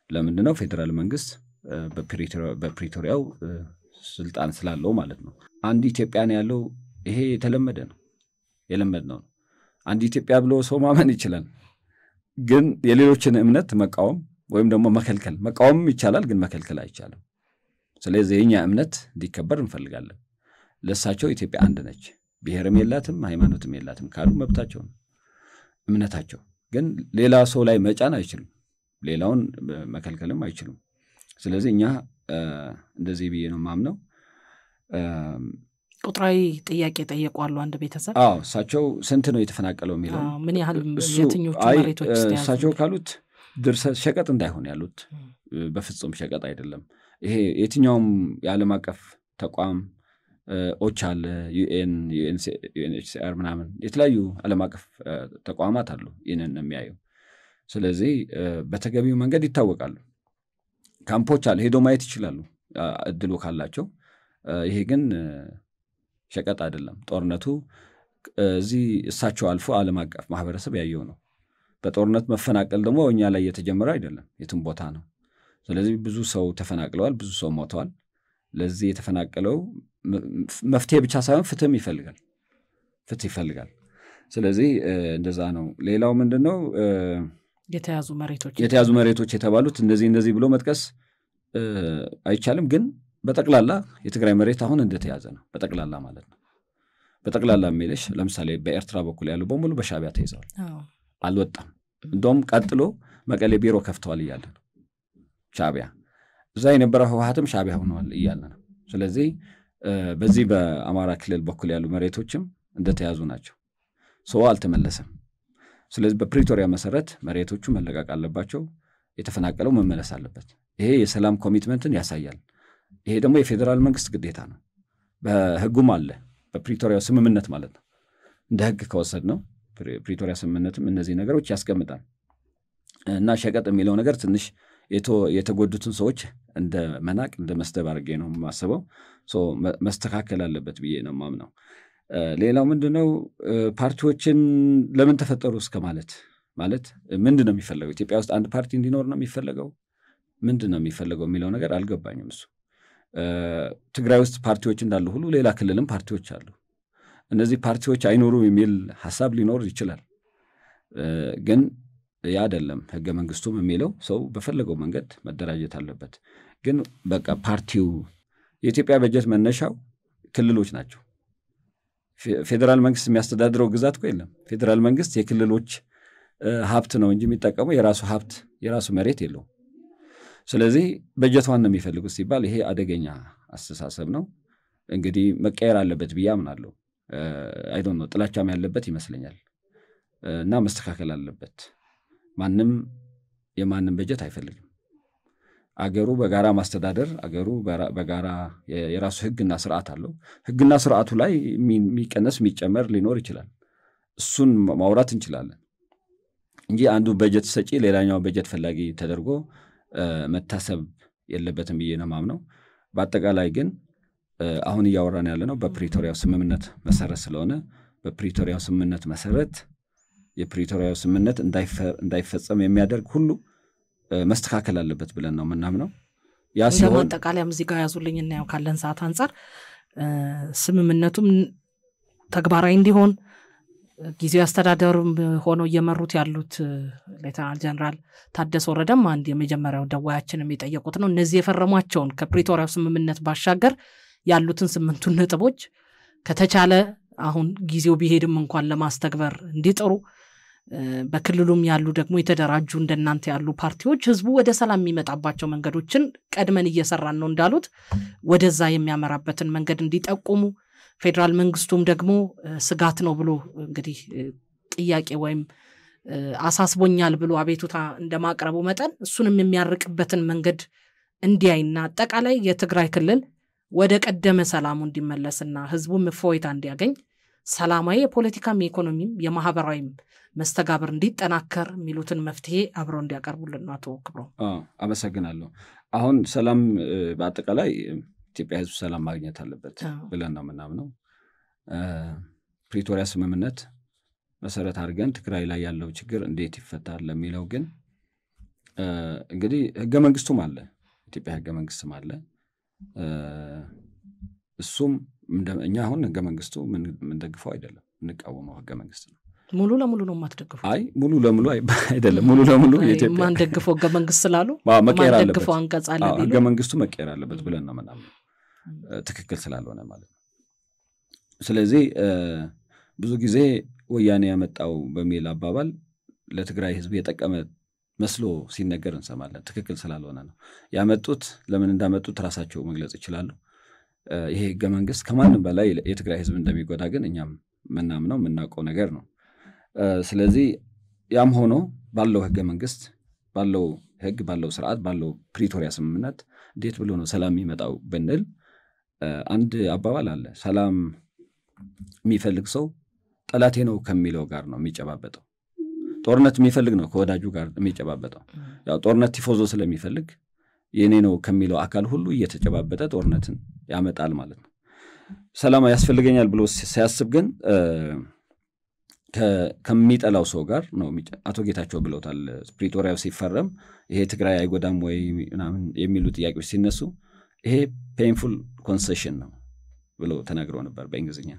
ለምንድን ነው ፌደራል መንግስት በፕሪቶሪያው ስልጣን ስላለው ማለት ነው። አንድ ኢትዮጵያ ነው ያለው። ይሄ የተለመደ ነው፣ የለመድነው ነው። አንድ ኢትዮጵያ ብሎ ሰው ማመን ይችላል፣ ግን የሌሎችን እምነት መቃወም ወይም ደግሞ መከልከል መቃወም ይቻላል፣ ግን መከልከል አይቻልም። ስለዚህ የኛ እምነት እንዲከበር እንፈልጋለን። ለሳቸው ኢትዮጵያ አንድ ነች፣ ብሔርም የላትም ሃይማኖትም የላትም ካሉ መብታቸው ነው፣ እምነታቸው። ግን ሌላ ሰው ላይ መጫን አይችሉም፣ ሌላውን መከልከልም አይችሉም። ስለዚህ እኛ እንደዚህ ብዬ ነው ማምነው። ቁጥራዊ ጥያቄ ጠየቋሉ አንድ ቤተሰብ። እሳቸው ስንት ነው የተፈናቀለው የሚለው ምን ያህል የትኞቹ መሬቶች ተያዙ? እሳቸው ካሉት ድርሰት ሸቀጥ እንዳይሆን ያሉት በፍጹም ሸቀጥ አይደለም። ይሄ የትኛውም የዓለም አቀፍ ተቋም ኦቻ አለ፣ ዩኤንኤችሲአር ምናምን የተለያዩ ዓለም አቀፍ ተቋማት አሉ ይህንን የሚያዩ። ስለዚህ በተገቢው መንገድ ይታወቃሉ። ካምፖች አለ፣ ሄዶ ማየት ይችላሉ እድሉ ካላቸው። ይሄ ግን ሸቀጥ አይደለም። ጦርነቱ እዚህ እሳቸው አልፎ ዓለም አቀፍ ማህበረሰብ ያየው ነው። በጦርነት መፈናቀል ደግሞ እኛ ላይ የተጀመረ አይደለም፣ የትም ቦታ ነው። ስለዚህ ብዙ ሰው ተፈናቅለዋል፣ ብዙ ሰው ሞተዋል። ለዚህ የተፈናቀለው መፍትሄ ብቻ ሳይሆን ፍትህም ይፈልጋል፣ ፍትህ ይፈልጋል። ስለዚህ እንደዛ ነው። ሌላው ምንድነው የተያዙ መሬቶች የተባሉት እንደዚህ ብሎ መጥቀስ አይቻልም። ግን በጠቅላላ የትግራይ መሬት አሁን እንደተያዘ ነው፣ በጠቅላላ ማለት ነው። በጠቅላላ የሚልሽ ለምሳሌ በኤርትራ በኩል ያሉ በሙሉ በሻዕቢያ ተይዘዋል፣ አልወጣም። እንደውም ቀጥሎ መቀሌ ቢሮ ከፍተዋል እያለ ነው ሻዕቢያ። እዛ የነበረው ህወሓትም ሻዕቢያ ሆነዋል እያለ ነው። ስለዚህ በዚህ በአማራ ክልል በኩል ያሉ መሬቶችም እንደተያዙ ናቸው። ሰው አልተመለሰም። ስለዚህ በፕሪቶሪያ መሰረት መሬቶቹ መለቀቅ አለባቸው፣ የተፈናቀለው መመለስ አለበት። ይሄ የሰላም ኮሚትመንትን ያሳያል። ይሄ ደግሞ የፌዴራል መንግስት ግዴታ ነው። በህጉም አለ፣ በፕሪቶሪያ ስምምነት ማለት ነው። እንደ ህግ ከወሰድ ነው ፕሪቶሪያ ስምምነትም እነዚህ ነገሮች ያስቀምጣል። እና ሸቀጥ የሚለው ነገር ትንሽ የተጎዱትን ሰዎች እንደ መናቅ እንደ መስደብ አድርጌ ነው የማስበው። መስተካከል አለበት ብዬ ነው የማምነው። ሌላው ምንድነው ፓርቲዎችን ለምን ተፈጠሩ እስከ ማለት ምንድነው የሚፈለገው? ኢትዮጵያ ውስጥ አንድ ፓርቲ እንዲኖር ነው የሚፈለገው? ምንድነው የሚፈልገው የሚለው ነገር አልገባኝም። እሱ ትግራይ ውስጥ ፓርቲዎች እንዳሉ ሁሉ ሌላ ክልልም ፓርቲዎች አሉ። እነዚህ ፓርቲዎች አይኖሩ የሚል ሐሳብ ሊኖር ይችላል። ግን ያ አይደለም ህገ መንግስቱም የሚለው ሰው በፈለገው መንገድ መደራጀት አለበት። ግን በቃ ፓርቲው የኢትዮጵያ በጀት መነሻው ክልሎች ናቸው። ፌደራል መንግስት የሚያስተዳድረው ግዛት እኮ የለም። ፌደራል መንግስት የክልሎች ሀብት ነው እንጂ የሚጠቀመው የራሱ ሀብት የራሱ መሬት የለውም። ስለዚህ በጀቷን ነው የሚፈልጉት ሲባል ይሄ አደገኛ አስተሳሰብ ነው። እንግዲህ መቀየር አለበት ብዬ አምናለሁ። አይ ዶንት ኖ ጥላቻም ያለበት ይመስለኛል እና መስተካከል አለበት። ማንም የማንም በጀት አይፈልግም። አገሩ በጋራ ማስተዳደር አገሩ በጋራ የራሱ ህግና ስርዓት አለው። ህግና ስርዓቱ ላይ የሚቀነስ የሚጨመር ሊኖር ይችላል። እሱን ማውራት እንችላለን እንጂ አንዱ በጀት ሰጪ ሌላኛው በጀት ፈላጊ ተደርጎ መታሰብ የለበትም ብዬ ነው የማምነው። በአጠቃላይ ግን አሁን እያወራን ያለነው በፕሪቶሪያው ስምምነት መሰረት ስለሆነ በፕሪቶሪያው ስምምነት መሰረት የፕሪቶሪያው ስምምነት እንዳይፈጸም የሚያደርግ ሁሉ መስተካከል አለበት ብለን ነው የምናምነው። ያ ሲሆን አጠቃላይም እዚህ ጋር ያዙልኝ እና ያው ካለን ሰዓት አንፃር ስምምነቱም ተግባራዊ እንዲሆን ጊዜያዊ አስተዳደር ሆነው እየመሩት ያሉት ሌተናል ጀነራል ታደሰ ወረደም አንድ የመጀመሪያው ደዋያችንም የጠየቁት ነው። እነዚህ የፈረሟቸውን ከፕሪቶሪያው ስምምነት ባሻገር ያሉትን 8 ነጥቦች ከተቻለ አሁን ጊዜው ቢሄድም እንኳን ለማስተግበር እንዲጥሩ በክልሉም ያሉ ደግሞ የተደራጁ እንደናንተ ያሉ ፓርቲዎች ህዝቡ ወደ ሰላም የሚመጣባቸው መንገዶችን ቀድመን እየሰራን ነው እንዳሉት ወደዛ የሚያመራበትን መንገድ እንዲጠቁሙ ፌደራል መንግስቱም ደግሞ ስጋት ነው ብሎ እንግዲህ ጥያቄ ወይም አሳስቦኛል ብሎ አቤቱታ እንደማቅረቡ መጠን እሱንም የሚያርቅበትን መንገድ እንዲያይና አጠቃላይ የትግራይ ክልል ወደ ቀደመ ሰላሙ እንዲመለስና ህዝቡም እፎይታ እንዲያገኝ ሰላማዊ የፖለቲካም የኢኮኖሚም የማህበራዊም መስተጋብር እንዲጠናከር የሚሉትን መፍትሄ አብረው እንዲያቀርቡልን አቶ ክብሮም አመሰግናለሁ። አሁን ሰላም በአጠቃላይ ኢትዮጵያ ህዝብ ሰላም ማግኘት አለበት ብለን ነው የምናምነው። ፕሪቶሪያ ስምምነት መሰረት አድርገን ትግራይ ላይ ያለው ችግር እንዴት ይፈታል ለሚለው ግን እንግዲህ ህገ መንግስቱም አለ፣ ኢትዮጵያ ህገ መንግስትም አለ። እሱም እኛ አሁን ህገ መንግስቱ ምንደግፈው አይደለም፣ እንቃወመው ህገ መንግስት ነው። ሙሉ ለሙሉ ነው የማትደግፉት? አይ ሙሉ ለሙሉ አይደለም። ሙሉ ለሙሉ የኢትዮጵያ ማን ደግፈው ህገ መንግስት ስላሉ መቀየር አለበት፣ ደግፈው አንቀጽ አለ ቢሉ ህገ መንግስቱ መቀየር አለበት ብለን ነው ምናምን ትክክል ስላልሆነ ማለት ነው። ስለዚህ ብዙ ጊዜ ወያኔ ያመጣው በሚል አባባል ለትግራይ ህዝብ የጠቀመ መስሎ ሲነገር እንሰማለን። ትክክል ስላልሆነ ነው ያመጡት። ለምን እንዳመጡት ራሳቸው መግለጽ ይችላሉ። ይሄ ህገ መንግስት ከማንም በላይ የትግራይ ህዝብ እንደሚጎዳ ግን እኛም ምናምነው የምናውቀው ነገር ነው። ስለዚህ ያም ሆኖ ባለው ህገ መንግስት ባለው ህግ ባለው ስርዓት ባለው ፕሪቶሪያ ስምምነት እንዴት ብሎ ነው ሰላም የሚመጣው ብንል አንድ አባባል አለ። ሰላም የሚፈልግ ሰው ጠላቴ ነው ከሚለው ጋር ነው የሚጨባበጠው። ጦርነት የሚፈልግ ነው ከወዳጁ ጋር የሚጨባበጠው። ያው ጦርነት ቲፎዞ ስለሚፈልግ የኔ ነው ከሚለው አካል ሁሉ እየተጨባበጠ ጦርነትን ያመጣል ማለት ነው። ሰላም ያስፈልገኛል ብሎ ሲያስብ ግን ከሚጠላው ሰው ጋር ነው። አቶ ጌታቸው ብለውታል ፕሪቶሪያው ሲፈረም ይሄ ትግራይ አይጎዳም ወይ ምናምን የሚሉ ጥያቄዎች ሲነሱ ይሄ ፔንፉል ኮንሴሽን ነው ብሎ ተናግረው ነበር በእንግሊዝኛ።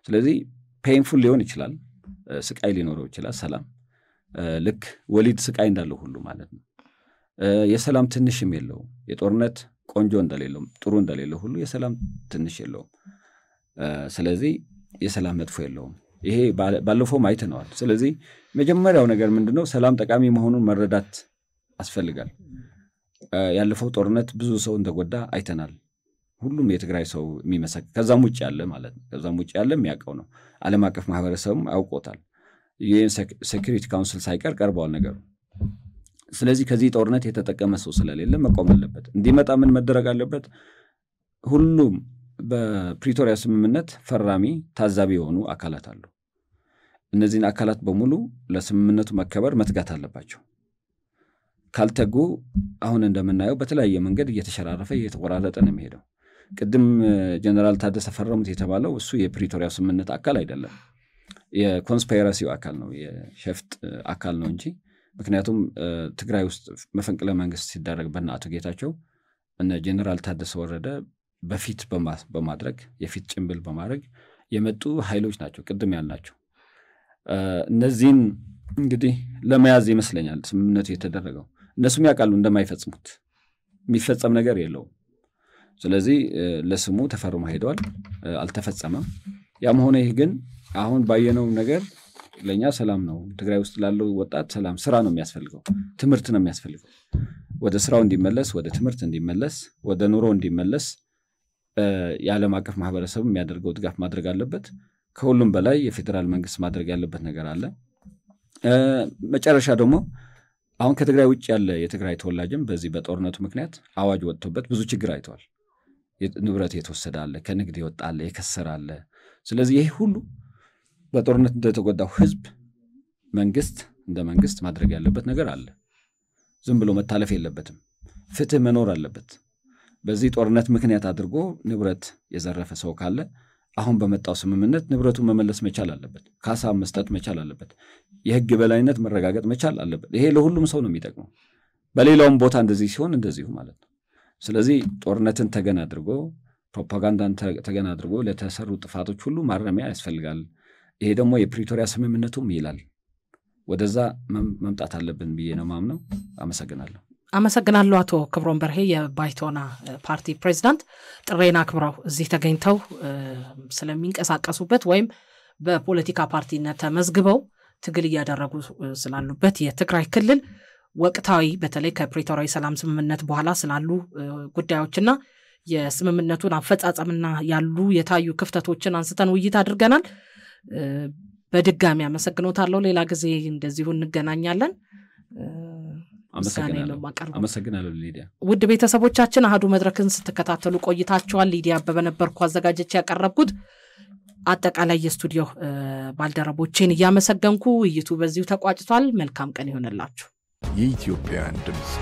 ስለዚህ ፔንፉል ሊሆን ይችላል፣ ስቃይ ሊኖረው ይችላል ሰላም፣ ልክ ወሊድ ስቃይ እንዳለው ሁሉ ማለት ነው። የሰላም ትንሽም የለውም። የጦርነት ቆንጆ እንደሌለው ጥሩ እንደሌለው ሁሉ የሰላም ትንሽ የለውም። ስለዚህ የሰላም መጥፎ የለውም። ይሄ ባለፈውም አይተነዋል። ስለዚህ መጀመሪያው ነገር ምንድነው? ሰላም ጠቃሚ መሆኑን መረዳት ያስፈልጋል። ያለፈው ጦርነት ብዙ ሰው እንደጎዳ አይተናል። ሁሉም የትግራይ ሰው የሚመሰክር ከዛም ውጭ ያለ ማለት ነው። ከዛም ውጭ ያለ የሚያውቀው ነው። ዓለም አቀፍ ማህበረሰብም አውቆታል። የሴኩሪቲ ካውንስል ሳይቀር ቀርበዋል ነገሩ። ስለዚህ ከዚህ ጦርነት የተጠቀመ ሰው ስለሌለ መቆም አለበት። እንዲመጣ ምን መደረግ አለበት? ሁሉም በፕሪቶሪያ ስምምነት ፈራሚ ታዛቢ የሆኑ አካላት አሉ። እነዚህን አካላት በሙሉ ለስምምነቱ መከበር መትጋት አለባቸው። ካልተጉ አሁን እንደምናየው በተለያየ መንገድ እየተሸራረፈ እየተቆራረጠ ነው የሚሄደው። ቅድም ጀነራል ታደሰ ፈረሙት የተባለው እሱ የፕሪቶሪያ ስምምነት አካል አይደለም፣ የኮንስፓይረሲው አካል ነው፣ የሸፍጥ አካል ነው እንጂ ምክንያቱም ትግራይ ውስጥ መፈንቅለ መንግስት ሲደረግ በእናቱ ጌታቸው እነ ጀነራል ታደሰ ወረደ በፊት በማድረግ የፊት ጭምብል በማድረግ የመጡ ኃይሎች ናቸው ቅድም ያልናቸው እነዚህን እንግዲህ ለመያዝ ይመስለኛል ስምምነቱ የተደረገው እነሱም ያውቃሉ እንደማይፈጽሙት የሚፈጸም ነገር የለውም ስለዚህ ለስሙ ተፈርሞ ሄዷል አልተፈጸመም ያም ሆነ ይህ ግን አሁን ባየነው ነገር ለኛ ሰላም ነው ትግራይ ውስጥ ላለው ወጣት ሰላም ስራ ነው የሚያስፈልገው ትምርት ነው የሚያስፈልገው ወደ ስራው እንዲመለስ ወደ ትምርት እንዲመለስ ወደ ኑሮ እንዲመለስ የዓለም አቀፍ ማህበረሰብ የሚያደርገው ድጋፍ ማድረግ አለበት ከሁሉም በላይ የፌደራል መንግስት ማድረግ ያለበት ነገር አለ መጨረሻ ደግሞ አሁን ከትግራይ ውጭ ያለ የትግራይ ተወላጅም በዚህ በጦርነቱ ምክንያት አዋጅ ወጥቶበት ብዙ ችግር አይተዋል ንብረት የተወሰደ አለ ከንግድ ይወጣ አለ የከሰረ አለ ስለዚህ ይሄ ሁሉ በጦርነት እንደተጎዳው ህዝብ መንግስት እንደ መንግስት ማድረግ ያለበት ነገር አለ ዝም ብሎ መታለፍ የለበትም ፍትህ መኖር አለበት በዚህ ጦርነት ምክንያት አድርጎ ንብረት የዘረፈ ሰው ካለ አሁን በመጣው ስምምነት ንብረቱን መመለስ መቻል አለበት ካሳ መስጠት መቻል አለበት የህግ በላይነት መረጋገጥ መቻል አለበት ይሄ ለሁሉም ሰው ነው የሚጠቅመው በሌላውም ቦታ እንደዚህ ሲሆን እንደዚሁ ማለት ነው ስለዚህ ጦርነትን ተገን አድርጎ ፕሮፓጋንዳን ተገን አድርጎ ለተሰሩ ጥፋቶች ሁሉ ማረሚያ ያስፈልጋል ይሄ ደግሞ የፕሪቶሪያ ስምምነቱም ይላል ወደዛ መምጣት አለብን ብዬ ነው ማምነው አመሰግናለሁ አቶ ክብሮም በርሄ የባይቶና ፓርቲ ፕሬዝዳንት ጥሬና ክብራው እዚህ ተገኝተው ስለሚንቀሳቀሱበት ወይም በፖለቲካ ፓርቲነት ተመዝግበው ትግል ያደረጉ ስላሉበት የትግራይ ክልል ወቅታዊ በተለይ ከፕሪቶሪያ ሰላም ስምምነት በኋላ ስላሉ ጉዳዮችና የስምምነቱን አፈጻጸምና ያሉ የታዩ ክፍተቶችን አንስተን ውይይት አድርገናል በድጋሚ አመሰግኖታለሁ ሌላ ጊዜ እንደዚሁ እንገናኛለን አመሰግናለሁ ሊዲያ ውድ ቤተሰቦቻችን አሃዱ መድረክን ስትከታተሉ ቆይታችኋል ሊዲያ በበነበርኩ አዘጋጀች ያቀረብኩት አጠቃላይ የስቱዲዮ ባልደረቦቼን ያመሰግንኩ ውይይቱ በዚሁ ተቋጭቷል መልካም ቀን ይሁንላችሁ የኢትዮጵያ ድምጽ